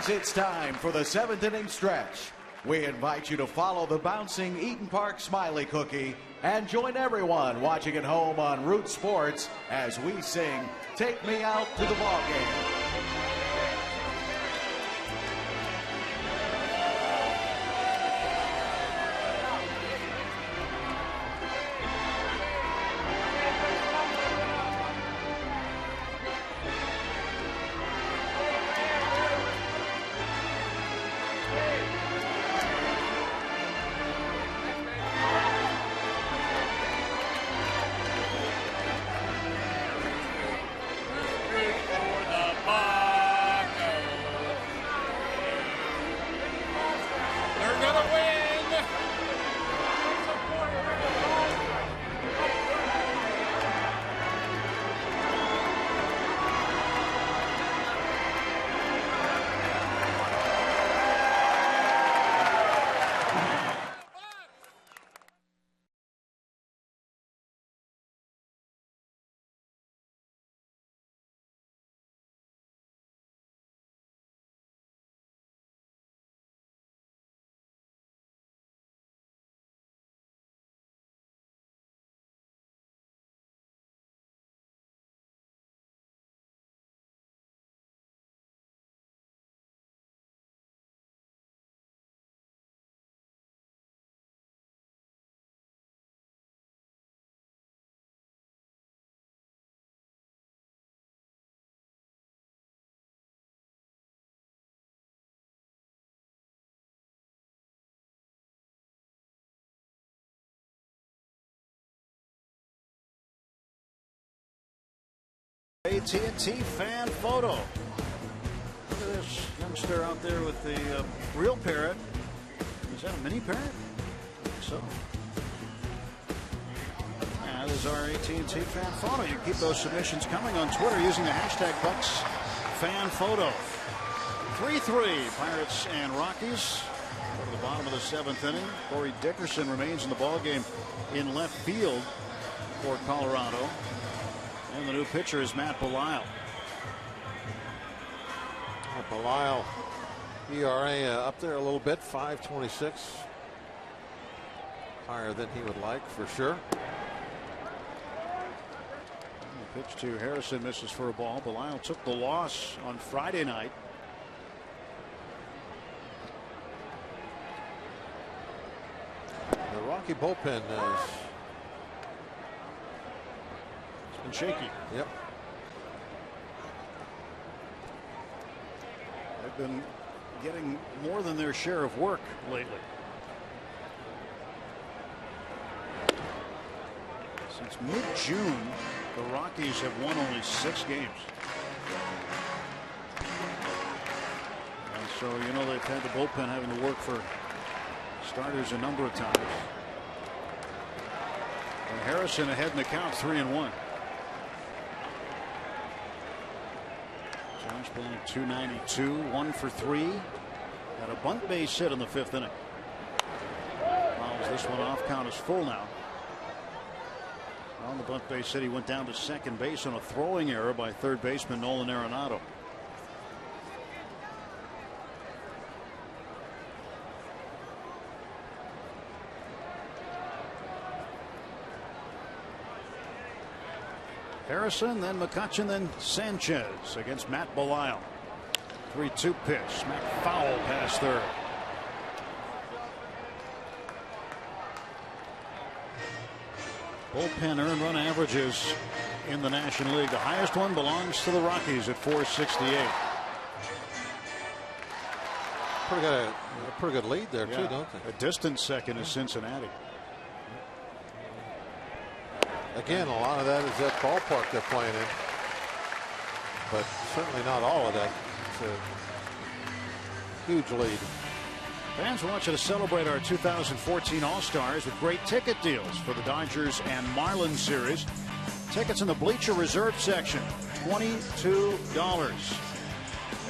Fans, it's time for the 7th inning stretch. We invite you to follow the bouncing Eaton Park Smiley Cookie and join everyone watching at home on Root Sports as we sing "Take Me Out to the Ball Game." AT&T fan photo. Look at this youngster out there with the real parrot. Is that a mini parrot? I think so. That is our AT&T fan photo. You can keep those submissions coming on Twitter using the hashtag #BucksFanPhoto. 3-3 Pirates and Rockies. Go to the bottom of the 7th inning. Corey Dickerson remains in the ballgame in left field for Colorado. And the new pitcher is Matt Belisle. Belisle, ERA up there a little bit, 5.26. Higher than he would like, for sure. The pitch to Harrison misses for a ball. Belisle took the loss on Friday night. The Rocky bullpen is been shaky. Yep. They've been getting more than their share of work lately. Since mid-June, the Rockies have won only 6 games. And so, you know, they've had the bullpen having to work for starters a number of times. And Harrison ahead in the count, 3-1. Josh Bell 292, 1 for 3 Had a bunt base hit in the 5th inning. Fouls this one off. Count is full now. On the bunt base hit, he went down to second base on a throwing error by third baseman Nolan Arenado. Harrison, then McCutchen, then Sanchez against Matt Belisle. 3-2 pitch. Smack foul past third. Bullpen earned run averages in the National League. The highest one belongs to the Rockies at 468. Pretty good lead there, too, don't they? A distant second is Cincinnati. Again, a lot of that is that ballpark they're playing in, but certainly not all of that. It's a huge lead. Fans want you to celebrate our 2014 All-Stars with great ticket deals for the Dodgers and Marlins series. Tickets in the bleacher reserve section, $22.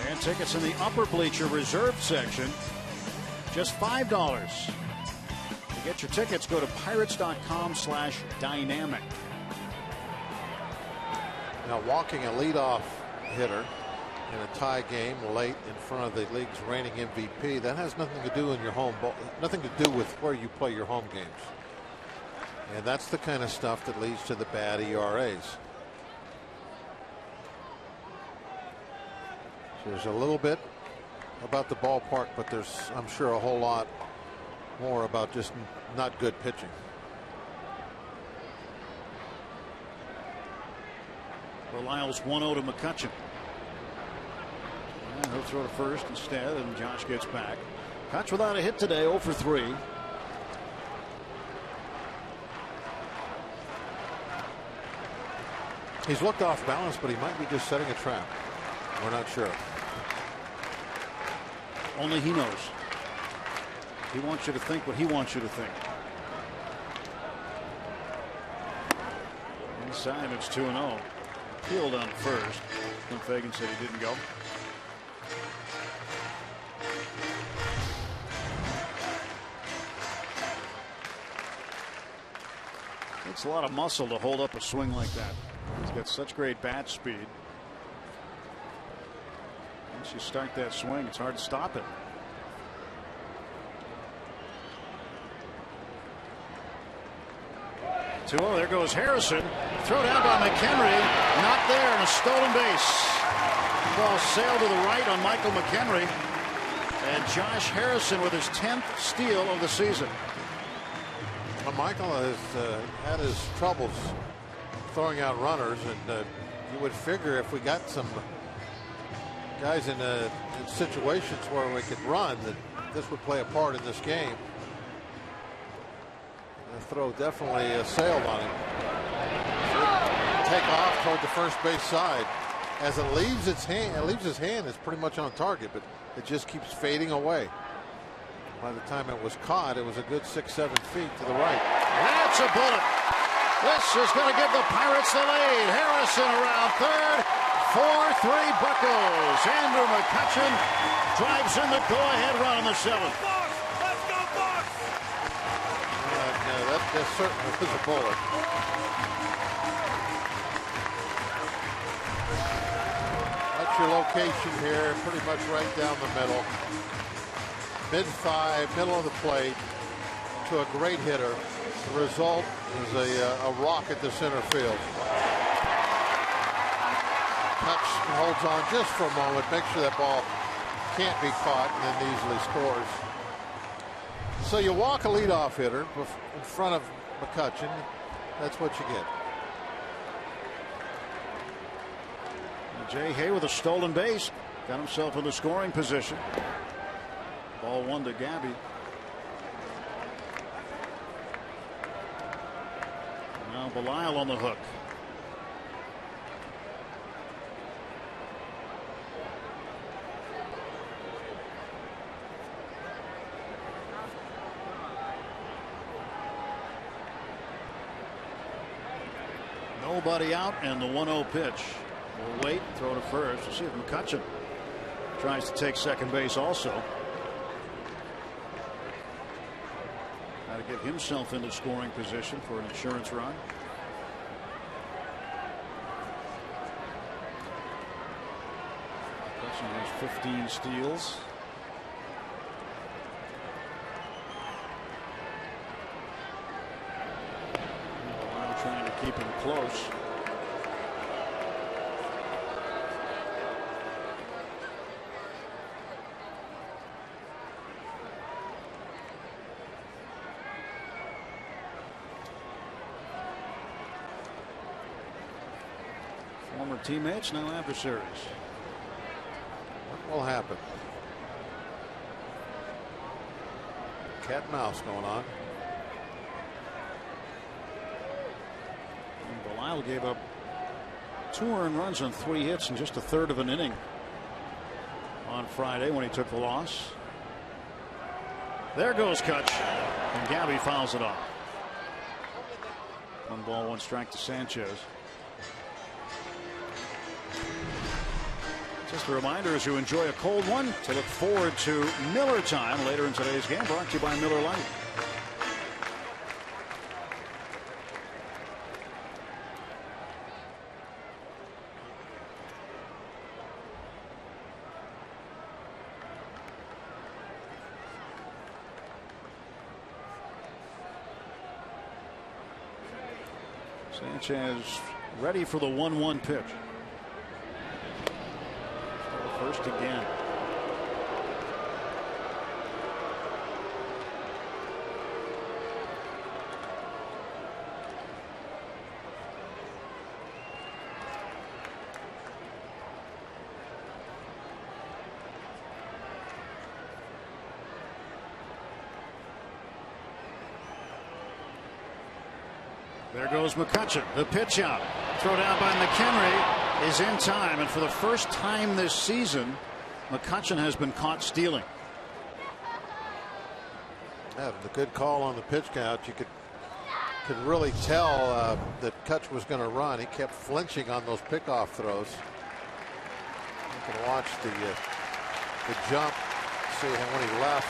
And tickets in the upper bleacher reserve section, just $5. To get your tickets, go to pirates.com/dynamic. Now, walking a leadoff hitter in a tie game late in front of the league's reigning MVP, that has nothing to do in your home, nothing to do with where you play your home games. And that's the kind of stuff that leads to the bad ERAs. So there's a little bit about the ballpark, but there's, I'm sure, a whole lot more about just not good pitching. Belisle's 1-0 to McCutchen. And he'll throw to first instead, and Josh gets back. Kutch without a hit today, 0 for 3. He's looked off balance, but he might be just setting a trap. We're not sure. Only he knows. He wants you to think what he wants you to think. Inside, it's 2-0. Peeled on first. Clint Fagan said he didn't go. It's a lot of muscle to hold up a swing like that. He's got such great bat speed. Once you start that swing, it's hard to stop it. 2-0. There goes Harrison. Throw down by McHenry. Not there, and a stolen base. Ball sailed to the right on Michael McHenry. And Josh Harrison with his 10th steal of the season. Well, Michael has had his troubles throwing out runners, and you would figure if we got some guys in situations where we could run, that this would play a part in this game. The throw definitely sailed on him. Take off toward the first base side. As it leaves his hand, it's pretty much on target, but it just keeps fading away. By the time it was caught, it was a good 6-7 feet to the right. That's a bullet. This is going to give the Pirates the lead. Harrison around third. 4-3 Buccos. Andrew McCutchen drives in the go-ahead run in the 7th. That certainly was a bullet. That's your location here, pretty much right down the middle. Mid-5, middle of the plate, to a great hitter. The result is a rocket to center field. Kutch holds on just for a moment, makes sure that ball can't be caught, and then easily scores. So you walk a leadoff hitter in front of McCutchen. That's what you get. Jay Hay with a stolen base. Got himself in the scoring position. Ball 1 to Gabby. Now Belisle on the hook. Nobody out, and the 1-0 pitch. We'll wait, throw to first. We'll see if McCutchen tries to take second base also. Try to get himself into scoring position for an insurance run. Hudson has 15 steals. Trying to keep him close. Former teammates, now adversaries. What will happen? Cat and mouse going on. Belisle gave up 2 earned runs on 3 hits in just a third of an inning on Friday when he took the loss. There goes Kutch, and Gabby fouls it off. 1 ball, 1 strike to Sanchez. Just a reminder, as you enjoy a cold one, to look forward to Miller time later in today's game, brought to you by Miller Lite. Sanchez ready for the 1-1 pitch. First again. There goes McCutchen. The pitch out. Throw down by McHenry is in time, and for the first time this season, McCutchen has been caught stealing. Yeah, the good call on the pitch count. You could really tell that Kutch was going to run. He kept flinching on those pickoff throws. You can watch the jump. See him when he left.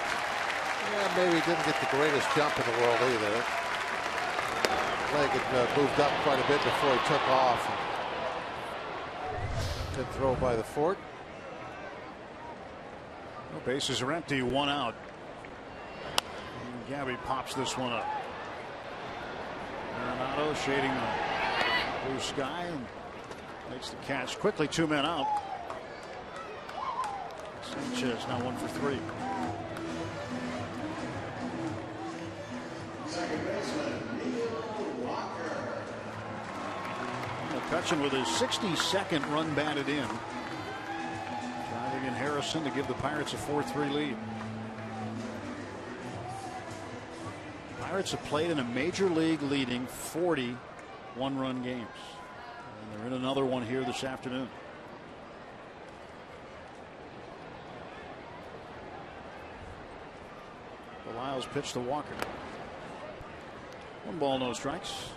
Yeah, maybe he didn't get the greatest jump in the world either. Leg had moved up quite a bit before he took off. Good throw by the Fort. No, bases are empty, 1 out. And Gabby pops this one up. Arenado shading the blue sky and makes the catch quickly. 2 men out. Sanchez now 1 for 3. Second baseman McCutchen with his 62nd run batted in. Driving in Harrison to give the Pirates a 4-3 lead. Pirates have played in a major league leading 40 one-run games. And they're in another one here this afternoon. Belisle's pitch to Walker. 1 ball, no strikes.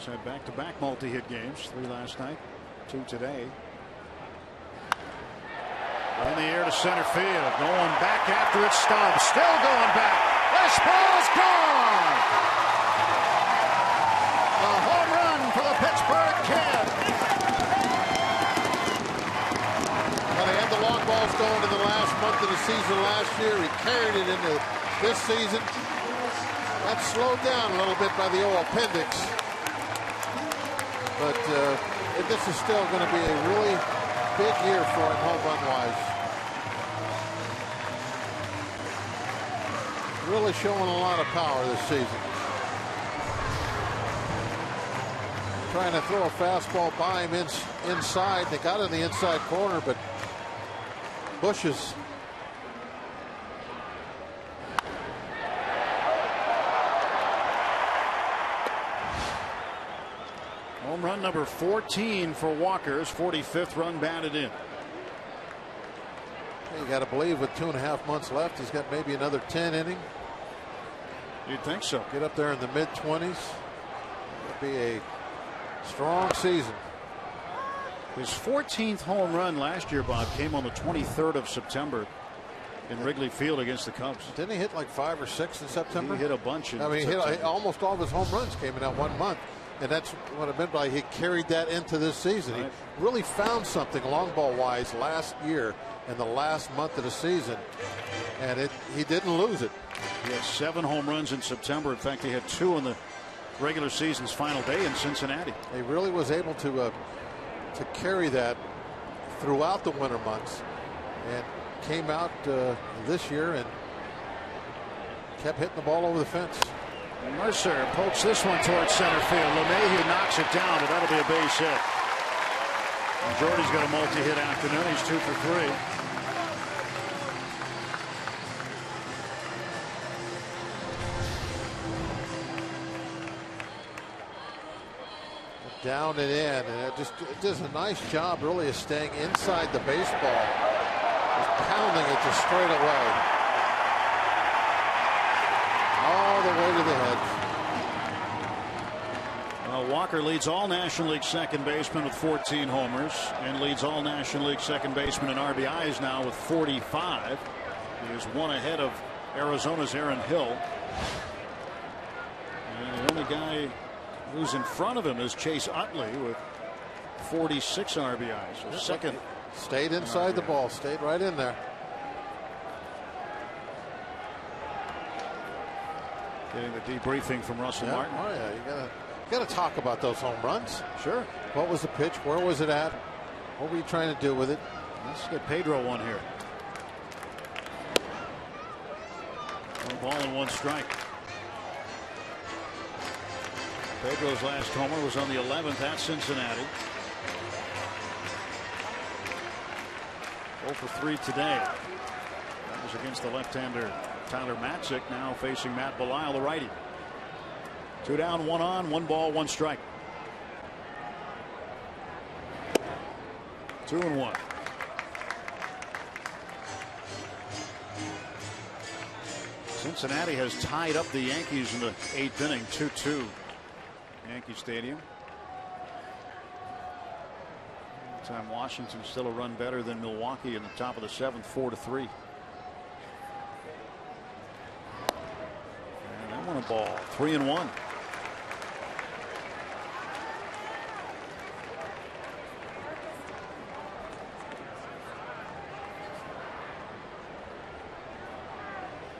Had back-to-back multi-hit games, 3 last night, 2 today. In the air to center field, going back after it. Stubbs still going back. This ball's gone. A home run for the Pittsburgh Kid. Well, they had the long balls going in the last month of the season last year. He carried it into this season. That slowed down a little bit by the old appendix. But this is still going to be a really big year for him home run-wise. Really showing a lot of power this season. Trying to throw a fastball by him inside. They got in the inside corner, but Bushes. Home run number 14 for Walker. His 45th run batted in. You got to believe with 2.5 months left, he's got maybe another 10 inning. You'd think so. Get up there in the mid-20s. It'd be a Strong season. His 14th home run last year, Bob, came on the 23rd of September in Wrigley Field against the Cubs. Didn't he hit like 5 or 6 in September? He hit a bunch in September. Almost all of his home runs came in that 1 month. And that's what I meant by he carried that into this season. Right. He really found something long ball wise last year in the last month of the season. And he didn't lose it. He had 7 home runs in September. In fact, he had 2 in the regular season's final day in Cincinnati. He really was able to carry that throughout the winter months, and came out this year and kept hitting the ball over the fence. Mercer pokes this one towards center field. LeMahieu knocks it down, but that'll be a base hit. And Jordy's got a multi-hit afternoon. He's 2 for 3. Down and in, and it does a nice job really of staying inside the baseball. Just pounding it just straight away. All the way to the head. Walker leads all National League second basemen with 14 homers and leads all National League second basemen in RBIs now with 45. He is 1 ahead of Arizona's Aaron Hill. And the only guy who's in front of him is Chase Utley with 46 RBIs. So second. Stayed inside the ball, stayed right in there. Getting the debriefing from Russell Martin. Oh yeah, you gotta talk about those home runs. Sure. What was the pitch? Where was it at? What were you trying to do with it? Let's get Pedro one here. 1 ball and 1 strike. Pedro's last homer was on the 11th at Cincinnati. 0 for 3 today. That was against the left-hander Tyler Matzik, now facing Matt Belisle, the righty. 2 down, 1 on, 1 ball, 1 strike. 2-1. Cincinnati has tied up the Yankees in the 8th inning, 2-2. Yankee Stadium. Time Washington still a run better than Milwaukee in the top of the 7th, 4-3. And they won a ball, 3-1.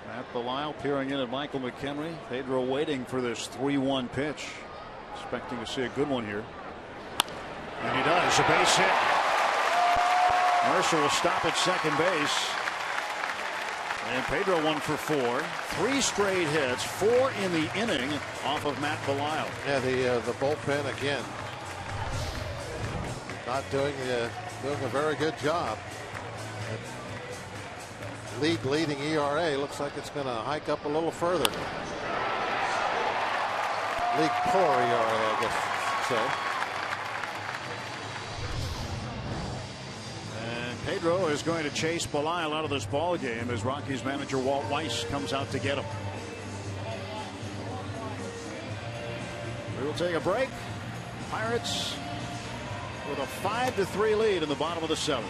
Matt Belisle peering in at Michael McHenry. Pedro waiting for this 3-1 pitch. Expecting to see a good one here. And he does. A base hit. Mercer will stop at second base. And Pedro 1 for 4. 3 straight hits, 4 in the inning off of Matt Belisle. Yeah, the bullpen again. Not doing a very good job. Leading ERA looks like it's going to hike up a little further. League poor ERA, I guess so. And Pedro is going to chase Belisle out of this ball game as Rockies manager Walt Weiss comes out to get him. We will take a break. Pirates with a 5-3 lead in the bottom of the 7th.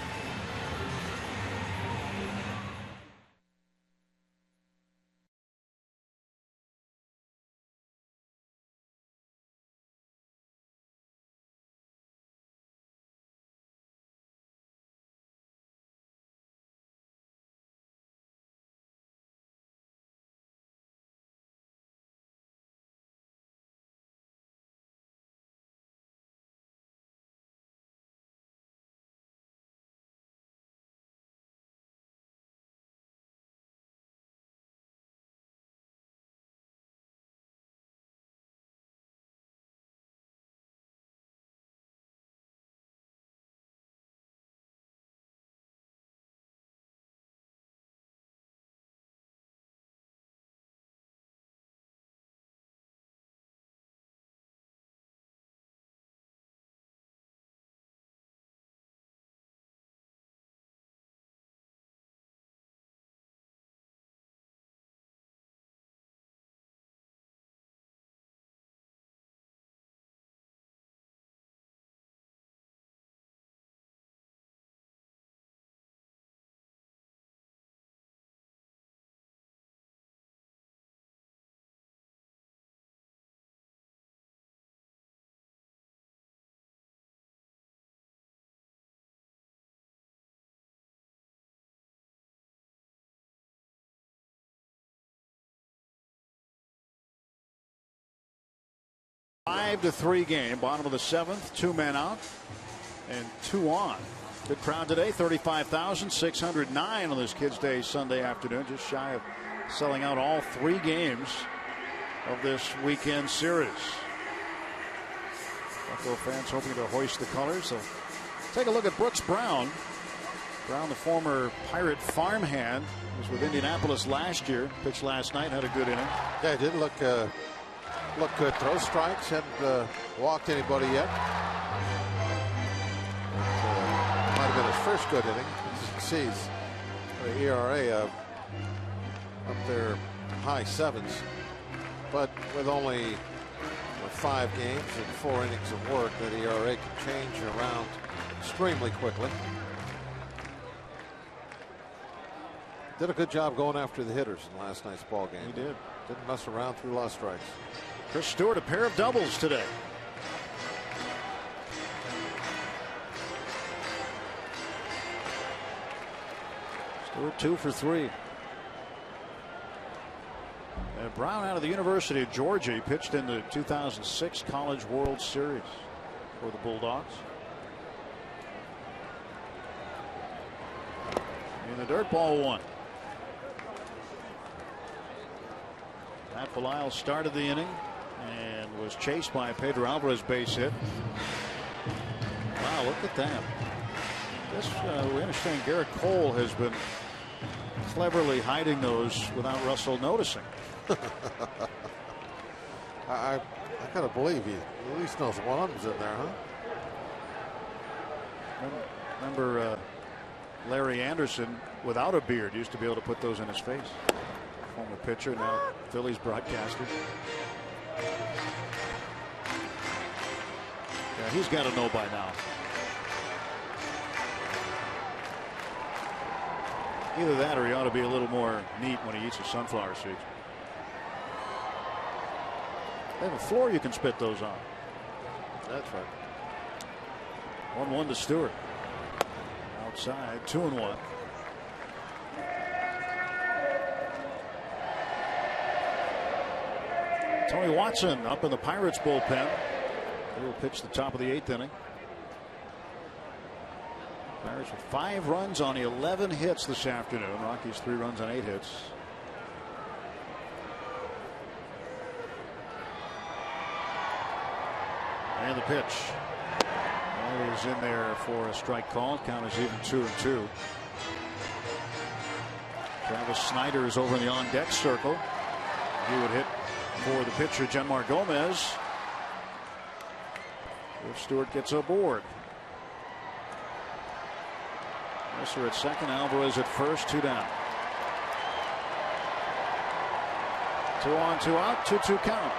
5-3 game, bottom of the 7th, 2 men out and 2 on. Good crowd today, 35,609 on this Kids Day Sunday afternoon, just shy of selling out all 3 games of this weekend series. Buffalo fans hoping to hoist the colors. So take a look at Brooks Brown. Brown, the former Pirate farmhand, was with Indianapolis last year, pitched last night, had a good inning. Yeah, it didn't look good. Throw strikes, hadn't walked anybody yet. Might have been his first good inning. As you can see, the ERA up there high 7s, but with only 5 games and 4 innings of work, that ERA can change around extremely quickly. Did a good job going after the hitters in last night's ball game. He did. Didn't mess around, through a lot of strikes. Chris Stewart, a pair of doubles today. Stewart 2 for 3. And Brown out of the University of Georgia. He pitched in the 2006 College World Series for the Bulldogs. In the dirt, ball 1. Matt Belisle started the inning and was chased by a Pedro Alvarez base hit. Wow, look at that. We understand Garrett Cole has been cleverly hiding those without Russell noticing. I gotta believe he at least knows one of them's in there, huh? Remember Larry Anderson, without a beard, used to be able to put those in his face. Former pitcher, now Phillies broadcaster. Yeah, he's got to know by now. Either that or he ought to be a little more neat when he eats his sunflower seeds. They have a floor you can spit those on. That's right. 1-1 to Stewart. Outside, 2-1. Tony Watson up in the Pirates bullpen. He will pitch the top of the 8th inning. Pirates with 5 runs on 11 hits this afternoon. Rockies 3 runs on 8 hits. And the pitch is in there for a strike call. Count is even 2-2. Travis Snyder is over in the on deck circle. He would hit for the pitcher Genmar Gomez if Stewart gets aboard. Mercer at second, Alvarez at first, 2 down. 2 on, 2 out, 2-2 count.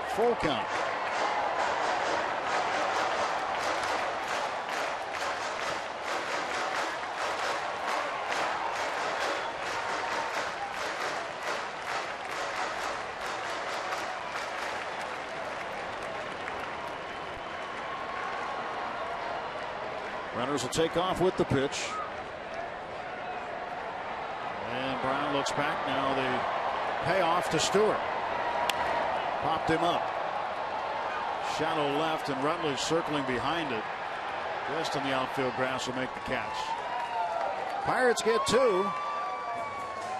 Full count. Runners will take off with the pitch. And Brown looks back. Now the payoff to Stewart. Popped him up. Shallow left, and Rutledge circling behind it. Just on the outfield grass will make the catch. Pirates get 2.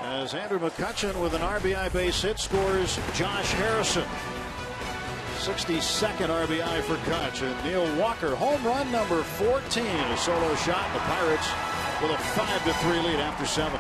As Andrew McCutchen with an RBI base hit scores Josh Harrison. 62nd RBI for Kutch, and Neil Walker home run number 14, a solo shot, and the Pirates with a 5-3 lead after 7.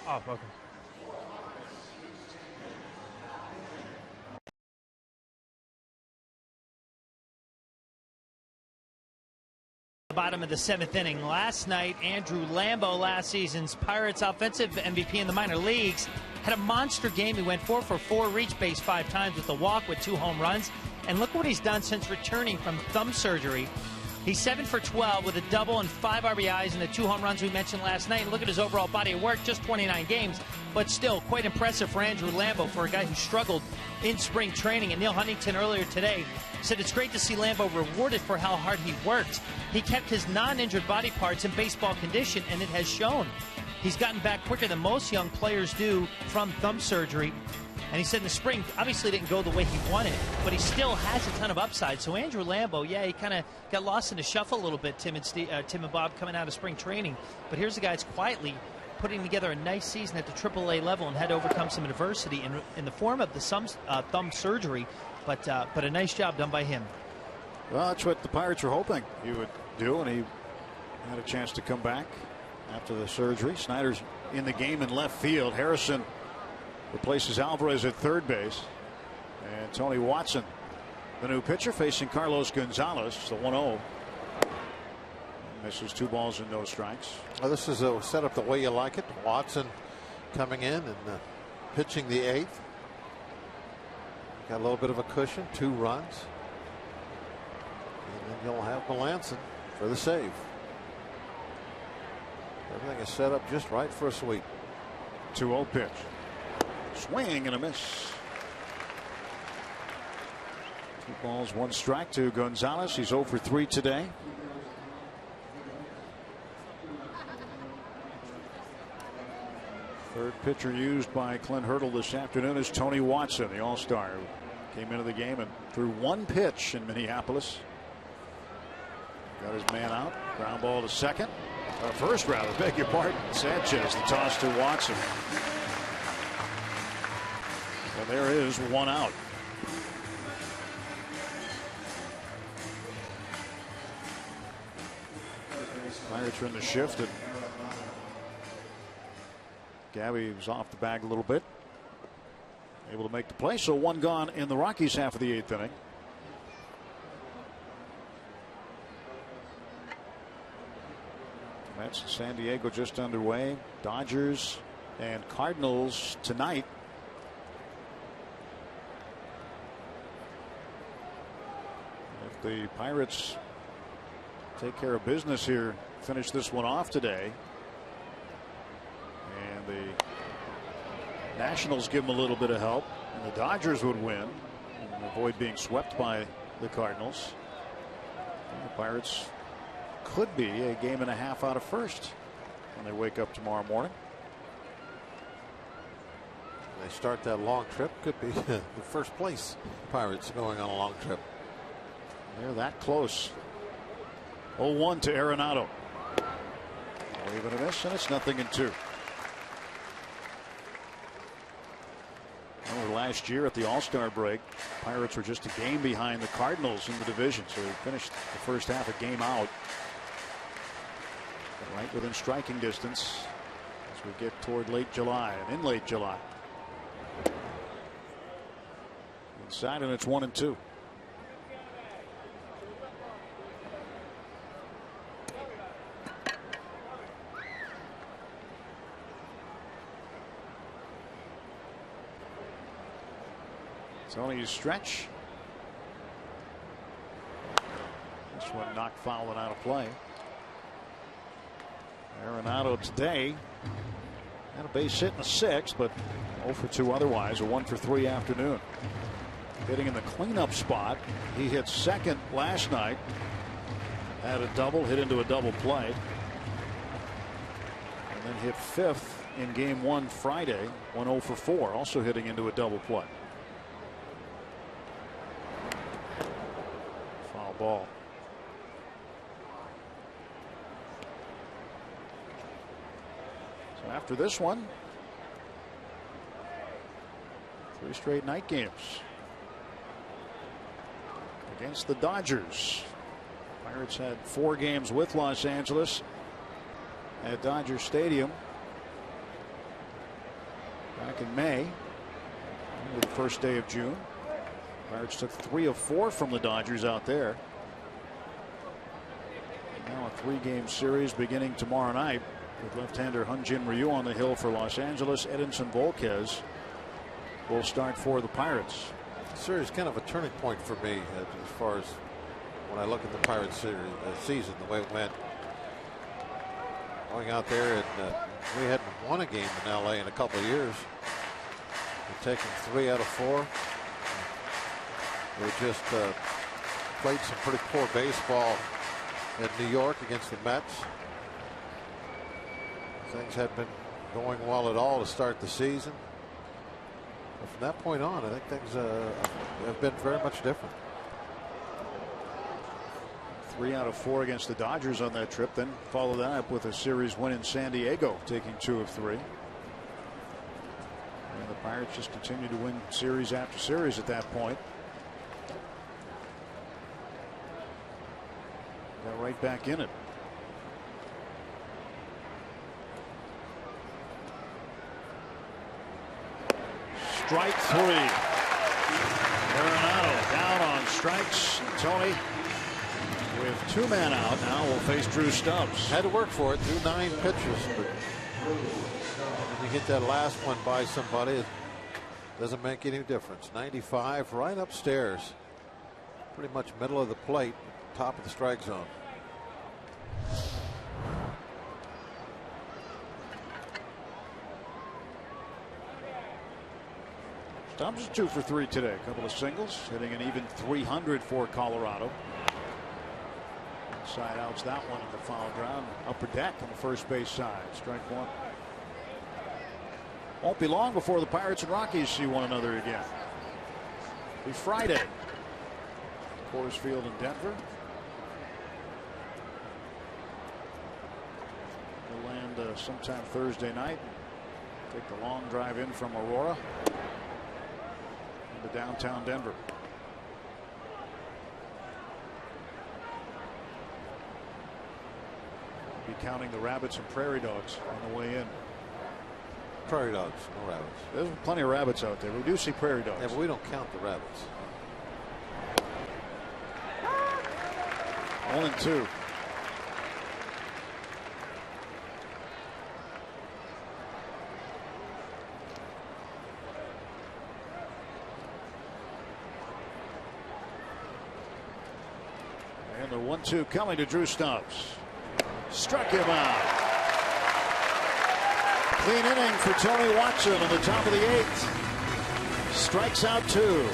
Oh, okay. Bottom of the 7th inning. Last night, Andrew Lambo, last season's Pirates offensive MVP in the minor leagues, had a monster game. He went 4 for 4, reached base 5 times with a walk with 2 home runs. And look what he's done since returning from thumb surgery. He's 7 for 12 with a double and 5 RBIs and the 2 home runs we mentioned last night. And look at his overall body of work, just 29 games, but still quite impressive for Andrew Lambo, for a guy who struggled in spring training. And Neil Huntington earlier today said it's great to see Lambo rewarded for how hard he worked. He kept his non-injured body parts in baseball condition, and it has shown. He's gotten back quicker than most young players do from thumb surgery. And he said in the spring, obviously didn't go the way he wanted, but he still has a ton of upside. So Andrew Lambo, yeah, he kind of got lost in the shuffle a little bit, Tim and Bob, coming out of spring training. But here's a guy that's quietly putting together a nice season at the AAA level and had to overcome some adversity in the form of the thumb surgery. But a nice job done by him. Well, that's what the Pirates were hoping he would do, and he had a chance to come back after the surgery. Snyder's in the game in left field. Harrison replaces Alvarez at third base. And Tony Watson, the new pitcher, facing Carlos Gonzalez. The 1-0. Misses 2 balls and no strikes. Well, this is set up the way you like it. Watson coming in and pitching the 8th. Got a little bit of a cushion, 2 runs. And then you'll have Melanson for the save. Everything is set up just right for a sweep. 2-0 pitch. Swing and a miss. 2 balls, 1 strike to Gonzalez. He's 0 for 3 today. Third pitcher used by Clint Hurdle this afternoon is Tony Watson, the All-Star, who came into the game and threw 1 pitch in Minneapolis. Got his man out. Ground ball to second. First rather, beg your pardon. Sanchez, the toss to Watson. And there is 1 out. Pirates are in the shift, and Gabby was off the bag a little bit. Able to make the play, so 1 gone in the Rockies half of the 8th inning. Mets in San Diego just underway. Dodgers and Cardinals tonight. If the Pirates take care of business here, finish this one off today, and the Nationals give them a little bit of help, and the Dodgers would win and avoid being swept by the Cardinals, and the Pirates could be a game and a half out of first when they wake up tomorrow morning. They start that long trip. Could be the first place Pirates going on a long trip. They're that close. 0-1 to Arenado. Wave and a miss, and it's 0-2. Remember last year at the All-Star break, Pirates were just a game behind the Cardinals in the division, so they finished the first half a game out. Right within striking distance as we get toward late July and in late July. Inside, and it's 1-2. Tony's stretch. This one knocked foul and out of play. Arenado today had a base hit in the 6th, but 0 for 2 otherwise. A 1 for 3 afternoon. Hitting in the cleanup spot. He hit second last night. Had a double, hit into a double play. And then hit 5th in game 1 Friday. 1 0 for 4, also hitting into a double play. Foul ball. So after this one, 3 straight night games against the Dodgers. Pirates had 4 games with Los Angeles at Dodger Stadium. back in May, the first day of June. Pirates took 3 of 4 from the Dodgers out there. Now a 3-game series beginning tomorrow night with left-hander Hyun-Jin Ryu on the hill for Los Angeles. Edinson Volquez will start for the Pirates. Series kind of a turning point for me as far as when I look at the Pirates season, the way it went. Going out there, and we hadn't won a game in LA in a couple of years. We're taking 3 out of 4. We just played some pretty poor baseball in New York against the Mets. Things hadn't been going well at all to start the season. But from that point on, I think things have been very much different. 3 out of 4 against the Dodgers on that trip, then follow that up with a series win in San Diego, taking 2 of 3. And the Pirates just continue to win series after series at that point. Got right back in it. Strike 3. Arenado down on strikes. Tony, with 2 men out now, will face Drew Stubbs. Had to work for it through 9 pitches, but when you get that last one by somebody, it doesn't make any difference. 95 right upstairs, pretty much middle of the plate, top of the strike zone. Stubbs is 2 for 3 today. A couple of singles, hitting an even 300 for Colorado. Side outs that one in the foul ground. Upper deck on the first base side. Strike 1. Won't be long before the Pirates and Rockies see one another again. It'll be Friday. Coors Field in Denver. They'll land sometime Thursday night. Take the long drive in from Aurora into downtown Denver. Be counting the rabbits and prairie dogs on the way in. Prairie dogs, no rabbits. There's plenty of rabbits out there. We do see prairie dogs. Yeah, but we don't count the rabbits. 1-2. And the 1-2 coming to Drew Stubbs. Struck him out. Clean inning for Tony Watson on the top of the 8th. Strikes out 2.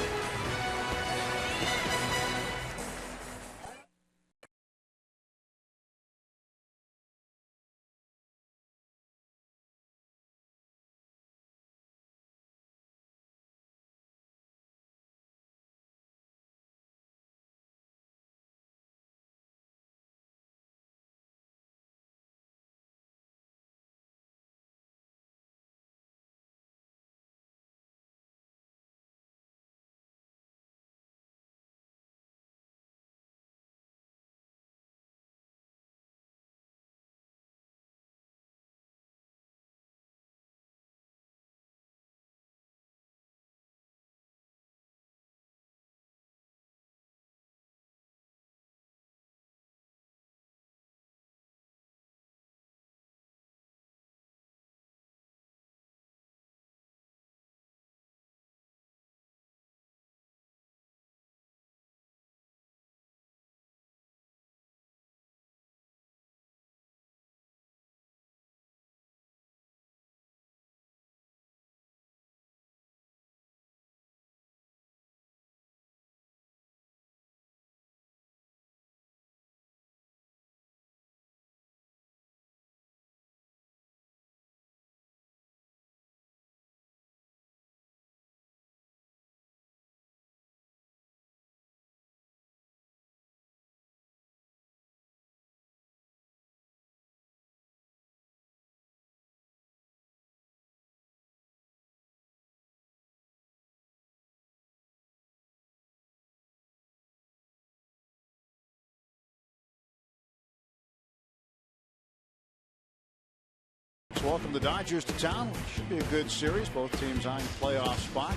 Diamondbacks welcome the Dodgers to town. Should be a good series. Both teams eyeing playoff spot.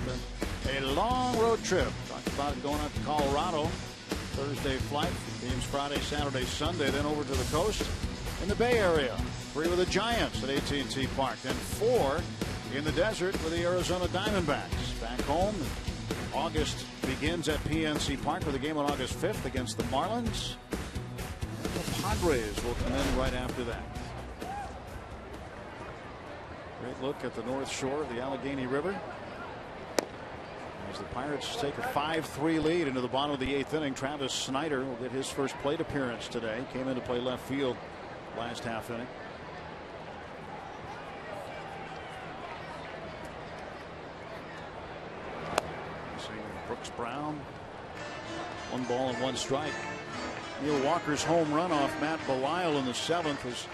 A long road trip. Talked about it going out to Colorado. Thursday flight. Teams Friday, Saturday, Sunday. Then over to the coast in the Bay Area. 3 with the Giants at AT&T Park. Then 4 in the desert with the Arizona Diamondbacks. Back home. August begins at PNC Park with a game on August 5th against the Marlins. The Padres will come in right after that. Great look at the north shore of the Allegheny River as the Pirates take a 5-3 lead into the bottom of the 8th inning. Travis Snyder will get his first plate appearance today. Came in to play left field last half inning. Brooks Brown, 1 ball and 1 strike. Neil Walker's home run off Matt Belisle in the 7th has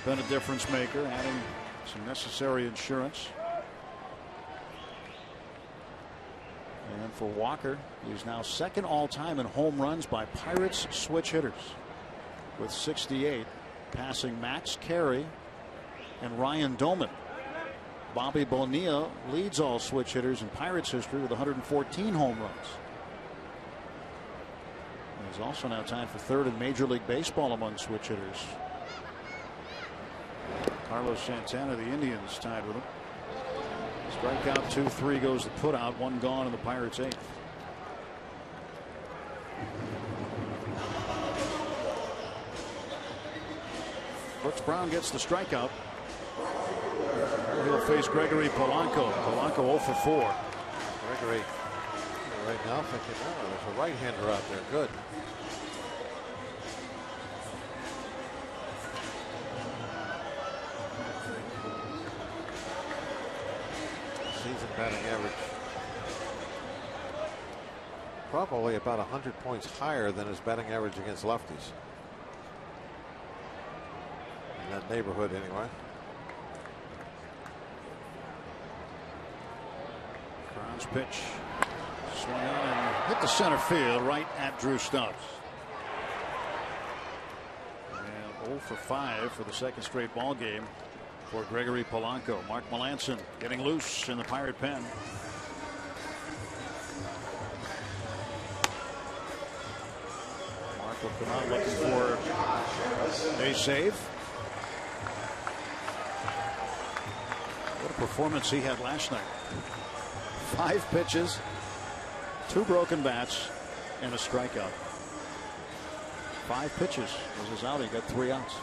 been a difference maker, adding some necessary insurance. And for Walker, he's now second all-time in home runs by Pirates switch hitters with 68, passing Max Carey and Ryan Doman. Bobby Bonilla leads all switch hitters in Pirates history with 114 home runs. He's also now tied for 3rd in Major League Baseball among switch hitters. Carlos Santana, the Indians, tied with him. Strikeout 2-3 goes the putout. 1 gone in the Pirates' 8th. Brooks Brown gets the strikeout. He'll face Gregory Polanco. Polanco 0 for 4. Gregory right now thinking, oh, there's a right-hander out there. Good. Season batting average probably about 100 points higher than his batting average against lefties. In that neighborhood anyway. Brown's pitch swung on and hit the center field right at Drew Stubbs. And 0 for 5 for the 2nd straight ball game for Gregory Polanco. Mark Melancon getting loose in the Pirate pen. Mark will come out looking for a save. What a performance he had last night. 5 pitches, 2 broken bats, and a strikeout. 5 pitches was his outing. Got 3 outs.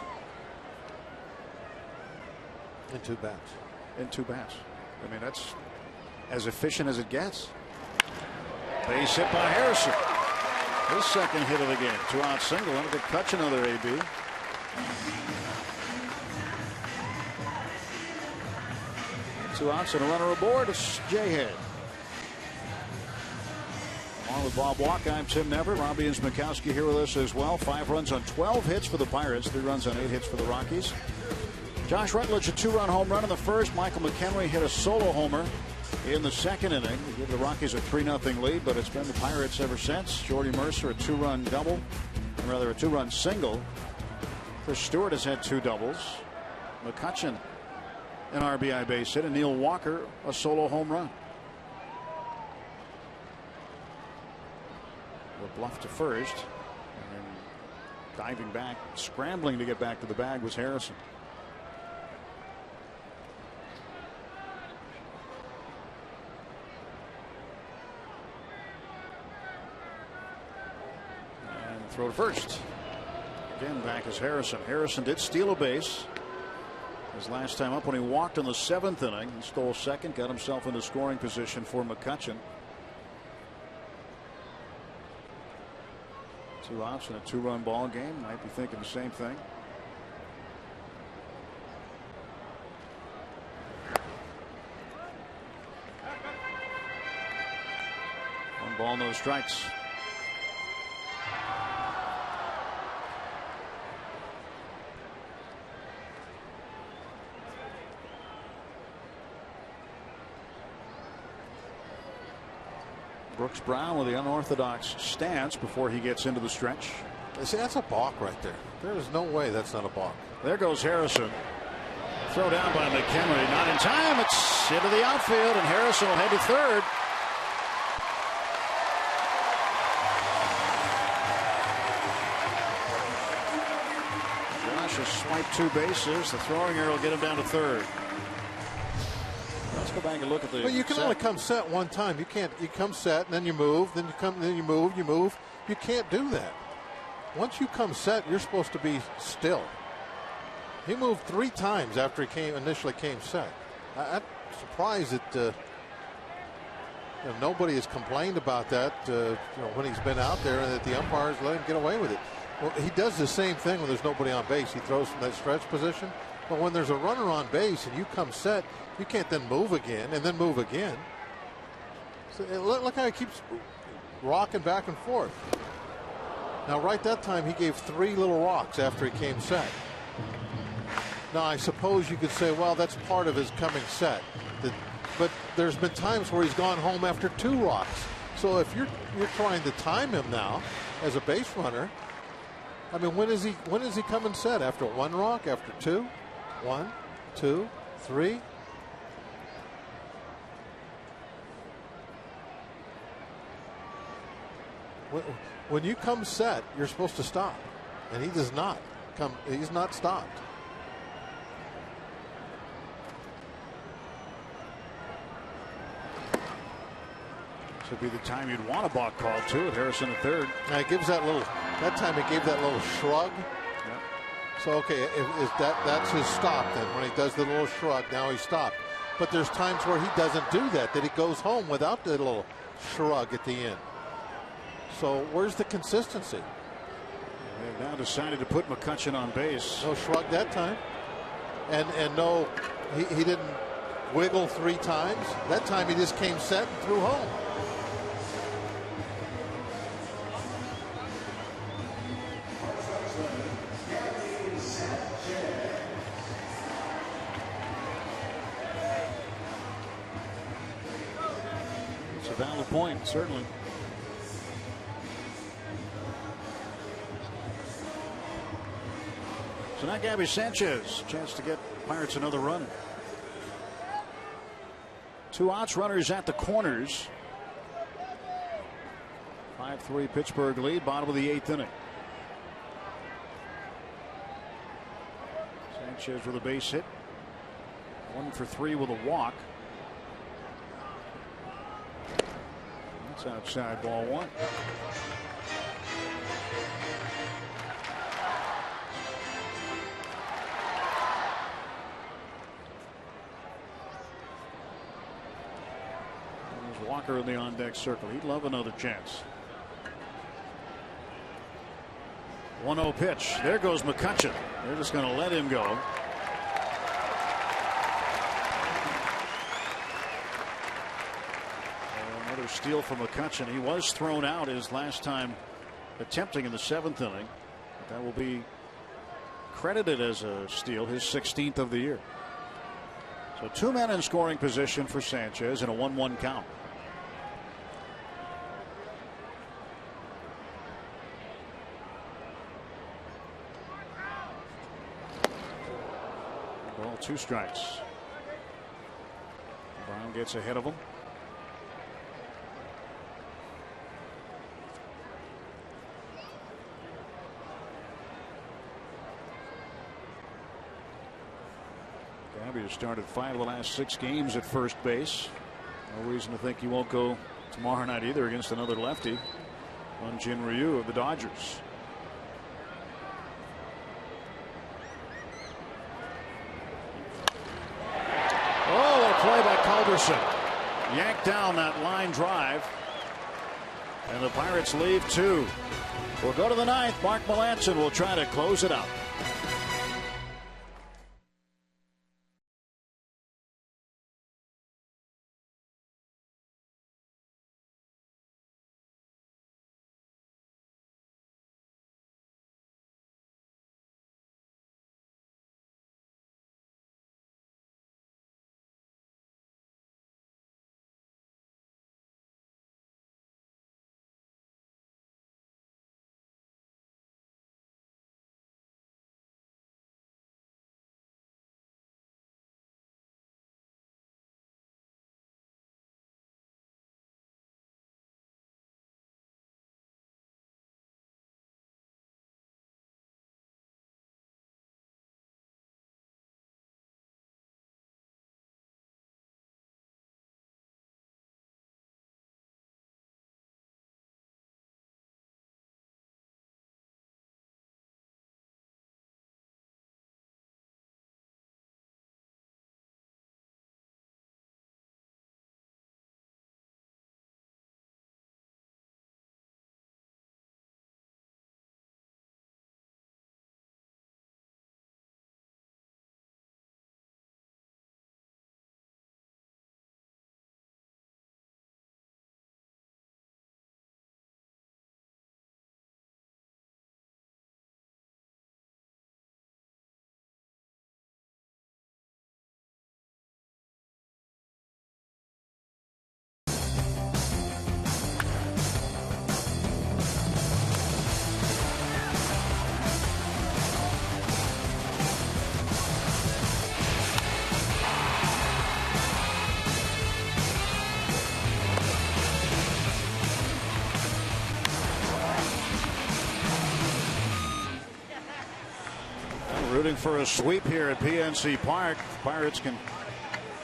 In 2 bats. In 2 bats. I mean, that's as efficient as it gets. Base hit by Harrison. His 2nd hit of the game. 2-out single. And a good catch, another AB. Two outs and a runner aboard. It's Jayhead. Along with Bob Walker, I'm Tim Never. Robbie and Smikowski here with us as well. 5 runs on 12 hits for the Pirates. 3 runs on 8 hits for the Rockies. Josh Rutledge, a 2-run home run in the 1st. Michael McHenry hit a solo homer in the 2nd inning. They give the Rockies a 3-0 lead, but it's been the Pirates ever since. Jordy Mercer, a 2-run double, or rather a 2-run single. Chris Stewart has had 2 doubles. McCutchen, an RBI base hit, and Neil Walker, a solo home run. The bluff to first, and then diving back, scrambling to get back to the bag was Harrison. And throw to first. Again, back is Harrison. Harrison did steal a base his last time up when he walked in the 7th inning. He stole 2nd, got himself into scoring position for McCutchen. 2 outs in a 2-run ball game. Might be thinking the same thing. One ball, no strikes. Brooks Brown with the unorthodox stance before he gets into the stretch. See, that's a balk right there. There is no way that's not a balk. There goes Harrison. Throw down by McHenry, not in time. It's into the outfield, and Harrison will head to third. Josh has swiped 2 bases. The throwing error will get him down to third. Let's go back and look at the. Well, you can only come set one time. You can't. You come set, and then you move, then you come, then you move, you move. You can't do that. Once you come set, you're supposed to be still. He moved 3 times after he initially came set. I'm surprised that nobody has complained about that. When he's been out there, and that the umpires let him get away with it. Well, he does the same thing when there's nobody on base. He throws from that stretch position. But when there's a runner on base and you come set, you can't then move again and then move again. So look how he keeps rocking back and forth. Now, right that time, he gave 3 little rocks after he came set. Now, I suppose you could say, well, that's part of his coming set. But there's been times where he's gone home after 2 rocks. So if you're trying to time him now as a base runner, I mean, when is he coming set? After 1 rock? After 2? 1, 2, 3? When you come set, you're supposed to stop, and he does not come. He's not stopped. This would be the time you'd want a balk call too at Harrison at third. Now he gives that little. That time he gave that little shrug. Yep. So okay, that's his stop then. When he does the little shrug, now he stopped. But there's times where he doesn't do that. That he goes home without the little shrug at the end. So where's the consistency? They've now decided to put McCutchen on base. No shrug that time, and no, he didn't wiggle 3 times. That time he just came set and threw home. It's a valid point, certainly. So now Gabby Sanchez, chance to get Pirates another run. 2 outs, runners at the corners. 5-3 Pittsburgh lead, bottom of the 8th inning. Sanchez with a base hit. 1 for 3 with a walk. That's outside, ball 1. Walker in the on-deck circle. He'd love another chance. 1-0 pitch. There goes McCutchen. They're just going to let him go. Another steal from McCutchen. He was thrown out his last time attempting in the 7th inning. But that will be credited as a steal, his 16th of the year. So 2 men in scoring position for Sanchez in a 1-1 count. Ball 2 strikes. Brown gets ahead of him. Gabby has started 5 of the last 6 games at first base. No reason to think he won't go tomorrow night either against another lefty. Jin Ryu of the Dodgers. Oh, what a play by Culberson. Yanked down that line drive. And the Pirates leave 2. We'll go to the 9th. Mark Melanson will try to close it out. Rooting for a sweep here at PNC Park. Pirates can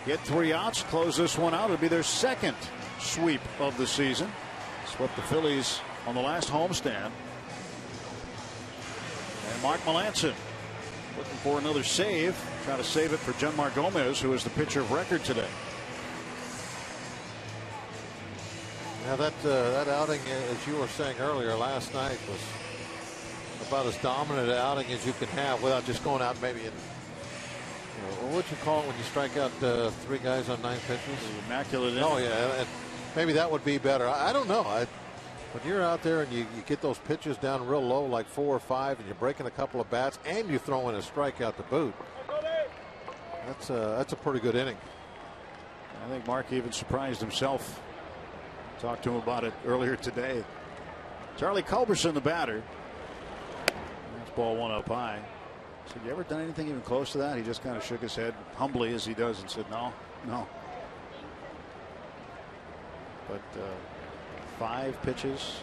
get 3 outs, close this one out. It'll be their second sweep of the season. Swept the Phillies on the last homestand. And Mark Melancon looking for another save. Try to save it for Janmar Gomez, who is the pitcher of record today. Now that outing, as you were saying earlier last night, was about as dominant an outing as you can have without just going out maybe and, what you call it when you strike out 3 guys on 9 pitches? The immaculate inning. Oh yeah, and maybe that would be better. I don't know. When you're out there and you get those pitches down real low, like 4 or 5, and you're breaking a couple of bats, and you throw in a strikeout to boot, that's a pretty good inning. I think Mark even surprised himself. Talked to him about it earlier today. Charlie Culberson, the batter. That's ball 1 up high. Said, you ever done anything even close to that? He just kind of shook his head humbly as he does and said, no. But 5 pitches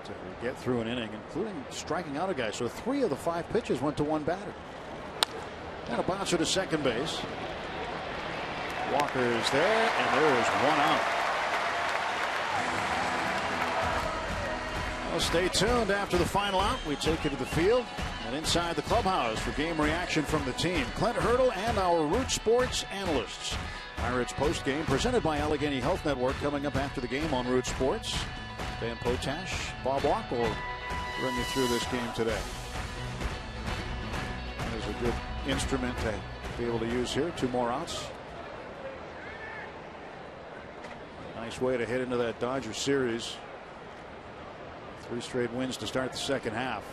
to get through an inning, including striking out a guy. So 3 of the 5 pitches went to one batter. And a bouncer to second base. Walker is there, and there is 1 out. Well, stay tuned. After the final out, we take you to the field and inside the clubhouse for game reaction from the team. Clint Hurdle and our Root Sports analysts. Pirates postgame presented by Allegheny Health Network coming up after the game on Root Sports. Dan Potash, Bob Walk will run you through this game today. That is a good instrument to be able to use here. 2 more outs. Nice way to head into that Dodger series. 3 straight wins to start the second half.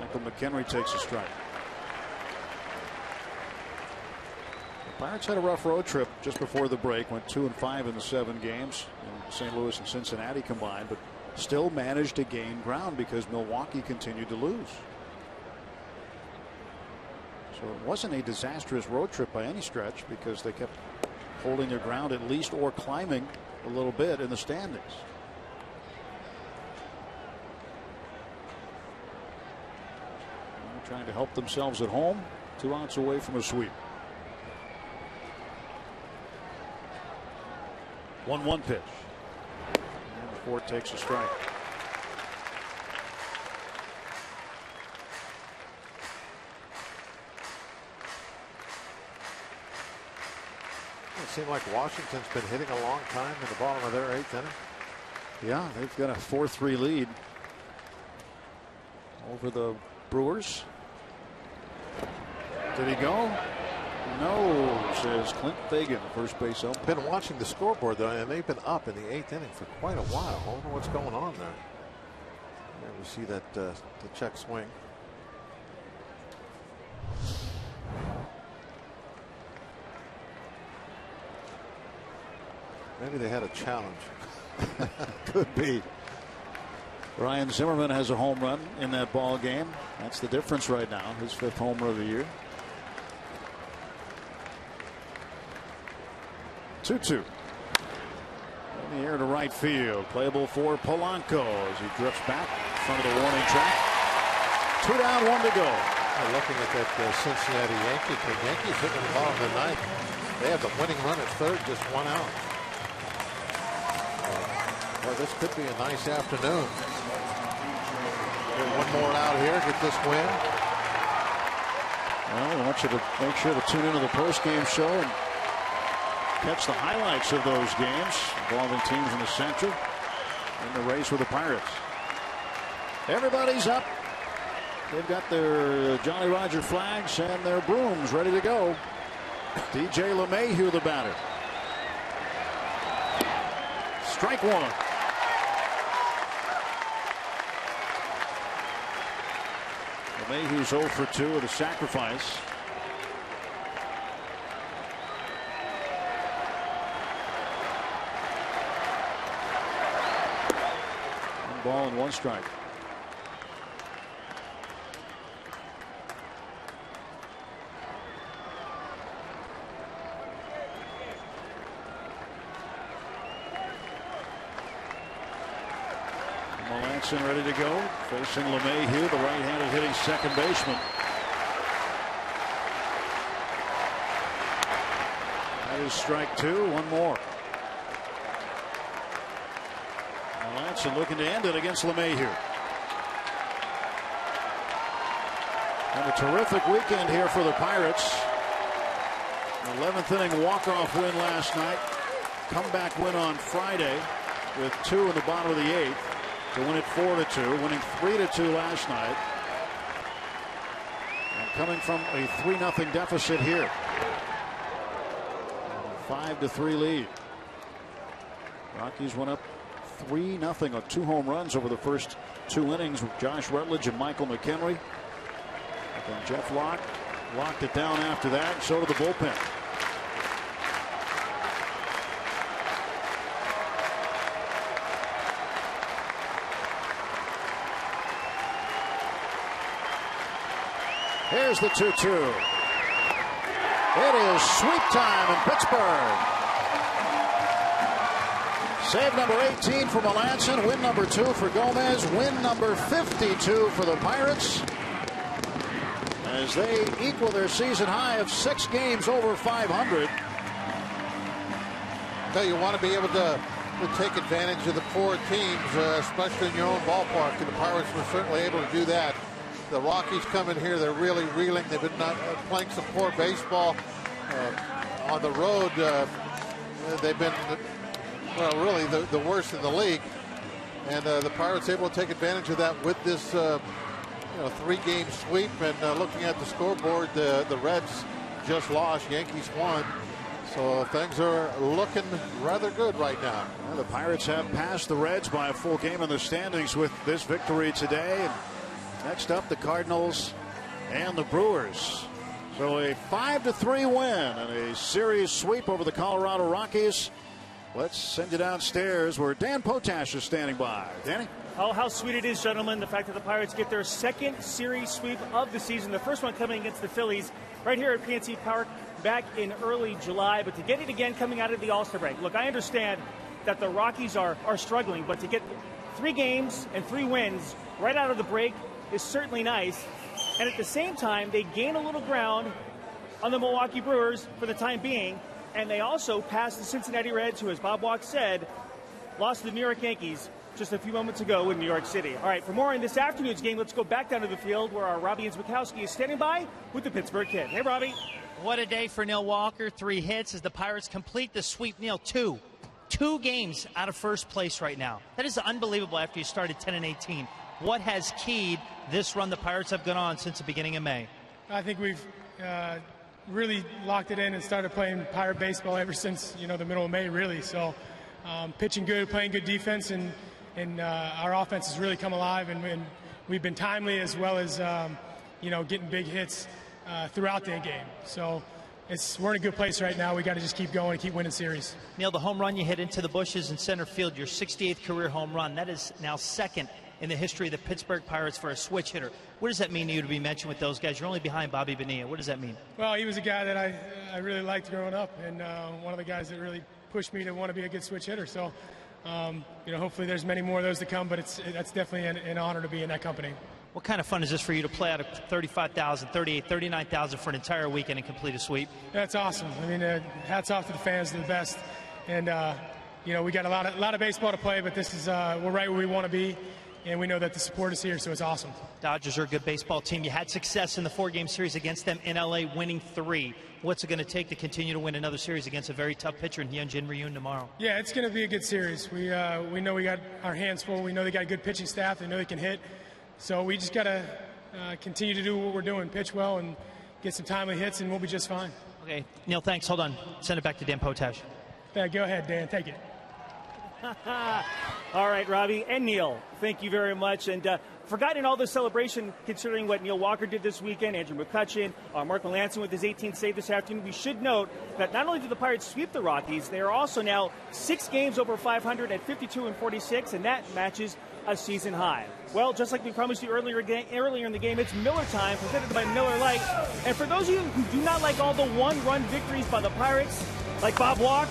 Michael McHenry takes a strike. The Pirates had a rough road trip just before the break. Went 2-5 in the 7 games in St. Louis and Cincinnati combined, but still managed to gain ground because Milwaukee continued to lose. So it wasn't a disastrous road trip by any stretch because they kept holding their ground at least or climbing a little bit in the standings. They're trying to help themselves at home. 2 outs away from a sweep. 1-1 pitch. And Ford takes a strike. It seems like Washington's been hitting a long time in the bottom of their 8th inning. Yeah, they've got a 4-3 lead over the Brewers. Did he go? No, says Clint Fagan, first base ump. Been watching the scoreboard though, and they've been up in the 8th inning for quite a while. I wonder what's going on there. There we see that the check swing. Maybe they had a challenge. Could be. Ryan Zimmerman has a home run in that ball game. That's the difference right now. His 5th homer of the year. 2-2. In the air to right field. Playable for Polanco as he drifts back in front of the warning track. 2 down, 1 to go. Looking at that Cincinnati Yankees team. Yankees hitting the bottom of the 9th. They have the winning run at 3rd, just 1 out. Well, this could be a nice afternoon. Get 1 more out here, get this win. Well, I want you to make sure to tune into the post-game show and catch the highlights of those games involving teams in the Central in the race with the Pirates. Everybody's up. They've got their Jolly Roger flags and their brooms ready to go. DJ LeMahieu, the batter. Strike 1. LeMahieu's 0 for 2 with a sacrifice. 1 ball and 1 strike. Melanson ready to go, facing LeMahieu, the right-handed hitting second baseman. That is strike two. One more. Melanson looking to end it against LeMahieu. And a terrific weekend here for the Pirates. 11th inning walk-off win last night. Comeback win on Friday with 2 in the bottom of the 8th to win it 4-2, winning 3-2 last night. And coming from a 3-0 deficit here. 5-3 lead. Rockies went up 3-0 on 2 home runs over the first 2 innings with Josh Rutledge and Michael McHenry. And then Jeff Locke locked it down after that, and so did the bullpen. Here's the 2-2. It is sweep time in Pittsburgh. Save number 18 for Melanson. Win number 2 for Gomez. Win number 52 for the Pirates, as they equal their season high of 6 games over 500. So you want to be able to take advantage of the poor teams, especially in your own ballpark, and the Pirates were certainly able to do that. The Rockies come in here, they're really reeling. They've been playing some poor baseball on the road. They've been, well, really the worst in the league. And the Pirates able to take advantage of that with this 3-game sweep. And looking at the scoreboard, the Reds just lost, Yankees won. So things are looking rather good right now. Well, the Pirates have passed the Reds by a full game in the standings with this victory today. And next up, the Cardinals and the Brewers. So a 5-3 win and a series sweep over the Colorado Rockies. Let's send you downstairs where Dan Potash is standing by. Danny? Oh, how sweet it is, gentlemen, the fact that the Pirates get their second series sweep of the season. The first one coming against the Phillies right here at PNC Park back in early July. But to get it again coming out of the All-Star break. Look, I understand that the Rockies are struggling, but to get 3 games and 3 wins right out of the break is certainly nice. And at the same time, they gain a little ground on the Milwaukee Brewers for the time being. And they also passed the Cincinnati Reds, who, as Bob Walk said, lost to the New York Yankees just a few moments ago in New York City. All right, for more in this afternoon's game, let's go back down to the field where our Robbie Zbikowski is standing by with the Pittsburgh Kid. Hey, Robbie. What a day for Neil Walker. 3 hits as the Pirates complete the sweep. Neil, 2 games out of first place right now. That is unbelievable after you started 10-18. What has keyed this run the Pirates have gone on since the beginning of May? I think we've really locked it in and started playing Pirate baseball ever since, the middle of May, really. So pitching good, playing good defense, and our offense has really come alive, and we've been timely as well as, getting big hits throughout the game. So we're in a good place right now. We got to just keep going and keep winning series. Neil, the home run you hit into the bushes in center field, your 68th career home run, that is now second in the history of the Pittsburgh Pirates for a switch hitter. What does that mean to you to be mentioned with those guys? You're only behind Bobby Bonilla. What does that mean? Well, he was a guy that I really liked growing up, and one of the guys that really pushed me to want to be a good switch hitter. So, hopefully there's many more of those to come, but that's definitely an honor to be in that company. What kind of fun is this for you to play out of 35,000, 38,000, 39,000 for an entire weekend and complete a sweep? That's awesome. I mean, hats off to the fans, they're the best. And, we got a lot of baseball to play, but this is we're right where we want to be. And we know that the support is here, so it's awesome. Dodgers are a good baseball team. You had success in the 4-game series against them in L.A., winning 3. What's it going to take to continue to win another series against a very tough pitcher in Hyunjin Ryu tomorrow? Yeah, it's going to be a good series. We know we got our hands full. We know they got a good pitching staff. They know they can hit. So we just got to continue to do what we're doing, pitch well, and get some timely hits, and we'll be just fine. Okay, Neil, thanks. Hold on. Send it back to Dan Potash. Yeah, go ahead, Dan. Take it. All right, Robbie and Neil, thank you very much. And forgotten all the celebration, considering what Neil Walker did this weekend, Andrew McCutchen, Mark Melanson with his 18th save this afternoon. We should note that not only did the Pirates sweep the Rockies, they are also now 6 games over 500 at 52-46, and that matches a season high. Well, just like we promised you earlier in the game, it's Miller time, presented by Miller Lite. And for those of you who do not like all the one-run victories by the Pirates, like Bob Walk,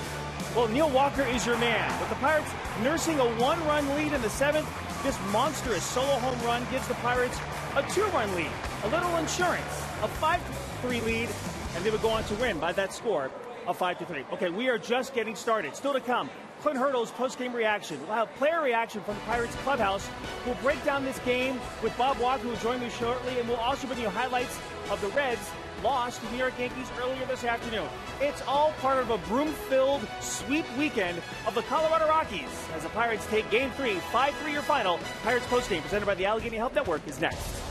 well, Neil Walker is your man. With the Pirates nursing a 1-run lead in the 7th, This monstrous solo home run gives the Pirates a 2-run lead, a little insurance, a 5-3 lead, and they would go on to win by that score of 5-3. Okay, we are just getting started. Still to come, Clint Hurdle's post-game reaction. We'll have player reaction from the Pirates clubhouse. We'll break down this game with Bob Walker, who will join me shortly, and we'll also bring you highlights of the Reds' loss to the New York Yankees earlier this afternoon. It's all part of a broom-filled sweep weekend of the Colorado Rockies as the Pirates take Game 3, 5-3 your final. Pirates postgame presented by the Allegheny Health Network is next.